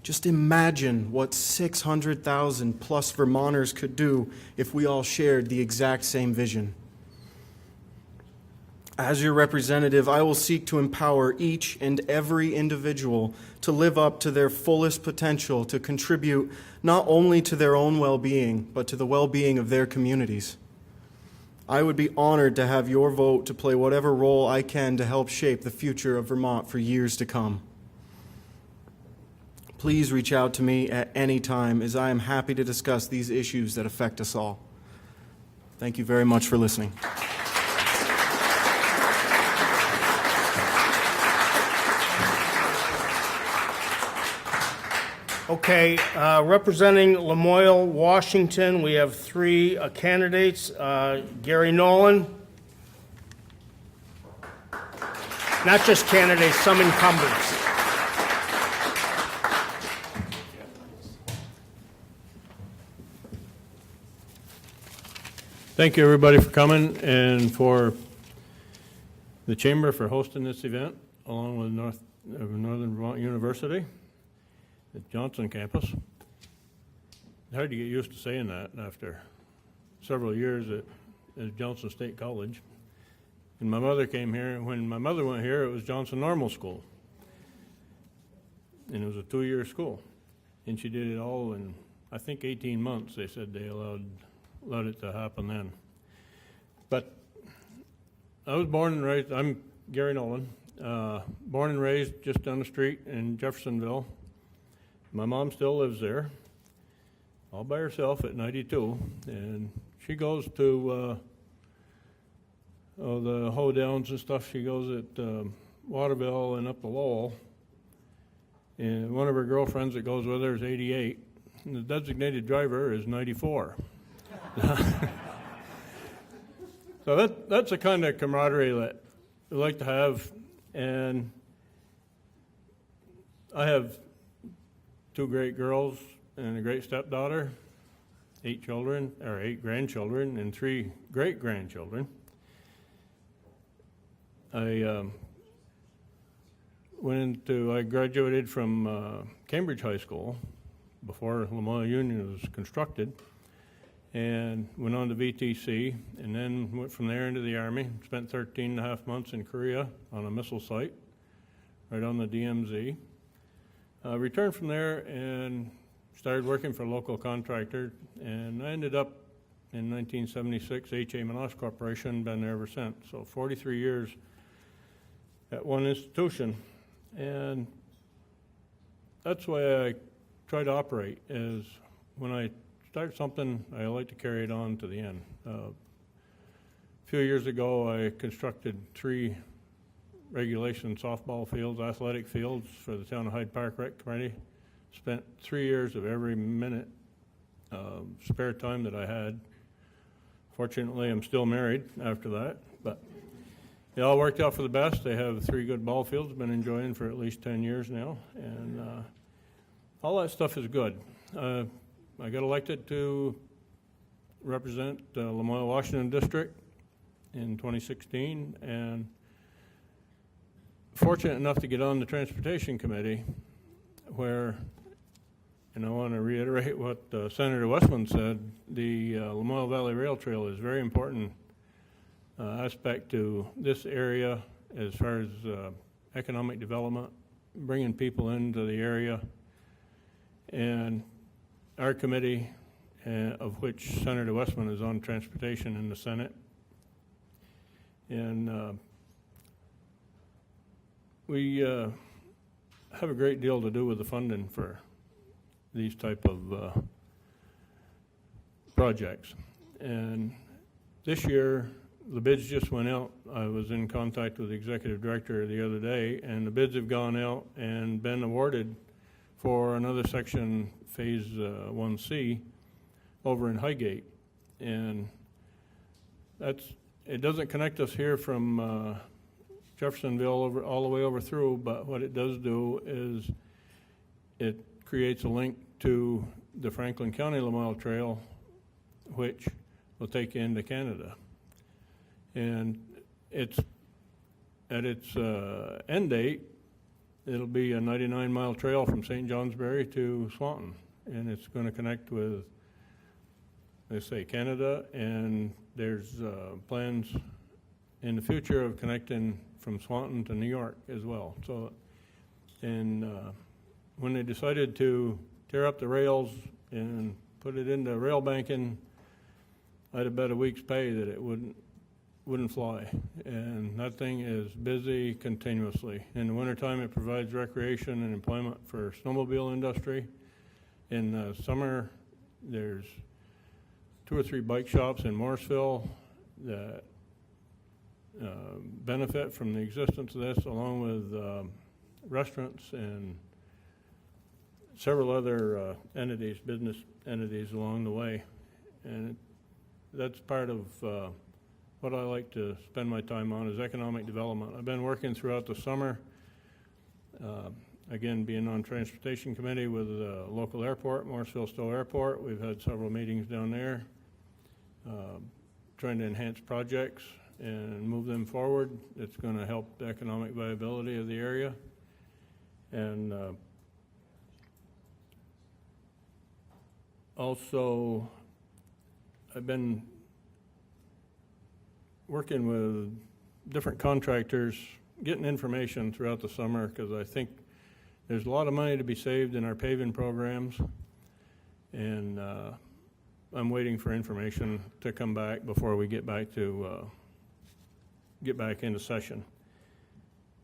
Speaker 20: Just imagine what 600,000 plus Vermonters could do if we all shared the exact same vision. As your representative, I will seek to empower each and every individual to live up to their fullest potential to contribute not only to their own well-being, but to the well-being of their communities. I would be honored to have your vote to play whatever role I can to help shape the future of Vermont for years to come. Please reach out to me at any time, as I am happy to discuss these issues that affect us all. Thank you very much for listening.
Speaker 2: Okay, representing Lamoille, Washington, we have three candidates. Gary Nolan. Not just candidates, some incumbents.
Speaker 21: Thank you, everybody, for coming and for the Chamber for hosting this event, along with Northern Vermont University at Johnson campus. It's hard to get used to saying that after several years at Johnson State College. And my mother came here, and when my mother went here, it was Johnson Normal School. And it was a 2-year school. And she did it all in, I think, 18 months. They said they allowed it to happen then. But I was born and raised, I'm Gary Nolan, born and raised just down the street in Jeffersonville. My mom still lives there, all by herself at 92, and she goes to the hoedowns and stuff. She goes at Waterville and up to Lowell, and one of her girlfriends that goes with her is 88, and the designated driver is 94. So that's the kind of camaraderie that we like to have, and I have 2 great girls and a great stepdaughter, 8 grandchildren, and 3 great-grandchildren. I graduated from Cambridge High School before Lamoille Union was constructed, and went on to VTC, and then went from there into the Army. Spent 13 and a half months in Korea on a missile site right on the DMZ. Returned from there and started working for a local contractor, and I ended up in 1976, H.A. Manosh Corporation, been there ever since. So 43 years at one institution, and that's the way I try to operate, is when I start something, I like to carry it on to the end. A few years ago, I constructed 3 regulation softball fields, athletic fields for the town of Hyde Park Rec Committee. Spent 3 years of every minute spare time that I had. Fortunately, I'm still married after that, but it all worked out for the best. They have 3 good ball fields, been enjoying for at least 10 years now, and all that stuff is good. I got elected to represent Lamoille, Washington District in 2016, and fortunate enough to get on the Transportation Committee, where, and I want to reiterate what Senator Westman said, the Lamoille Valley Rail Trail is a very important aspect to this area as far as economic development, bringing people into the area, and our committee, of which Senator Westman is on transportation in the Senate, and we have a great deal to do with the funding for these type of projects. And this year, the bids just went out. I was in contact with the executive director the other day, and the bids have gone out and been awarded for another section, Phase 1C, over in Highgate. And it doesn't connect us here from Jeffersonville all the way over through, but what it does do is it creates a link to the Franklin County Lamoille Trail which will take you into Canada. And it's at its end date, it'll be a 99-mile trail from St. Johnsbury to Swanton, and it's going to connect with, they say, Canada, and there's plans in the future of connecting from Swanton to New York as well. So, and when they decided to tear up the rails and put it into rail banking, I'd have bet a week's pay that it wouldn't fly. And that thing is busy continuously. In the wintertime, it provides recreation and employment for snowmobile industry. In the summer, there's 2 or 3 bike shops in Morrisville that benefit from the existence of this, along with restaurants and several other entities, business entities along the way. And that's part of what I like to spend my time on is economic development. I've been working throughout the summer, again, being on transportation committee with the local airport, Morrisville Stowe Airport. We've had several meetings down there, trying to enhance projects and move them forward. It's going to help the economic viability of the area. And also, I've been working with different contractors, getting information throughout the summer, because I think there's a lot of money to be saved in our paving programs, and I'm waiting for information to come back before we get back into session.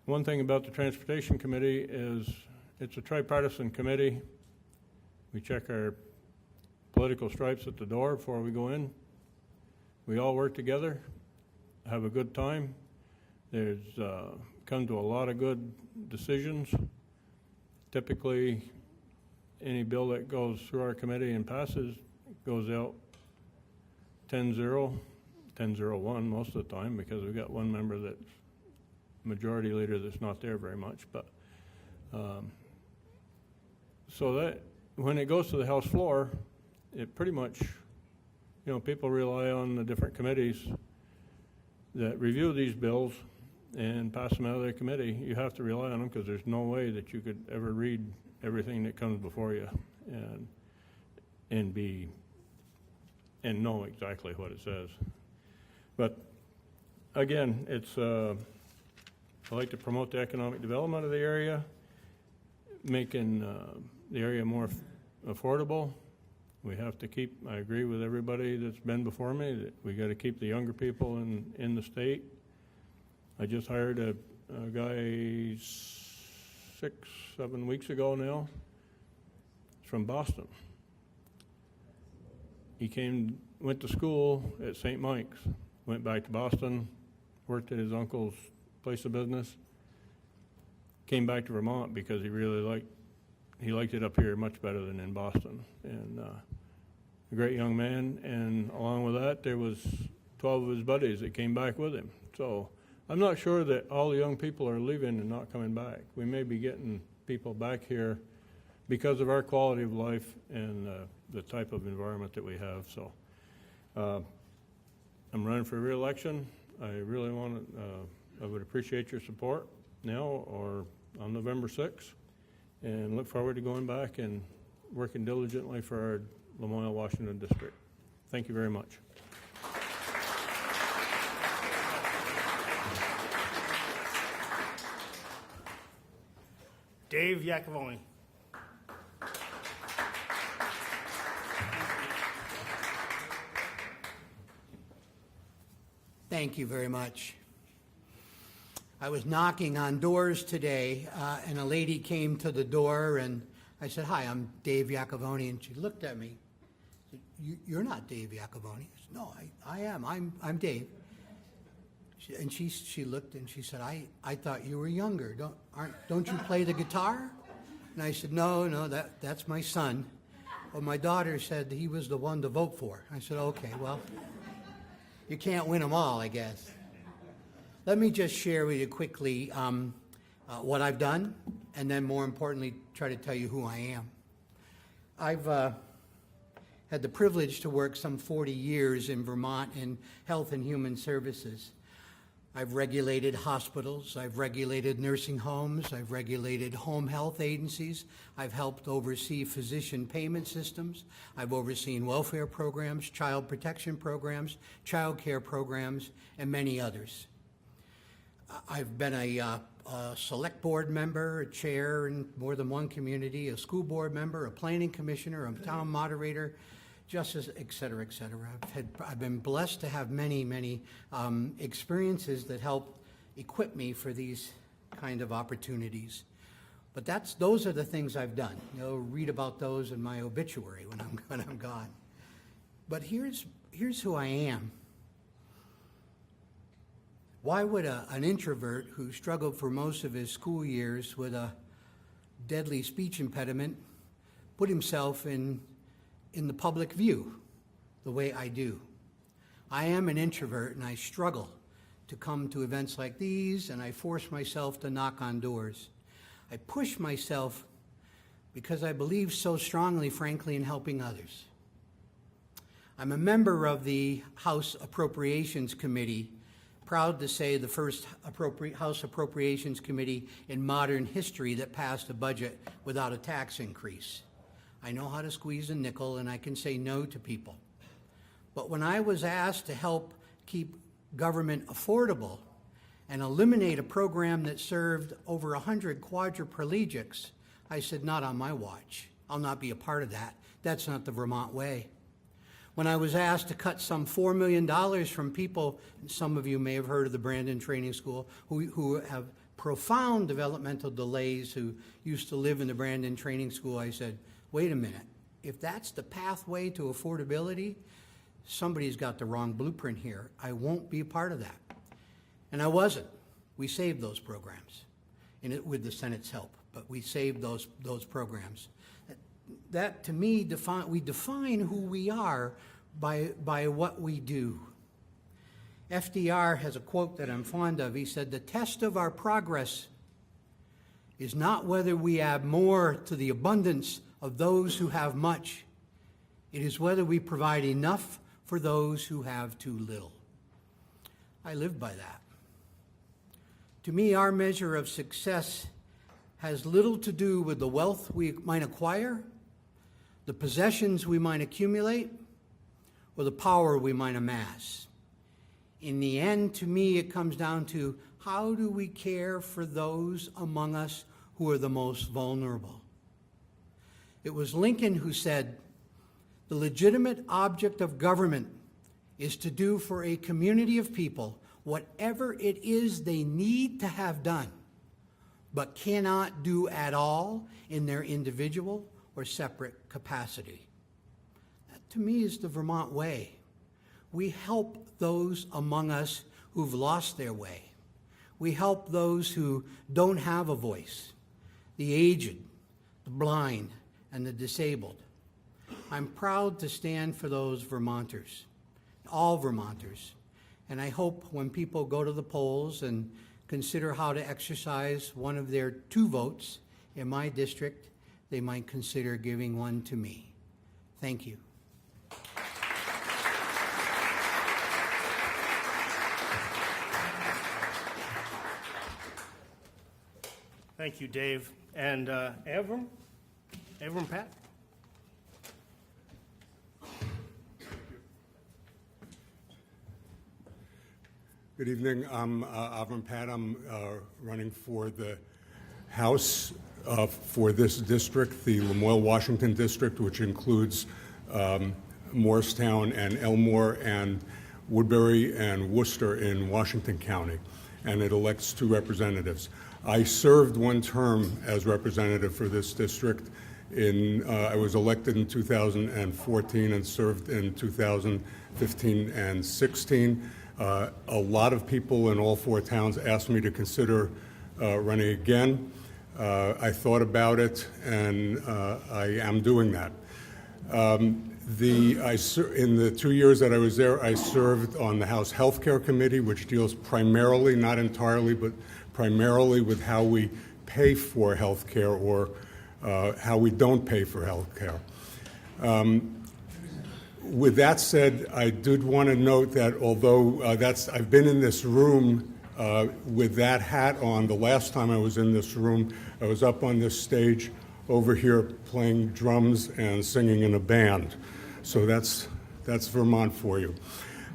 Speaker 21: One thing about the Transportation Committee is it's a tripartisan committee. We check our political stripes at the door before we go in. We all work together, have a good time. There's come to a lot of good decisions. Typically, any bill that goes through our committee and passes goes out 10-0, 10-0-1 most of the time, because we've got one member that's majority leader that's not there very much. But so that when it goes to the House floor, it pretty much, people rely on the different committees that review these bills and pass them out of their committee. You have to rely on them because there's no way that you could ever read everything that comes before you and know exactly what it says. But again, it's I like to promote the economic development of the area, making the area more affordable. We have to keep, I agree with everybody that's been before me, that we got to keep the younger people in the state. I just hired a guy 6-7 weeks ago now. He's from Boston. He went to school at St. Mike's, went back to Boston, worked at his uncle's place of business, came back to Vermont because he liked it up here much better than in Boston. And a great young man, and along with that, there was 12 of his buddies that came back with him. So I'm not sure that all the young people are leaving and not coming back. We may be getting people back here because of our quality of life and the type of environment that we have. So I'm running for re-election. I really I would appreciate your support now or on November 6th, and look forward to going back and working diligently for our Lamoille, Washington district. Thank you very much.
Speaker 2: Dave Iacovone.
Speaker 1: Thank you very much. I was knocking on doors today, and a lady came to the door, and I said, "Hi, I'm Dave Iacovone," and she looked at me. Said, "You're not Dave Iacovone." I said, "No, I am. I'm Dave." She looked and she said, "I thought you were younger. Don't you play the guitar?" And I said, "No, that's my son." Well, my daughter said he was the one to vote for. I said, "Okay, well, you can't win them all, I guess." Let me just share with you quickly what I've done, and then more importantly, try to tell you who I am. I've had the privilege to work some 40 years in Vermont in health and human services. I've regulated hospitals, I've regulated nursing homes, I've regulated home health agencies, I've helped oversee physician payment systems, I've overseen welfare programs, child protection programs, child care programs, and many others. I've been a select board member, a chair in more than one community, a school board member, a planning commissioner, a town moderator, justice, et cetera, et cetera. I've been blessed to have many experiences that help equip me for these kind of opportunities. But those are the things I've done. Read about those in my obituary when I'm gone. But here's who I am. Why would an introvert who struggled for most of his school years with a deadly speech impediment put himself in the public view the way I do? I am an introvert and I struggle to come to events like these, and I force myself to knock on doors. I push myself because I believe so strongly, frankly, in helping others. I'm a member of the House Appropriations Committee, proud to say the first House Appropriations Committee in modern history that passed a budget without a tax increase. I know how to squeeze a nickel, and I can say no to people. But when I was asked to help keep government affordable and eliminate a program that served over 100 quadriplegics, I said, not on my watch. I'll not be a part of that. That's not the Vermont way. When I was asked to cut some $4 million from people, some of you may have heard of the Brandon Training School, who have profound developmental delays, who used to live in the Brandon Training School, I said, wait a minute, if that's the pathway to affordability, somebody's got the wrong blueprint here. I won't be a part of that. And I wasn't. We saved those programs with the Senate's help, but we saved those programs. That to me, we define who we are by what we do. FDR has a quote that I'm fond of. He said, the test of our progress is not whether we add more to the abundance of those who have much. It is whether we provide enough for those who have too little. I live by that. To me, our measure of success has little to do with the wealth we might acquire, the possessions we might accumulate, or the power we might amass. In the end, to me, it comes down to how do we care for those among us who are the most vulnerable? It was Lincoln who said, the legitimate object of government is to do for a community of people whatever it is they need to have done, but cannot do at all in their individual or separate capacity. That, to me, is the Vermont way. We help those among us who've lost their way. We help those who don't have a voice, the aged, the blind, and the disabled. I'm proud to stand for those Vermonters, all Vermonters, and I hope when people go to the polls and consider how to exercise one of their 2 votes in my district, they might consider giving one to me. Thank you.
Speaker 2: Thank you, Dave. And Avram Pat?
Speaker 4: Good evening. I'm Avram Pat. I'm running for the House for this district, the Lamoille, Washington district, which includes Morristown and Elmore and Woodbury and Worcester in Washington County, and it elects 2 representatives. I served 1 term as representative for this district. I was elected in 2014 and served in 2015 and 16. A lot of people in all 4 towns asked me to consider running again. I thought about it, and I am doing that. In the 2 years that I was there, I served on the House Health Care Committee, which deals primarily, not entirely, but primarily with how we pay for health care or how we don't pay for health care. With that said, I did want to note that although I've been in this room with that hat on, the last time I was in this room, I was up on this stage over here playing drums and singing in a band. So that's Vermont for you.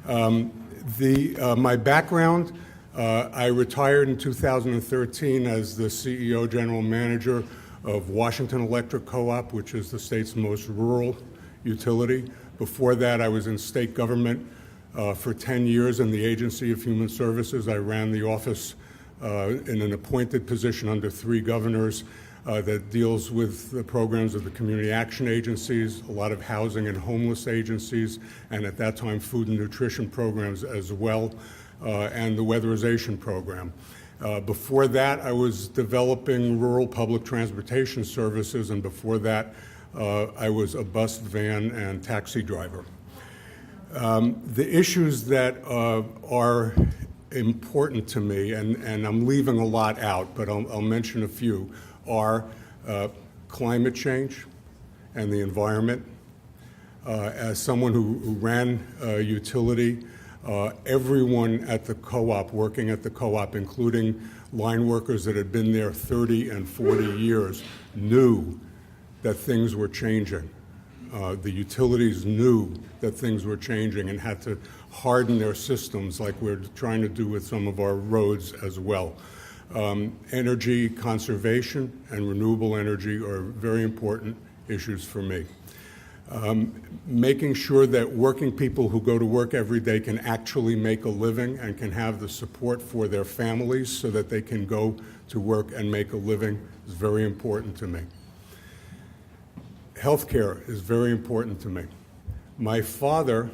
Speaker 4: My background, I retired in 2013 as the CEO General Manager of Washington Electric Co-op, which is the state's most rural utility. Before that, I was in state government for 10 years in the Agency of Human Services. I ran the office in an appointed position under 3 governors that deals with the programs of the community action agencies, a lot of housing and homeless agencies, and at that time food and nutrition programs as well, and the weatherization program. Before that, I was developing rural public transportation services, and before that, I was a bus, van, and taxi driver. The issues that are important to me, and I'm leaving a lot out, but I'll mention a few, are climate change and the environment. As someone who ran a utility, everyone at the co-op, working at the co-op, including line workers that had been there 30 and 40 years, knew that things were changing. The utilities knew that things were changing and had to harden their systems like we're trying to do with some of our roads as well. Energy conservation and renewable energy are very important issues for me. Making sure that working people who go to work every day can actually make a living and can have the support for their families so that they can go to work and make a living is very important to me. Healthcare is very important to me. My father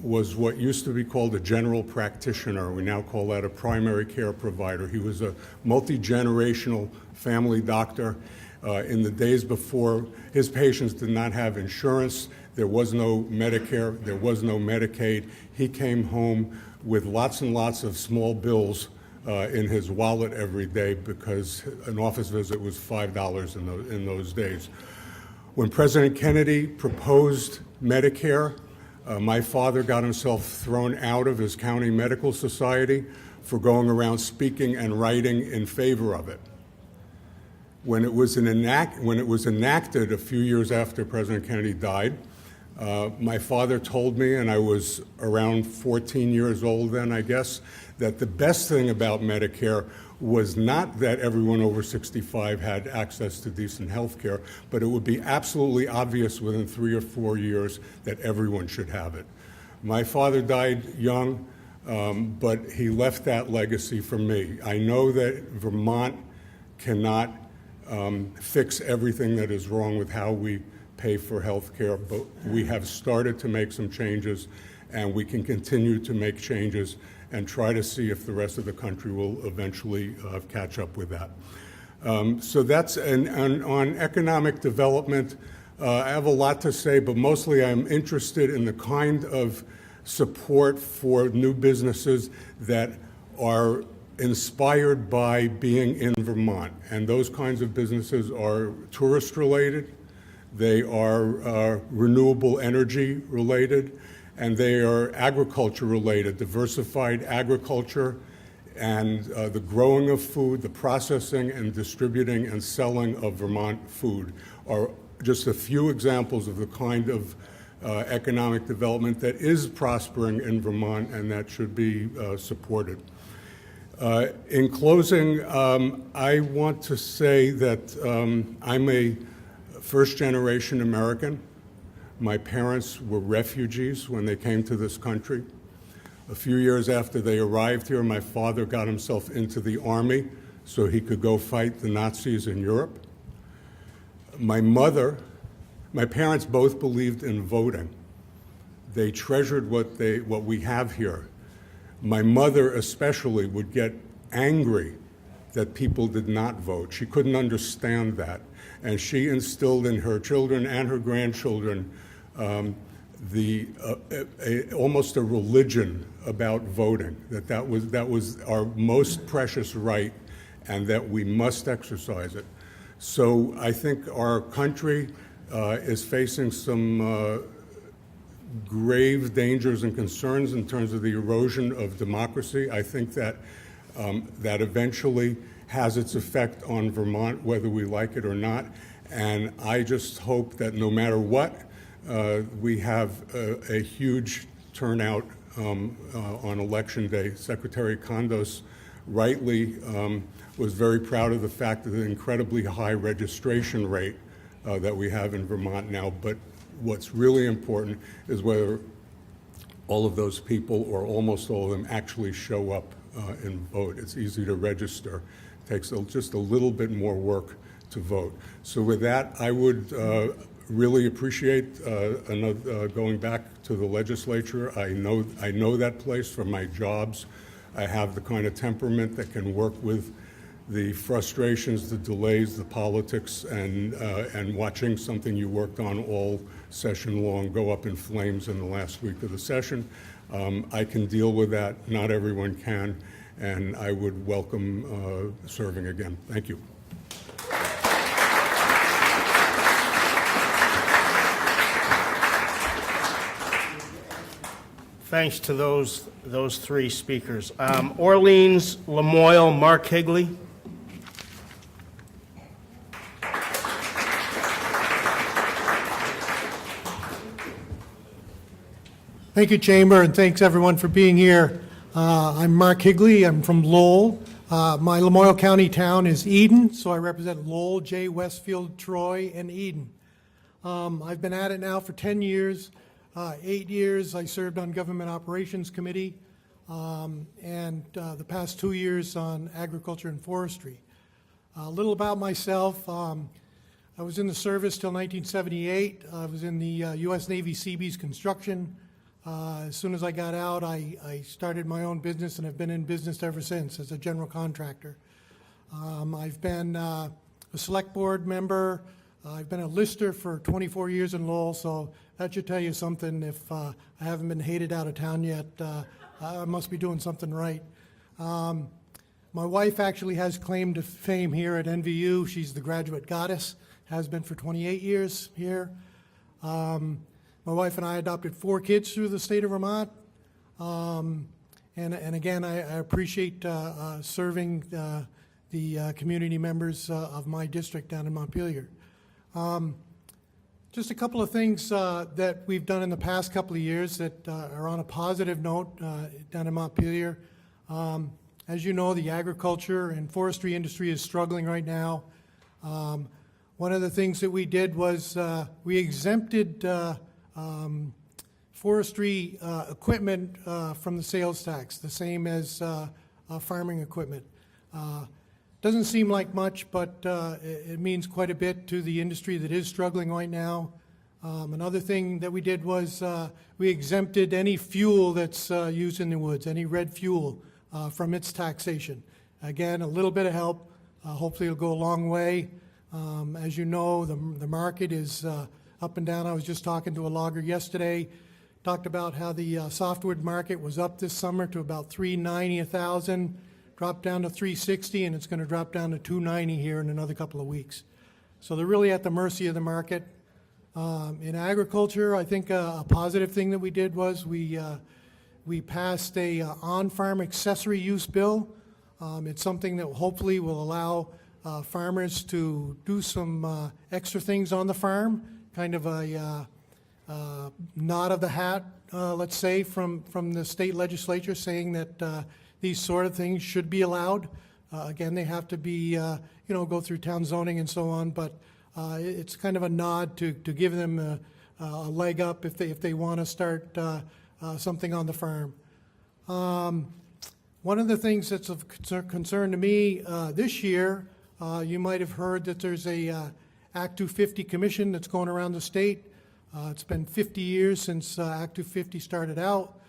Speaker 4: was what used to be called a general practitioner. We now call that a primary care provider. He was a multi-generational family doctor. In the days before, his patients did not have insurance. There was no Medicare. There was no Medicaid. He came home with lots and lots of small bills in his wallet every day because an office visit was $5 in those days. When President Kennedy proposed Medicare, my father got himself thrown out of his county medical society for going around speaking and writing in favor of it. When it was enacted a few years after President Kennedy died, my father told me, and I was around 14 years old then, I guess, that the best thing about Medicare was not that everyone over 65 had access to decent health care, but it would be absolutely obvious within 3 or 4 years that everyone should have it. My father died young, but he left that legacy for me. I know that Vermont cannot fix everything that is wrong with how we pay for health care, but we have started to make some changes, and we can continue to make changes and try to see if the rest of the country will eventually catch up with that. So that's, on economic development, I have a lot to say, but mostly I'm interested in the kind of support for new businesses that are inspired by being in Vermont. And those kinds of businesses are tourist-related, they are renewable energy-related, and they are agriculture-related, diversified agriculture, and the growing of food, the processing and distributing and selling of Vermont food are just a few examples of the kind of economic development that is prospering in Vermont and that should be supported. In closing, I want to say that I'm a first-generation American. My parents were refugees when they came to this country. A few years after they arrived here, my father got himself into the army so he could go fight the Nazis in Europe. My parents both believed in voting. They treasured what we have here. My mother especially would get angry that people did not vote. She couldn't understand that. And she instilled in her children and her grandchildren almost a religion about voting, that was our most precious right and that we must exercise it. So I think our country is facing some grave dangers and concerns in terms of the erosion of democracy. I think that that eventually has its effect on Vermont, whether we like it or not. And I just hope that no matter what, we have a huge turnout on Election Day. Secretary Condos rightly was very proud of the fact of the incredibly high registration rate that we have in Vermont now. But what's really important is whether all of those people, or almost all of them, actually show up and vote. It's easy to register. It takes just a little bit more work to vote. So with that, I would really appreciate going back to the legislature. I know that place from my jobs. I have the kind of temperament that can work with the frustrations, the delays, the politics, and watching something you worked on all session long go up in flames in the last week of the session. I can deal with that. Not everyone can, and I would welcome serving again. Thank you.
Speaker 2: Thanks to those three speakers. Orleans, Lamoille, Mark Higley.
Speaker 5: Thank you, Chamber, and thanks everyone for being here. I'm Mark Higley. I'm from Lowell. My Lamoille County town is Eden, so I represent Lowell, Jay, Westfield, Troy, and Eden. I've been at it now for 10 years. 8 years I served on Government Operations Committee, and the past 2 years on Agriculture and Forestry. A little about myself. I was in the service till 1978. I was in the U.S. Navy Seabees construction. As soon as I got out, I started my own business and have been in business ever since as a general contractor. I've been a select board member. I've been a lister for 24 years in Lowell, so that should tell you something. If I haven't been hated out of town yet, I must be doing something right. My wife actually has claim to fame here at NVU. She's the graduate goddess, has been for 28 years here. My wife and I adopted 4 kids through the state of Vermont. And again, I appreciate serving the community members of my district down in Montpelier. Just a couple of things that we've done in the past couple of years that are on a positive note down in Montpelier. As you know, the agriculture and forestry industry is struggling right now. One of the things that we did was we exempted forestry equipment from the sales tax, the same as farming equipment. Doesn't seem like much, but it means quite a bit to the industry that is struggling right now. Another thing that we did was we exempted any fuel that's used in the woods, any red fuel, from its taxation. Again, a little bit of help. Hopefully it'll go a long way. As you know, the market is up and down. I was just talking to a logger yesterday, talked about how the softwood market was up this summer to about $390 a thousand, dropped down to $360, and it's going to drop down to $290 here in another couple of weeks. So they're really at the mercy of the market. In agriculture, I think a positive thing that we did was we passed a on-farm accessory use bill. It's something that hopefully will allow farmers to do some extra things on the farm, kind of a nod of the hat, let's say, from the state legislature saying that these sort of things should be allowed. Again, they have to be, go through town zoning and so on, but it's kind of a nod to give them a leg up if they want to start something on the farm. One of the things that's of concern to me this year, you might have heard that there's a Act 250 commission that's going around the state. It's been 50 years since Act 250 started out.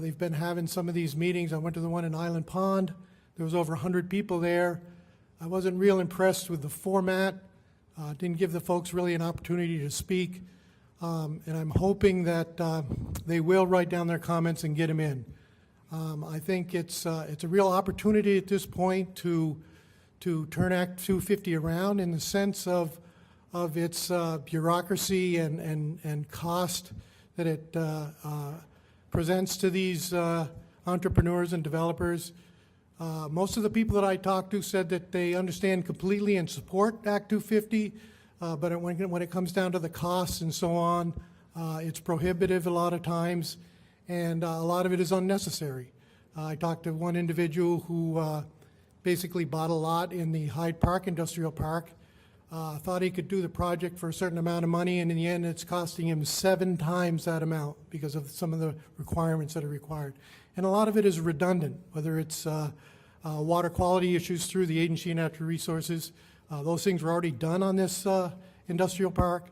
Speaker 5: They've been having some of these meetings. I went to the one in Island Pond. There was over 100 people there. I wasn't real impressed with the format. Didn't give the folks really an opportunity to speak. And I'm hoping that they will write down their comments and get them in. I think it's a real opportunity at this point to turn Act 250 around in the sense of its bureaucracy and cost that it presents to these entrepreneurs and developers. Most of the people that I talked to said that they understand completely and support Act 250, but when it comes down to the costs and so on, it's prohibitive a lot of times, and a lot of it is unnecessary. I talked to one individual who basically bought a lot in the Hyde Park Industrial Park, thought he could do the project for a certain amount of money, and in the end it's costing him 7 times that amount because of some of the requirements that are required. And a lot of it is redundant, whether it's water quality issues through the Agency of Natural Resources. Those things were already done on this industrial park.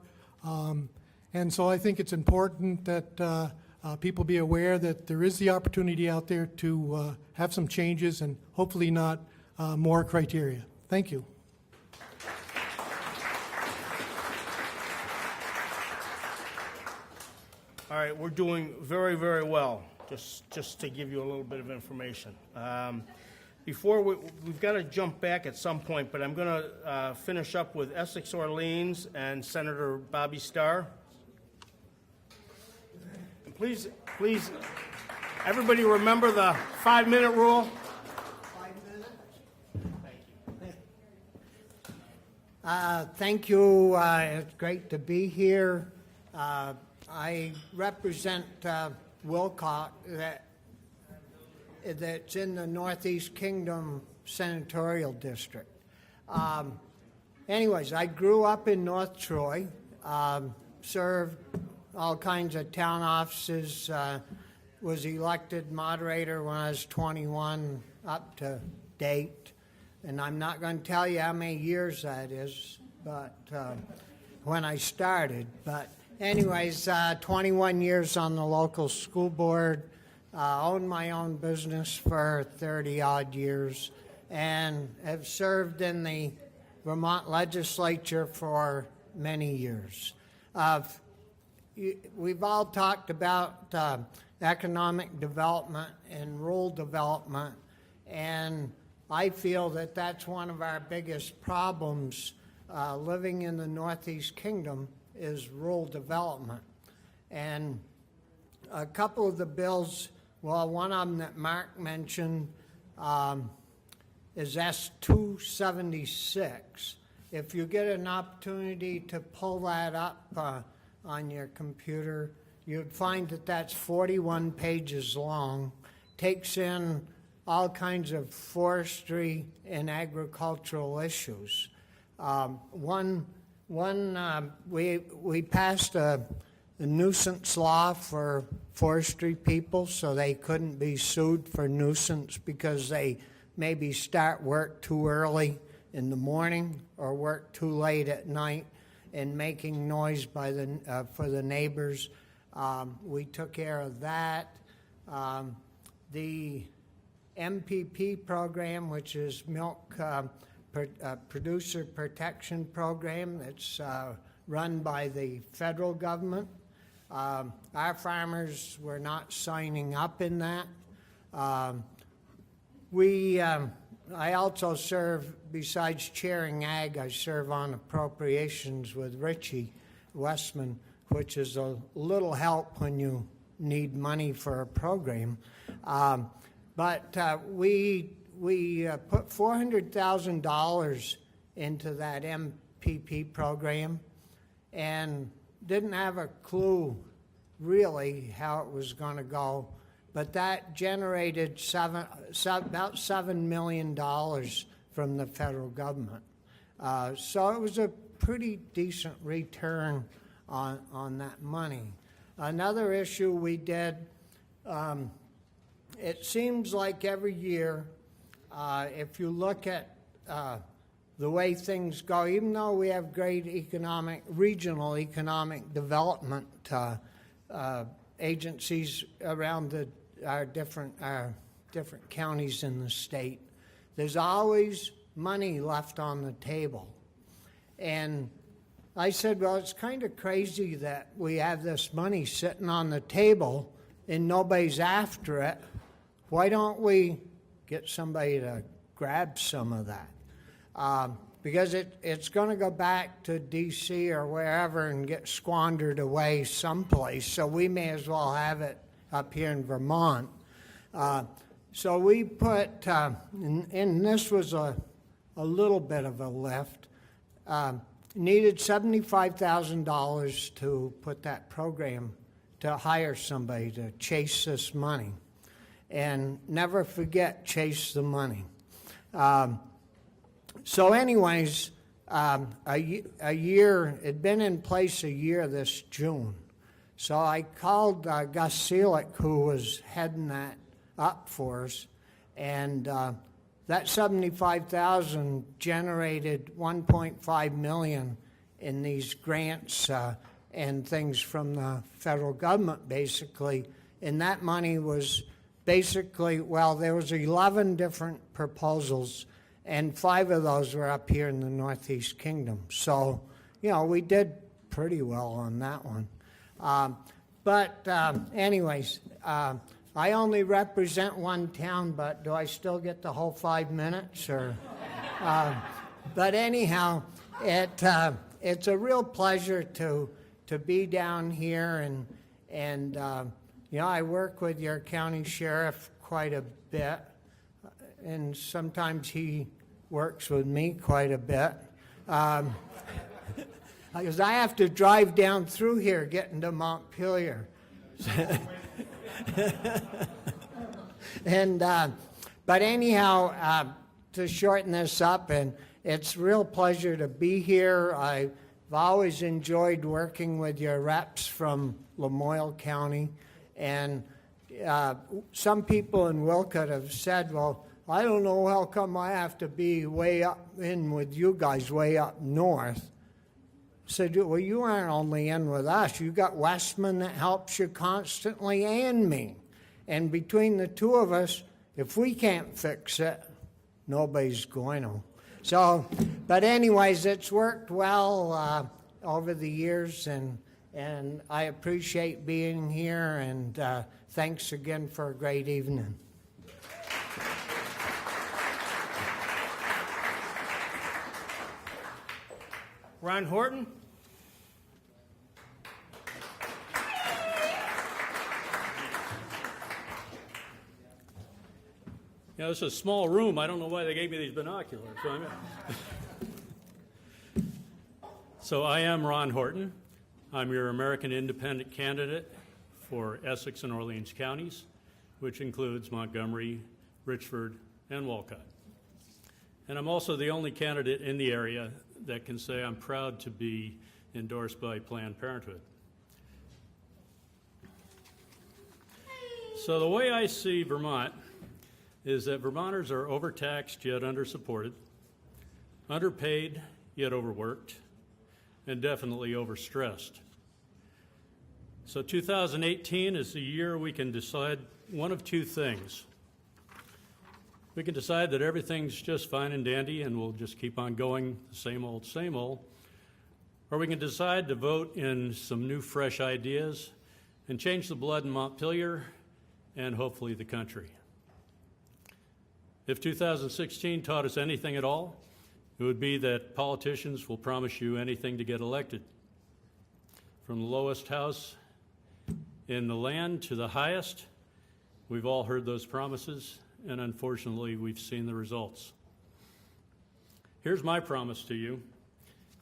Speaker 5: And so I think it's important that people be aware that there is the opportunity out there to have some changes and hopefully not more criteria. Thank you.
Speaker 2: All right, we're doing very, very well, just to give you a little bit of information. Before we've got to jump back at some point, but I'm going to finish up with Essex Orleans and Senator Bobby Starr. And please, everybody remember the 5-minute rule.
Speaker 6: 5 minutes? Thank you. It's great to be here. I represent Wilcox, that's in the Northeast Kingdom Senatorial District. Anyways, I grew up in North Troy, served all kinds of town offices, was elected moderator when I was 21 up to date, and I'm not going to tell you how many years that is, but when I started, but anyways, 21 years on the local school board, owned my own business for 30-odd years, and have served in the Vermont legislature for many years. We've all talked about economic development and rural development, and I feel that that's one of our biggest problems living in the Northeast Kingdom is rural development. And a couple of the bills, well, one of them that Mark mentioned is S-276. If you get an opportunity to pull that up on your computer, you'd find that that's 41 pages long, takes in all kinds of forestry and agricultural issues. We passed a nuisance law for forestry people so they couldn't be sued for nuisance because they maybe start work too early in the morning or work too late at night and making noise for the neighbors. We took care of that. The MPP program, which is Milk Producer Protection Program, that's run by the federal government. Our farmers were not signing up in that. I also serve, besides chairing ag, I serve on appropriations with Richie Westman, which is a little help when you need money for a program. But we put $400,000 into that MPP program and didn't have a clue really how it was going to go, but that generated about $7 million from the federal government. So it was a pretty decent return on that money. Another issue we did, it seems like every year, if you look at the way things go, even though we have great regional economic development agencies around our different counties in the state, there's always money left on the table. And I said, well, it's kind of crazy that we have this money sitting on the table and nobody's after it. Why don't we get somebody to grab some of that? because it's going to go back to D.C. or wherever and get squandered away someplace. So we may as well have it up here in Vermont. So we put, and this was a little bit of a lift, needed $75,000 to put that program, to hire somebody to chase this money. And never forget, chase the money. So anyways, a year, it'd been in place a year this June. So I called Gus Seelick, who was heading that up for us, and that $75,000 generated $1.5 million in these grants and things from the federal government, basically. And that money was basically, well, there was 11 different proposals, and 5 of those were up here in the Northeast Kingdom. So, you know, we did pretty well on that one. But anyways, I only represent one town, but do I still get the whole 5 minutes? Or, but anyhow, it's a real pleasure to be down here, and you know, I work with your county sheriff quite a bit, and sometimes he works with me quite a bit. Because I have to drive down through here getting to Montpelier. And but anyhow, to shorten this up, and it's a real pleasure to be here. I've always enjoyed working with your reps from Lamoille County, and some people in Wilcott have said, well, I don't know how come I have to be way up in with you guys, way up north. I said, well, you aren't only in with us. You got Westman that helps you constantly, and me. And between the two of us, if we can't fix it, nobody's going to. So, but anyways, it's worked well over the years, and I appreciate being here, and thanks again for a great evening.
Speaker 2: Ron Horton?
Speaker 21: You know, it's a small room. I don't know why they gave me these binoculars. So I am Ron Horton. I'm your American Independent candidate for Essex and Orleans counties, which includes Montgomery, Richford, and Walcott. And I'm also the only candidate in the area that can say I'm proud to be endorsed by Planned Parenthood. So the way I see Vermont is that Vermonters are overtaxed yet undersupported, underpaid yet overworked, and definitely overstressed. So 2018 is the year we can decide one of two things. We can decide that everything's just fine and dandy and we'll just keep on going the same old, or we can decide to vote in some new, fresh ideas and change the blood in Montpelier and hopefully the country. If 2016 taught us anything at all, it would be that politicians will promise you anything to get elected. From the lowest house in the land to the highest, we've all heard those promises, and unfortunately, we've seen the results. Here's my promise to you.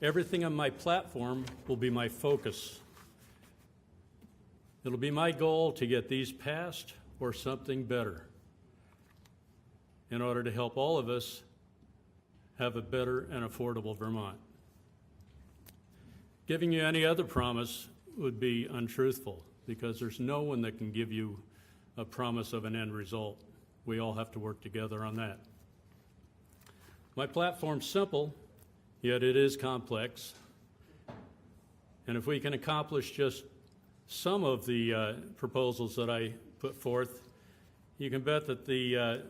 Speaker 21: Everything on my platform will be my focus. It'll be my goal to get these passed or something better in order to help all of us have a better and affordable Vermont. Giving you any other promise would be untruthful because there's no one that can give you a promise of an end result. We all have to work together on that. My platform's simple, yet it is complex. And if we can accomplish just some of the proposals that I put forth, you can bet that the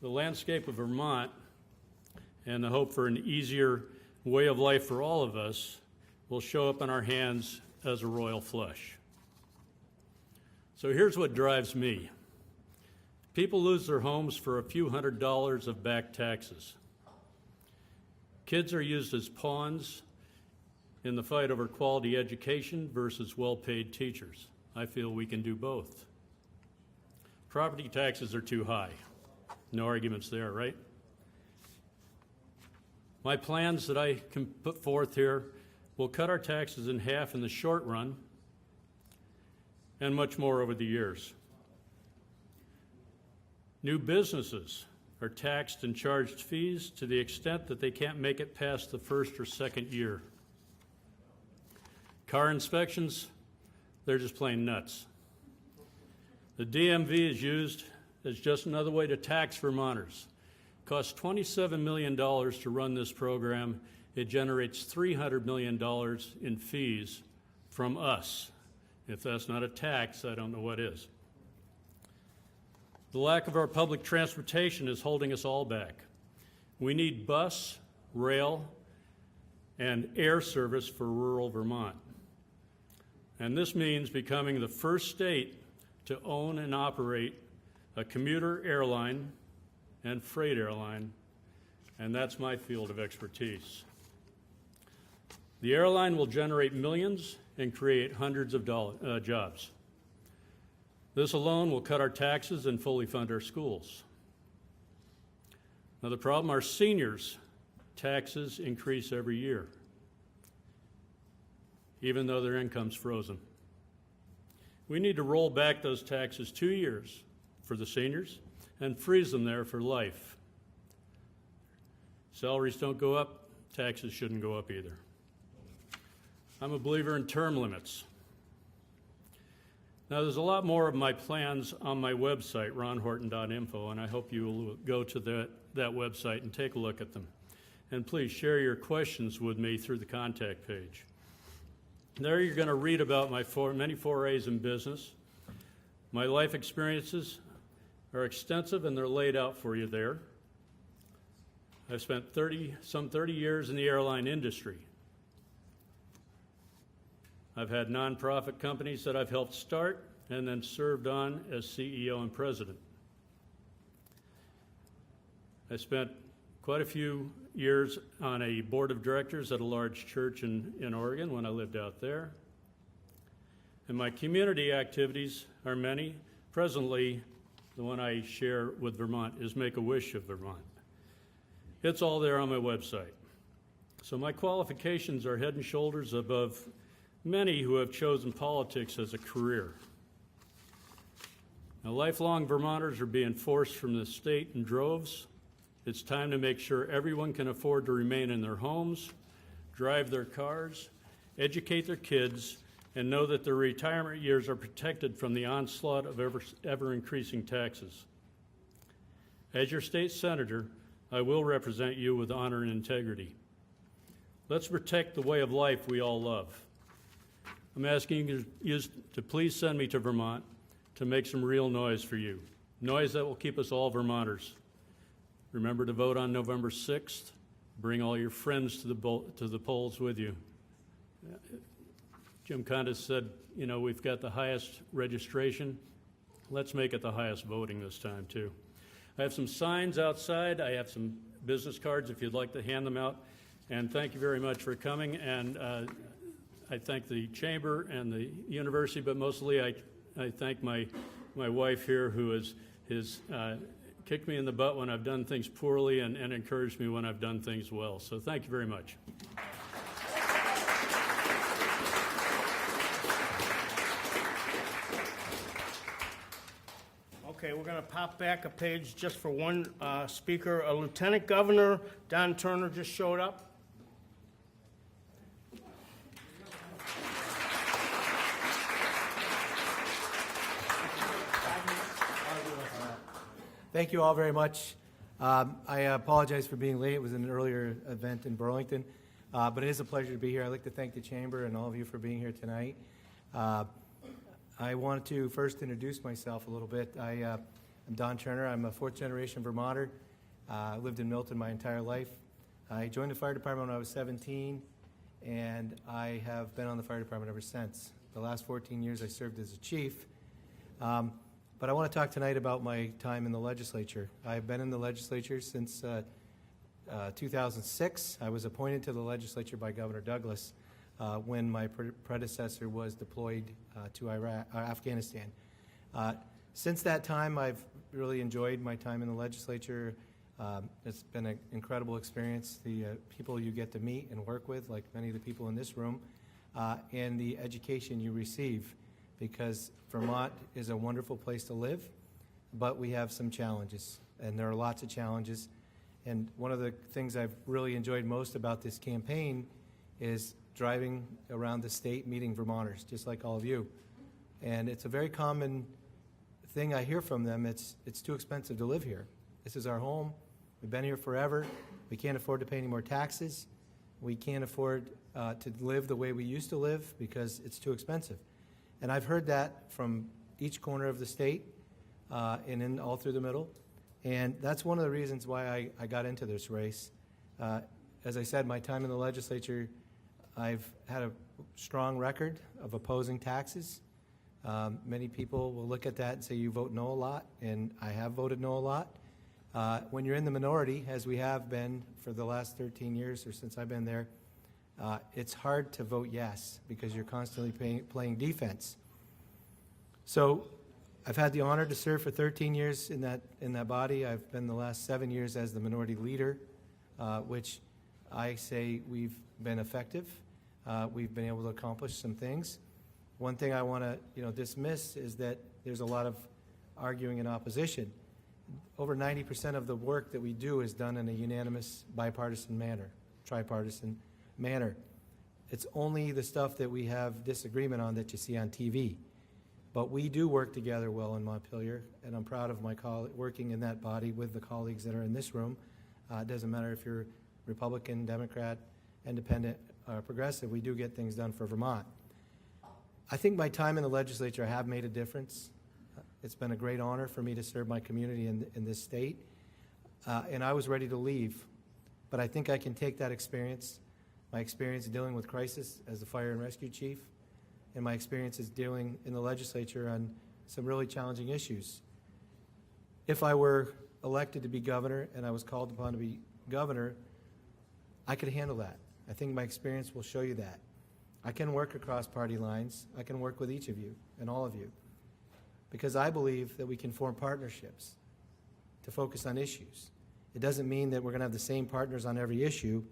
Speaker 21: landscape of Vermont and the hope for an easier way of life for all of us will show up in our hands as a royal flush. So here's what drives me. People lose their homes for a few $100s of back taxes.
Speaker 7: Kids are used as pawns in the fight over quality education versus well-paid teachers. I feel we can do both. Property taxes are too high. No arguments there, right? My plans that I can put forth here will cut our taxes in half in the short run and much more over the years. New businesses are taxed and charged fees to the extent that they can't make it past the first or second year. Car inspections, they're just plain nuts. The DMV is used as just another way to tax Vermonters. It costs $27 million to run this program. It generates $300 million in fees from us. If that's not a tax, I don't know what is. The lack of our public transportation is holding us all back. We need bus, rail, and air service for rural Vermont. And this means becoming the first state to own and operate a commuter airline and freight airline, and that's my field of expertise. The airline will generate millions and create hundreds of jobs. This alone will cut our taxes and fully fund our schools. Now the problem, our seniors' taxes increase every year, even though their income's frozen. We need to roll back those taxes 2 years for the seniors and freeze them there for life. Salaries don't go up, taxes shouldn't go up either. I'm a believer in term limits. Now, there's a lot more of my plans on my website, ronhorton.info, and I hope you will go to that website and take a look at them. And please share your questions with me through the contact page. There you're going to read about my many forays in business. My life experiences are extensive and they're laid out for you there. I've spent some 30 years in the airline industry. I've had nonprofit companies that I've helped start and then served on as CEO and president. I spent quite a few years on a board of directors at a large church in Oregon when I lived out there. And my community activities are many. Presently, the one I share with Vermont is Make-A-Wish of Vermont. It's all there on my website. So my qualifications are head and shoulders above many who have chosen politics as a career. Now, lifelong Vermonters are being forced from the state in droves. It's time to make sure everyone can afford to remain in their homes, drive their cars, educate their kids, and know that their retirement years are protected from the onslaught of ever-increasing taxes. As your state senator, I will represent you with honor and integrity. Let's protect the way of life we all love. I'm asking you to please send me to Vermont to make some real noise for you, noise that will keep us all Vermonters. Remember to vote on November 6th. Bring all your friends to the polls with you. Jim Condos said, you know, we've got the highest registration. Let's make it the highest voting this time, too. I have some signs outside. I have some business cards if you'd like to hand them out. And thank you very much for coming. And I thank the Chamber and the University, but mostly I thank my wife here who has kicked me in the butt when I've done things poorly and encouraged me when I've done things well. So thank you very much.
Speaker 2: Okay, we're going to pop back a page just for one speaker. Lieutenant Governor Don Turner just showed up.
Speaker 22: Thank you all very much. I apologize for being late. It was an earlier event in Burlington, but it is a pleasure to be here. I'd like to thank the Chamber and all of you for being here tonight. I wanted to first introduce myself a little bit. I'm Don Turner. I'm a fourth-generation Vermonter. I lived in Milton my entire life. I joined the fire department when I was 17, and I have been on the fire department ever since. The last 14 years I served as a chief. But I want to talk tonight about my time in the legislature. I've been in the legislature since 2006, I was appointed to the legislature by Governor Douglas when my predecessor was deployed to Afghanistan. Since that time, I've really enjoyed my time in the legislature. It's been an incredible experience. The people you get to meet and work with, like many of the people in this room, and the education you receive, because Vermont is a wonderful place to live, but we have some challenges, and there are lots of challenges. And one of the things I've really enjoyed most about this campaign is driving around the state, meeting Vermonters, just like all of you. And it's a very common thing I hear from them. It's too expensive to live here. This is our home. We've been here forever. We can't afford to pay any more taxes. We can't afford to live the way we used to live because it's too expensive. And I've heard that from each corner of the state and in all through the middle. And that's one of the reasons why I got into this race. As I said, my time in the legislature, I've had a strong record of opposing taxes. Many people will look at that and say you vote no a lot, and I have voted no a lot. When you're in the minority, as we have been for the last 13 years or since I've been there, it's hard to vote yes because you're constantly playing defense. So I've had the honor to serve for 13 years in that body. I've been the last 7 years as the minority leader, which I say we've been effective. We've been able to accomplish some things. One thing I want to dismiss is that there's a lot of arguing in opposition. Over 90% of the work that we do is done in a unanimous, bipartisan manner, tripartisan manner. It's only the stuff that we have disagreement on that you see on TV. But we do work together well in Montpelier, and I'm proud of my working in that body with the colleagues that are in this room. It doesn't matter if you're Republican, Democrat, Independent, or Progressive, we do get things done for Vermont. I think my time in the legislature, I have made a difference. It's been a great honor for me to serve my community in this state, and I was ready to leave. But I think I can take that experience, my experience dealing with crisis as the fire and rescue chief, and my experiences dealing in the legislature on some really challenging issues. If I were elected to be governor and I was called upon to be governor, I could handle that. I think my experience will show you that. I can work across party lines. I can work with each of you and all of you because I believe that we can form partnerships to focus on issues. It doesn't mean that we're going to have the same partners on every issue,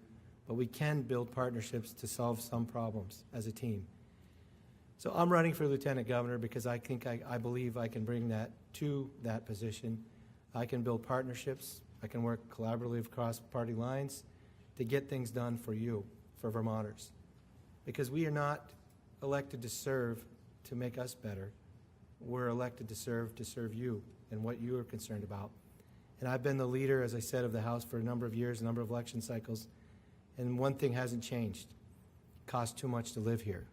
Speaker 22: but we can build partnerships to solve some problems as a team. So I'm running for lieutenant governor because I think I believe I can bring that to that position. I can build partnerships. I can work collaboratively across party lines to get things done for you, for Vermonters. Because we are not elected to serve to make us better. We're elected to serve you and what you are concerned about. And I've been the leader, as I said, of the House for a number of years, a number of election cycles. And one thing hasn't changed. It costs too much to live here.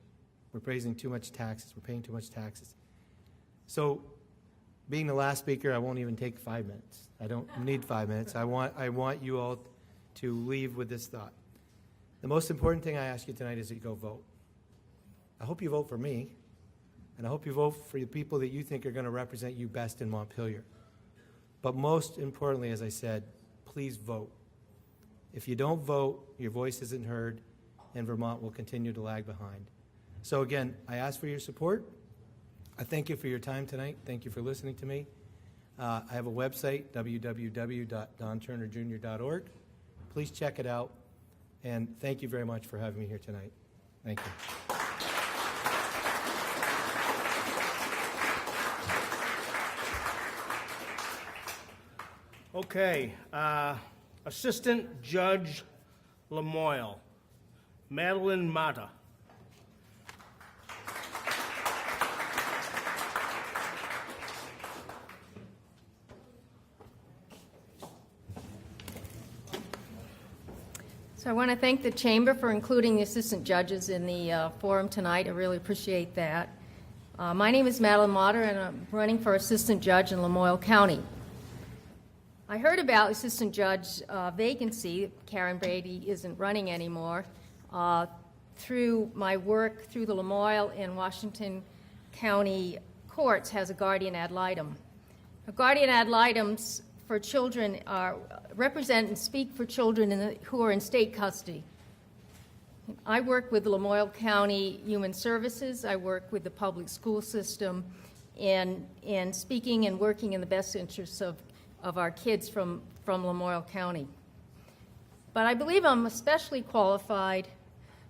Speaker 22: We're raising too much taxes. We're paying too much taxes. So being the last speaker, I won't even take 5 minutes. I don't need 5 minutes. I want you all to leave with this thought. The most important thing I ask you tonight is that you go vote. I hope you vote for me, and I hope you vote for the people that you think are going to represent you best in Montpelier. But most importantly, as I said, please vote. If you don't vote, your voice isn't heard, and Vermont will continue to lag behind. So again, I ask for your support. I thank you for your time tonight. Thank you for listening to me. I have a website, www.donturnerjr.org. Please check it out. And thank you very much for having me here tonight. Thank you.
Speaker 2: Okay, Assistant Judge Lamoille, Madeline Mata.
Speaker 8: So I want to thank the Chamber for including the assistant judges in the forum tonight. I really appreciate that. My name is Madeline Motter, and I'm running for assistant judge in Lamoille County. I heard about assistant judge vacancy. Karen Brady isn't running anymore. Through my work through the Lamoille and Washington County courts has a guardian ad litem. A guardian ad litem's for children, represent and speak for children who are in state custody. I work with Lamoille County Human Services. I work with the public school system in speaking and working in the best interests of our kids from Lamoille County. But I believe I'm especially qualified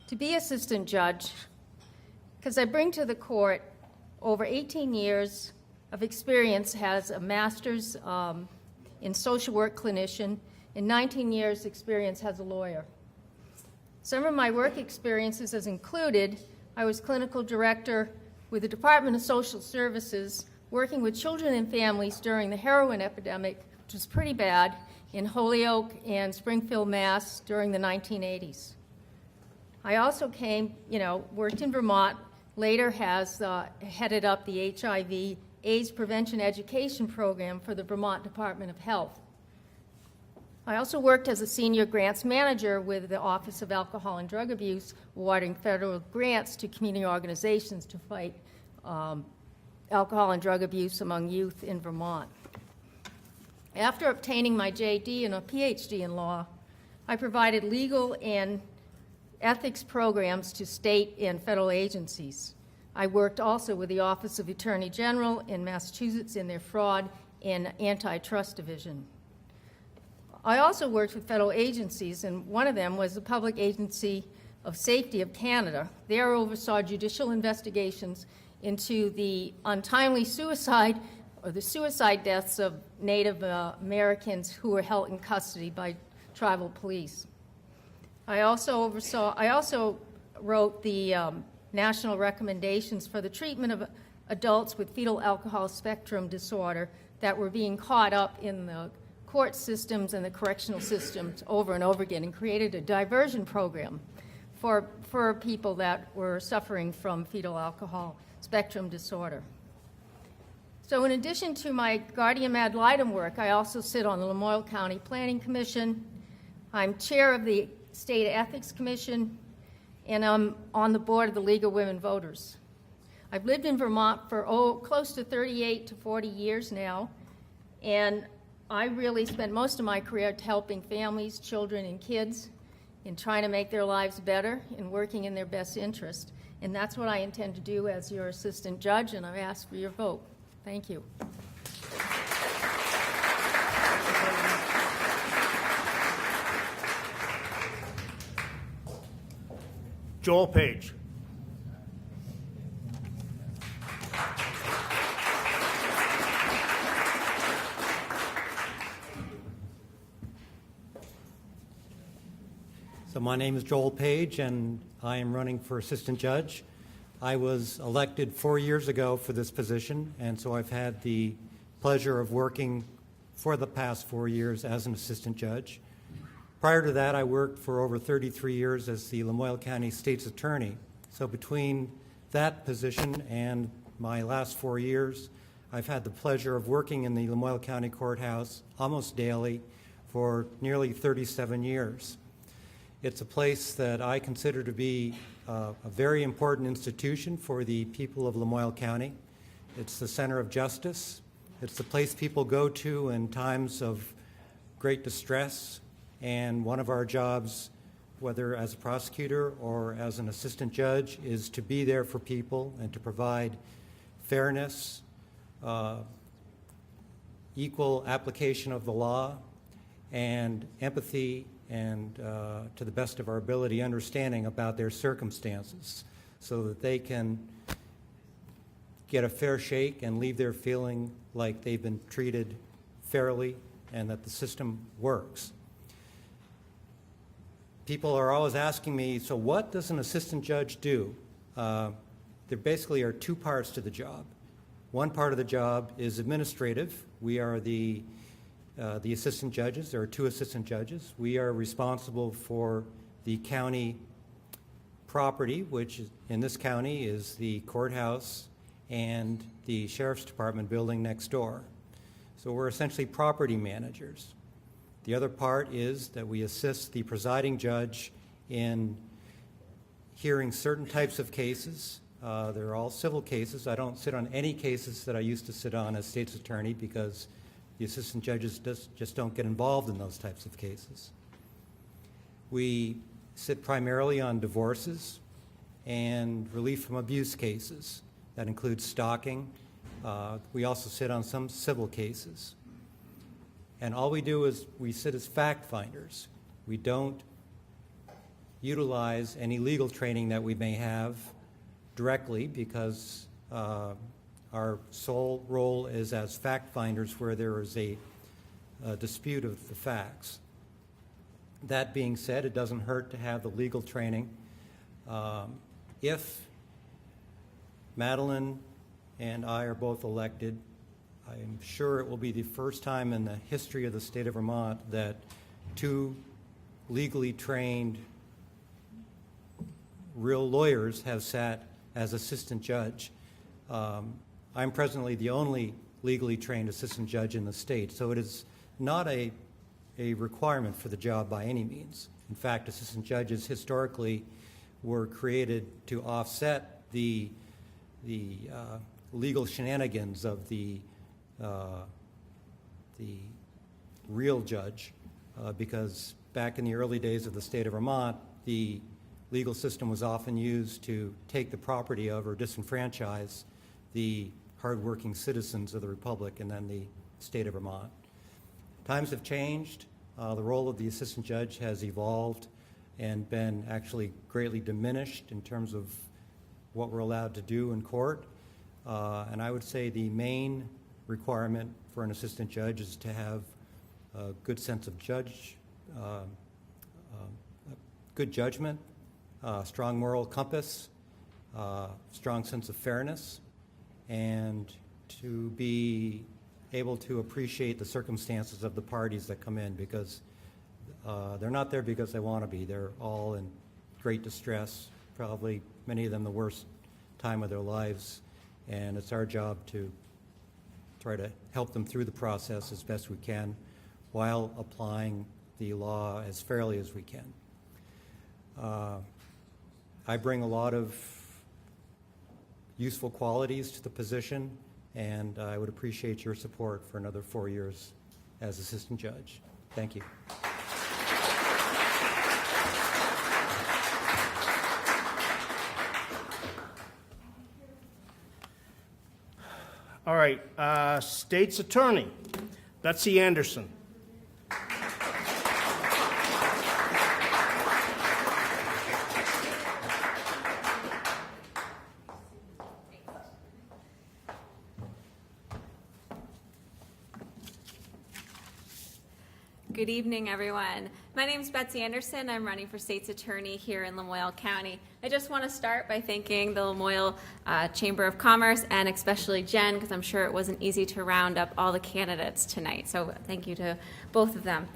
Speaker 8: to be assistant judge because I bring to the court over 18 years of experience as a master's in social work clinician and 19 years experience as a lawyer. Some of my work experiences has included, I was clinical director with the Department of Social Services working with children and families during the heroin epidemic, which was pretty bad, in Holyoke and Springfield, Mass. During the 1980s. I also worked in Vermont, later has headed up the HIV AIDS prevention education program for the Vermont Department of Health. I also worked as a senior grants manager with the Office of Alcohol and Drug Abuse, awarding federal grants to community organizations to fight alcohol and drug abuse among youth in Vermont. After obtaining my JD and a PhD in law, I provided legal and ethics programs to state and federal agencies. I worked also with the Office of Attorney General in Massachusetts in their fraud and antitrust division. I also worked with federal agencies, and one of them was the Public Agency of Safety of Canada. They oversaw judicial investigations into the untimely suicide or the suicide deaths of Native Americans who were held in custody by tribal police. I also wrote the national recommendations for the treatment of adults with fetal alcohol spectrum disorder that were being caught up in the court systems and the correctional systems over and over again, and created a diversion program for people that were suffering from fetal alcohol spectrum disorder. So in addition to my guardian ad litem work, I also sit on the Lamoille County Planning Commission. I'm chair of the State Ethics Commission, and I'm on the board of the League of Women Voters. I've lived in Vermont for close to 38 to 40 years now, and I really spent most of my career helping families, children, and kids in trying to make their lives better and working in their best interest. And that's what I intend to do as your assistant judge, and I ask for your vote. Thank you.
Speaker 2: Joel Page.
Speaker 9: So my name is Joel Page, and I am running for assistant judge. I was elected 4 years ago for this position, and so I've had the pleasure of working for the past 4 years as an assistant judge. Prior to that, I worked for over 33 years as the Lamoille County State's Attorney. So between that position and my last 4 years, I've had the pleasure of working in the Lamoille County Courthouse almost daily for nearly 37 years. It's a place that I consider to be a very important institution for the people of Lamoille County. It's the center of justice. It's the place people go to in times of great distress. And one of our jobs, whether as a prosecutor or as an assistant judge, is to be there for people and to provide fairness, equal application of the law, and empathy and, to the best of our ability, understanding about their circumstances so that they can get a fair shake and leave there feeling like they've been treated fairly and that the system works. People are always asking me, so what does an assistant judge do? There basically are two parts to the job. One part of the job is administrative. We are the assistant judges. There are two assistant judges. We are responsible for the county property, which in this county is the courthouse and the sheriff's department building next door. So we're essentially property managers. The other part is that we assist the presiding judge in hearing certain types of cases. They're all civil cases. I don't sit on any cases that I used to sit on as state's attorney because The assistant judges just don't get involved in those types of cases. We sit primarily on divorces and relief from abuse cases. That includes stalking. We also sit on some civil cases. And all we do is we sit as fact finders. We don't utilize any legal training that we may have directly because our sole role is as fact finders where there is a dispute of the facts. That being said, it doesn't hurt to have the legal training. If Madeline and I are both elected, I'm sure it will be the first time in the history of the state of Vermont that two legally trained real lawyers have sat as assistant judge. I'm presently the only legally trained assistant judge in the state, so it is not a requirement for the job by any means. In fact, assistant judges historically were created to offset the legal shenanigans of the real judge, because back in the early days of the state of Vermont, the legal system was often used to take the property of or disenfranchise the hardworking citizens of the Republic and then the state of Vermont. Times have changed. The role of the assistant judge has evolved and been actually greatly diminished in terms of what we're allowed to do in court. And I would say the main requirement for an assistant judge is to have a good sense of good judgment, strong moral compass, strong sense of fairness, and to be able to appreciate the circumstances of the parties that come in, because they're not there because they want to be. They're all in great distress, probably many of them the worst time of their lives, and it's our job to try to help them through the process as best we can while applying the law as fairly as we can. I bring a lot of useful qualities to the position, and I would appreciate your support for another 4 years as assistant judge. Thank you.
Speaker 2: All right, State's Attorney, Betsy Anderson.
Speaker 10: Good evening, everyone. My name is Betsy Anderson. I'm running for State's Attorney here in Lamoille County. I just want to start by thanking the Lamoille Chamber of Commerce and especially Jen, because I'm sure it wasn't easy to round up all the candidates tonight. So thank you to both of them.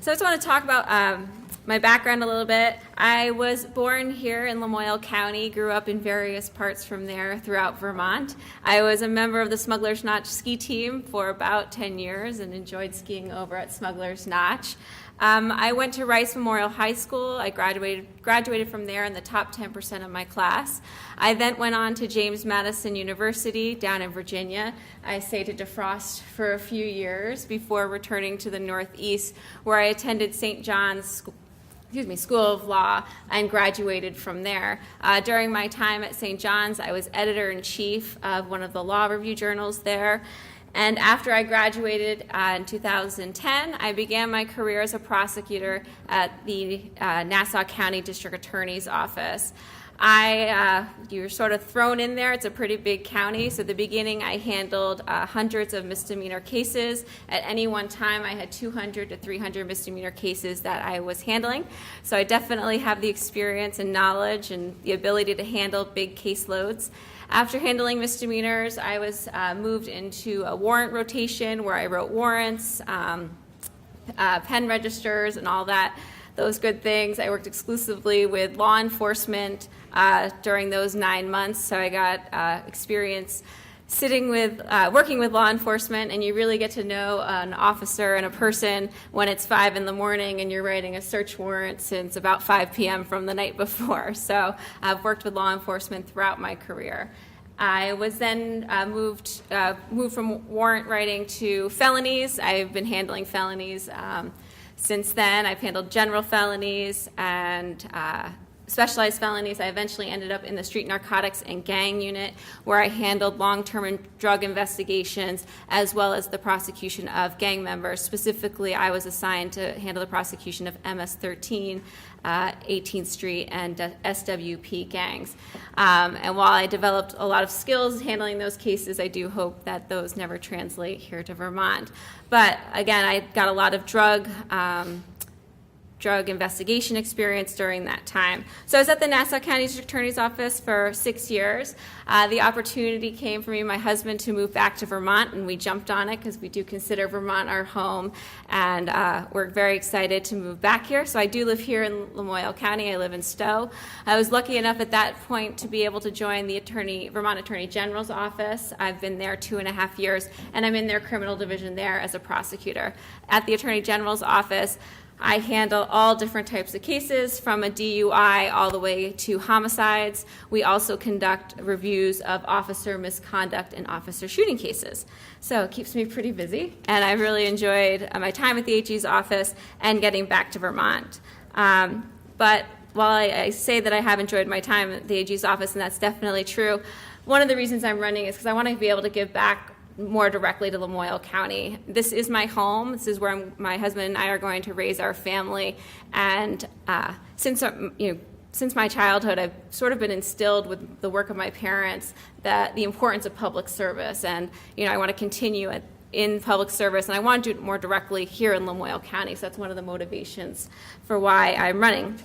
Speaker 10: So I just want to talk about my background a little bit. I was born here in Lamoille County, grew up in various parts from there throughout Vermont. I was a member of the Smuggler's Notch ski team for about 10 years and enjoyed skiing over at Smuggler's Notch. I went to Rice Memorial High School. I graduated from there in the top 10% of my class. I then went on to James Madison University down in Virginia. I stayed to defrost for a few years before returning to the Northeast, where I attended St. John's School of Law and graduated from there. During my time at St. John's, I was editor-in-chief of one of the law review journals there. And after I graduated in 2010, I began my career as a prosecutor at the Nassau County District Attorney's Office. You're sort of thrown in there. It's a pretty big county. So at the beginning, I handled hundreds of misdemeanor cases. At any one time, I had 200 to 300 misdemeanor cases that I was handling. So I definitely have the experience and knowledge and the ability to handle big caseloads. After handling misdemeanors, I was moved into a warrant rotation where I wrote warrants, pen registers, and all that. Those good things. I worked exclusively with law enforcement during those 9 months, so I got experience working with law enforcement, and you really get to know an officer and a person when it's 5 in the morning and you're writing a search warrant since about 5 p.m. from the night before. So I've worked with law enforcement throughout my career. I was then moved from warrant writing to felonies. I've been handling felonies since then. I've handled general felonies and specialized felonies. I eventually ended up in the street narcotics and gang unit, where I handled long-term drug investigations as well as the prosecution of gang members. Specifically, I was assigned to handle the prosecution of MS-13, 18th Street, and SWP gangs. And while I developed a lot of skills handling those cases, I do hope that those never translate here to Vermont. But again, I got a lot of drug investigation experience during that time. So I was at the Nassau County District Attorney's Office for 6 years. The opportunity came for me and my husband to move back to Vermont, and we jumped on it because we do consider Vermont our home, and we're very excited to move back here. So I do live here in Lamoille County. I live in Stowe. I was lucky enough at that point to be able to join the Vermont Attorney General's office. I've been there 2.5 years, and I'm in their criminal division there as a prosecutor. At the Attorney General's office, I handle all different types of cases, from a DUI all the way to homicides. We also conduct reviews of officer misconduct and officer shooting cases. So it keeps me pretty busy, and I really enjoyed my time at the AG's office and getting back to Vermont. But while I say that I have enjoyed my time at the AG's office, and that's definitely true, one of the reasons I'm running is because I want to be able to give back more directly to Lamoille County. This is my home. This is where my husband and I are going to raise our family. And since my childhood, I've sort of been instilled with the work of my parents that the importance of public service. And I want to continue in public service, and I want to do it more directly here in Lamoille County. So that's one of the motivations for why I'm running.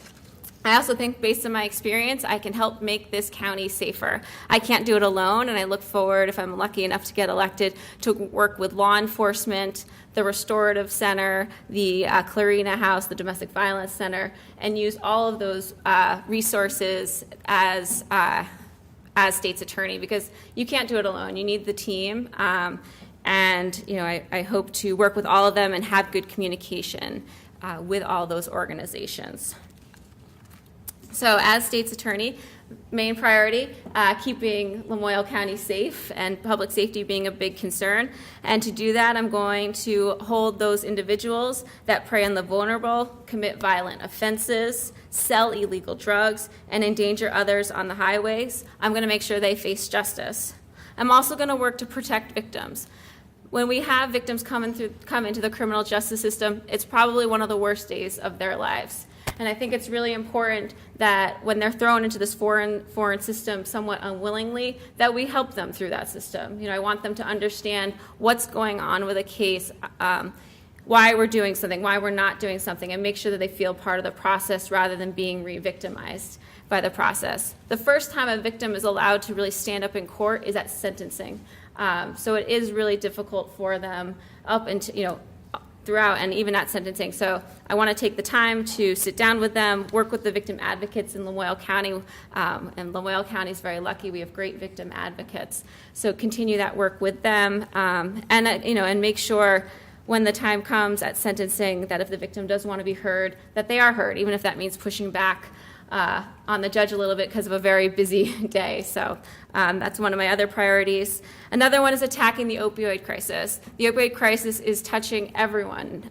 Speaker 10: I also think, based on my experience, I can help make this county safer. I can't do it alone, and I look forward, if I'm lucky enough to get elected, to work with law enforcement, the Restorative Center, the Clarina House, the Domestic Violence Center, and use all of those resources as state's attorney, because you can't do it alone. You need the team, and I hope to work with all of them and have good communication with all those organizations. So as state's attorney, main priority, keeping Lamoille County safe, and public safety being a big concern. And to do that, I'm going to hold those individuals that prey on the vulnerable, commit violent offenses, sell illegal drugs, and endanger others on the highways. I'm going to make sure they face justice. I'm also going to work to protect victims. When we have victims come into the criminal justice system, it's probably one of the worst days of their lives. And I think it's really important that when they're thrown into this foreign system somewhat unwillingly, that we help them through that system. I want them to understand what's going on with a case, why we're doing something, why we're not doing something, and make sure that they feel part of the process rather than being re-victimized by the process. The first time a victim is allowed to really stand up in court is at sentencing. So it is really difficult for them up until, throughout and even at sentencing. So I want to take the time to sit down with them, work with the victim advocates in Lamoille County, and Lamoille County is very lucky. We have great victim advocates. So continue that work with them, and make sure when the time comes at sentencing that if the victim does want to be heard, that they are heard, even if that means pushing back on the judge a little bit because of a very busy day. So that's one of my other priorities. Another one is attacking the opioid crisis. The opioid crisis is touching everyone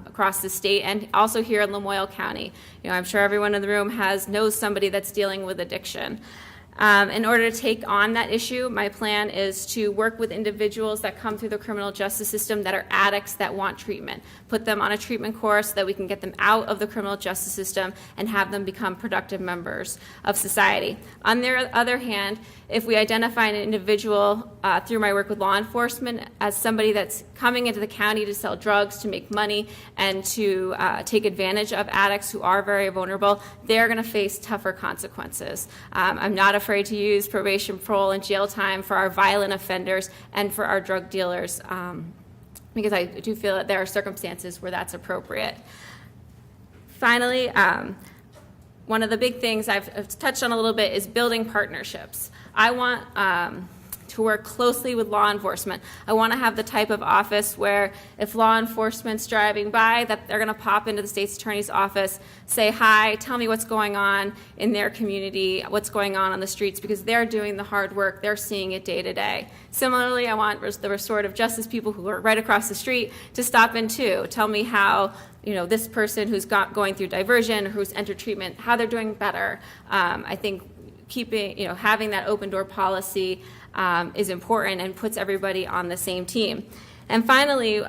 Speaker 10: across the state and also here in Lamoille County. I'm sure everyone in the room knows somebody that's dealing with addiction. In order to take on that issue, my plan is to work with individuals that come through the criminal justice system that are addicts that want treatment, put them on a treatment course so that we can get them out of the criminal justice system and have them become productive members of society. On the other hand, if we identify an individual through my work with law enforcement as somebody that's coming into the county to sell drugs, to make money, and to take advantage of addicts who are very vulnerable, they're going to face tougher consequences. I'm not afraid to use probation, parole, and jail time for our violent offenders and for our drug dealers, because I do feel that there are circumstances where that's appropriate. Finally, one of the big things I've touched on a little bit is building partnerships. I want to work closely with law enforcement. I want to have the type of office where if law enforcement's driving by, that they're going to pop into the state's attorney's office, say hi, tell me what's going on in their community, what's going on the streets, because they're doing the hard work, they're seeing it day to day. Similarly, I want the restorative justice people who are right across the street to stop in too. Tell me how, this person who's going through diversion or who's entered treatment, how they're doing better. I think having that open door policy is important and puts everybody on the same team. And finally,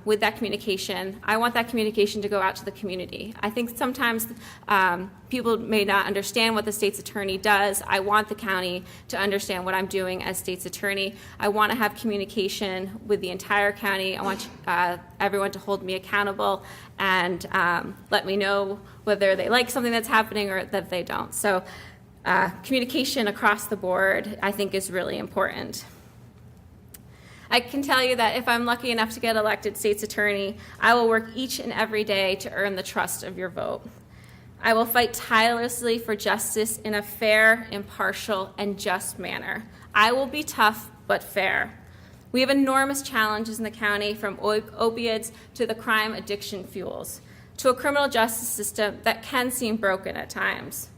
Speaker 10: with that communication, I want that communication to go out to the community. I think sometimes people may not understand what the state's attorney does. I want the county to understand what I'm doing as state's attorney. I want to have communication with the entire county. I want everyone to hold me accountable and let me know whether they like something that's happening or that they don't. So communication across the board, I think, is really important. I can tell you that if I'm lucky enough to get elected state's attorney, I will work each and every day to earn the trust of your vote. I will fight tirelessly for justice in a fair, impartial, and just manner. I will be tough but fair. We have enormous challenges in the county, from opiates to the crime addiction fuels, to a criminal justice system that can seem broken at times.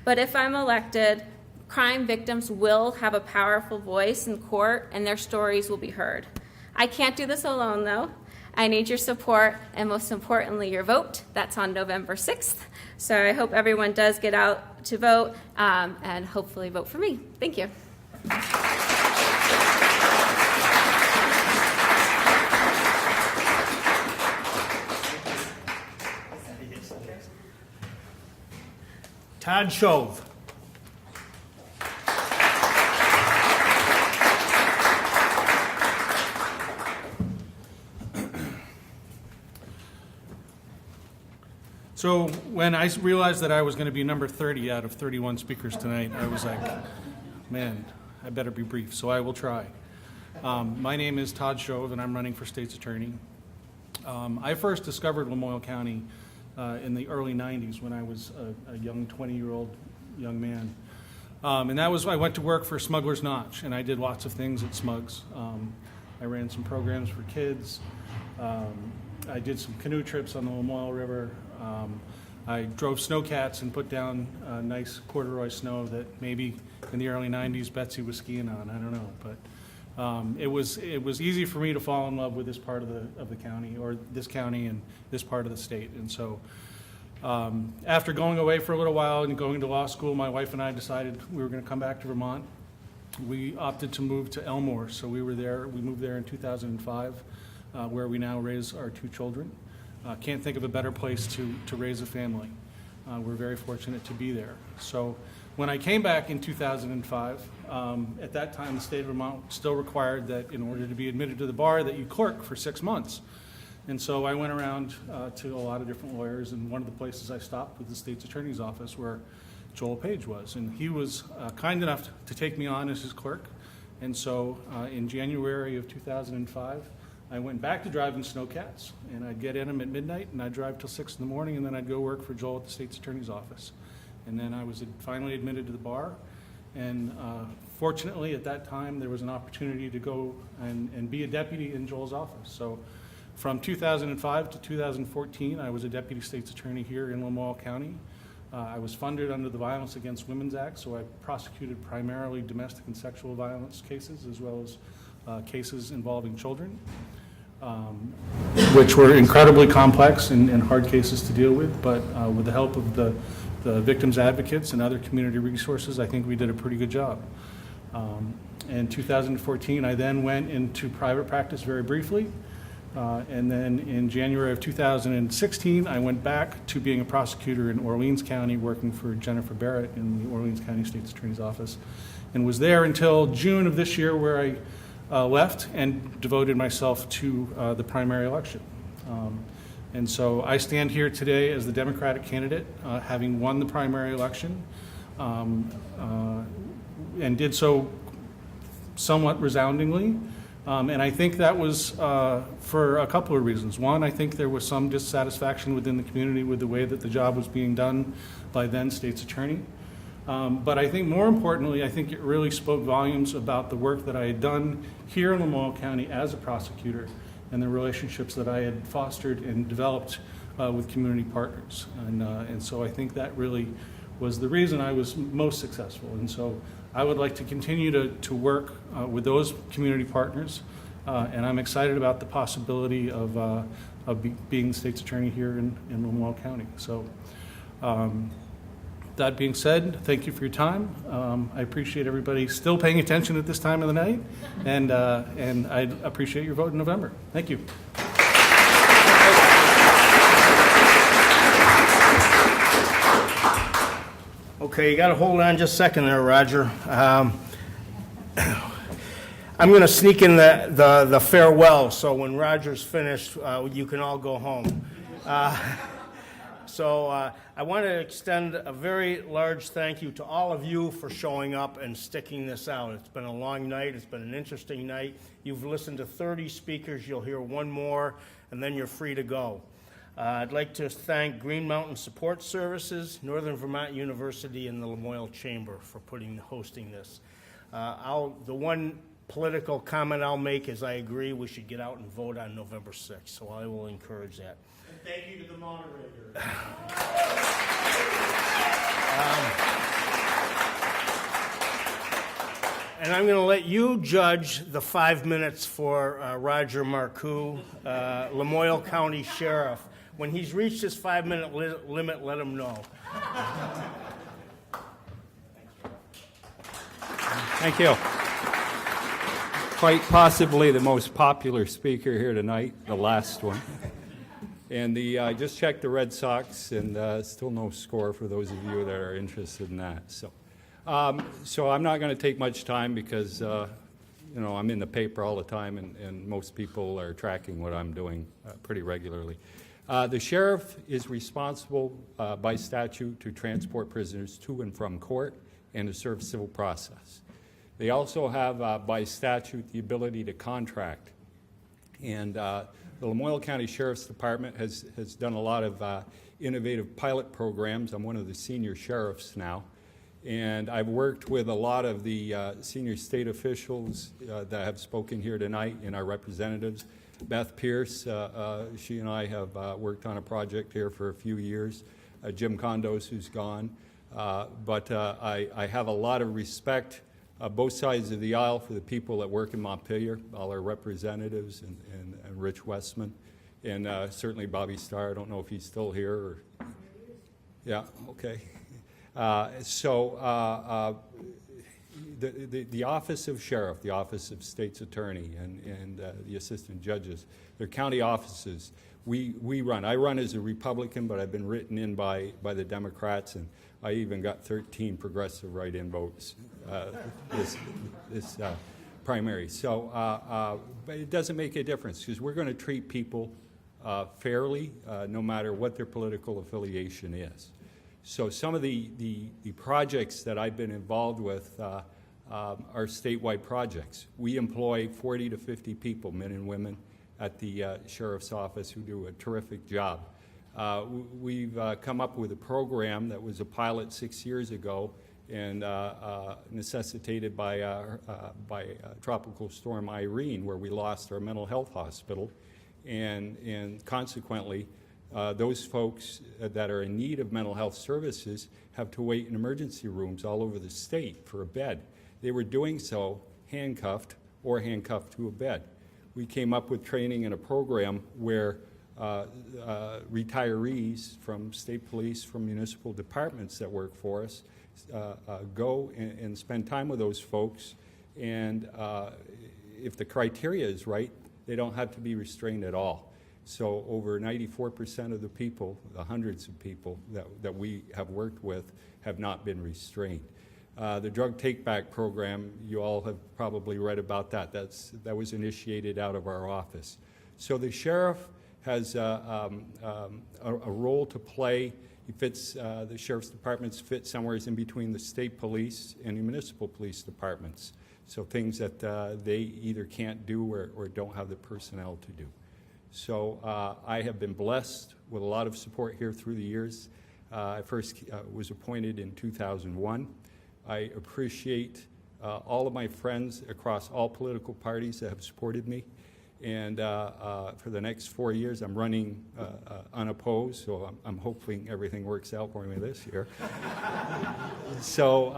Speaker 10: But if I'm elected, crime victims will have a powerful voice in court and their stories will be heard. I can't do this alone, though. I need your support and, most importantly, your vote. That's on November 6th. So I hope everyone does get out to vote and hopefully vote for me. Thank you.
Speaker 2: Todd Shove.
Speaker 11: So when I realized that I was going to be number 30 out of 31 speakers tonight, I was like, man, I better be brief, so I will try. My name is Todd Shove, and I'm running for state's attorney. I first discovered Lamoille County in the early 90s when I was a young 20-year-old young man. And that was, I went to work for Smuggler's Notch, and I did lots of things at Smugs. I ran some programs for kids. I did some canoe trips on the Lamoille River. I drove snowcats and put down nice corduroy snow that maybe in the early 90s Betsy was skiing on. I don't know, but it was easy for me to fall in love with this part of the county, or this county and this part of the state. And so after going away for a little while and going to law school, my wife and I decided we were going to come back to Vermont. We opted to move to Elmore, so we moved there in 2005, where we now raise our 2 children. Can't think of a better place to raise a family. We're very fortunate to be there. So when I came back in 2005, at that time the state of Vermont still required that in order to be admitted to the bar that you clerk for 6 months. And so I went around to a lot of different lawyers, and one of the places I stopped was the state's attorney's office where Joel Page was. And he was kind enough to take me on as his clerk. And so in January of 2005, I went back to driving snowcats, and I'd get in them at midnight, and I'd drive till 6 in the morning, and then I'd go work for Joel at the state's attorney's office. And then I was finally admitted to the bar, and fortunately at that time there was an opportunity to go and be a deputy in Joel's office. So from 2005 to 2014, I was a deputy state's attorney here in Lamoille County. I was funded under the Violence Against Women's Act, so I prosecuted primarily domestic and sexual violence cases, as well as cases involving children, which were incredibly complex and hard cases to deal with, but with the help of the victims advocates and other community resources, I think we did a pretty good job. In 2014, I then went into private practice very briefly, and then in January of 2016, I went back to being a prosecutor in Orleans County, working for Jennifer Barrett in the Orleans County State's Attorney's Office, and was there until June of this year, where I left and devoted myself to the primary election. And so I stand here today as the Democratic candidate, having won the primary election, and did so somewhat resoundingly. And I think that was for a couple of reasons. One, I think there was some dissatisfaction within the community with the way that the job was being done by then state's attorney. But I think more importantly, I think it really spoke volumes about the work that I had done here in Lamoille County as a prosecutor and the relationships that I had fostered and developed with community partners. And so I think that really was the reason I was most successful. And so I would like to continue to work with those community partners. And I'm excited about the possibility of being the state's attorney here in Lamoille County. So that being said, thank you for your time. I appreciate everybody still paying attention at this time of the night, and I appreciate your vote in November. Thank you.
Speaker 2: Okay, you got to hold on just a second there, Roger. I'm going to sneak in the farewell, so when Roger's finished, you can all go home. So I want to extend a very large thank you to all of you for showing up and sticking this out. It's been a long night. It's been an interesting night. You've listened to 30 speakers. You'll hear one more, and then you're free to go. I'd like to thank Green Mountain Support Services, Northern Vermont University, and the Lamoille Chamber for hosting this. The one political comment I'll make is I agree we should get out and vote on November 6th, so I will encourage that. And thank you to the moderator. And I'm going to let you judge the 5 minutes for Roger Marcoux, Lamoille County Sheriff. When he's reached his 5-minute limit, let him know.
Speaker 12: Thank you. Quite possibly the most popular speaker here tonight, the last one. And I just checked the Red Sox, and still no score for those of you that are interested in that. So I'm not going to take much time because I'm in the paper all the time, and most people are tracking what I'm doing pretty regularly. The sheriff is responsible by statute to transport prisoners to and from court and to serve civil process. They also have, by statute, the ability to contract. And the Lamoille County Sheriff's Department has done a lot of innovative pilot programs. I'm one of the senior sheriffs now. And I've worked with a lot of the senior state officials that have spoken here tonight and our representatives. Beth Pearce, she and I have worked on a project here for a few years. Jim Condos, who's gone. But I have a lot of respect both sides of the aisle for the people that work in Montpelier, all our representatives and Rich Westman, and certainly Bobby Starr. I don't know if he's still here. Or, yeah, okay. The Office of Sheriff, the Office of State's Attorney, and the Assistant Judges, they're county offices. We run. I run as a Republican, but I've been written in by the Democrats, and I even got 13 progressive write-in votes this primary. So, but it doesn't make a difference because we're going to treat people fairly, no matter what their political affiliation is. So some of the projects that I've been involved with are statewide projects. We employ 40 to 50 people, men and women, at the Sheriff's Office who do a terrific job. We've come up with a program that was a pilot 6 years ago and necessitated by Tropical Storm Irene, where we lost our mental health hospital, and consequently, those folks that are in need of mental health services have to wait in emergency rooms all over the state for a bed. They were doing so handcuffed or handcuffed to a bed. We came up with training in a program where retirees from state police, from municipal departments that work for us, go and spend time with those folks, and if the criteria is right, they don't have to be restrained at all. So over 94% of the people, the hundreds of people that we have worked with, have not been restrained. The drug take-back program, you all have probably read about that. That was initiated out of our office. So the sheriff has a role to play. He fits, the sheriff's departments fit somewhere in between the state police and the municipal police departments. So things that they either can't do or don't have the personnel to do. So I have been blessed with a lot of support here through the years. I first was appointed in 2001. I appreciate all of my friends across all political parties that have supported me. And for the next 4 years, I'm running unopposed, so I'm hoping everything works out for me this year. So,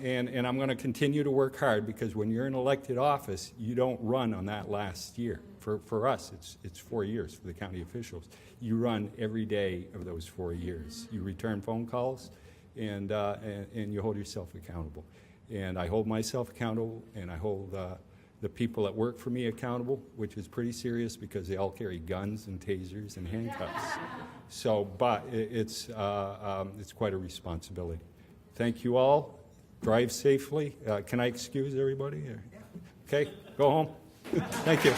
Speaker 12: and I'm going to continue to work hard, because when you're in elected office, you don't run on that last year. For us, it's 4 years for the county officials. You run every day of those 4 years. You return phone calls, and you hold yourself accountable. And I hold myself accountable, and I hold the people that work for me accountable, which is pretty serious because they all carry guns and tasers and handcuffs. So, but it's quite a responsibility. Thank you all. Drive safely. Can I excuse everybody? Okay, go home. Thank you.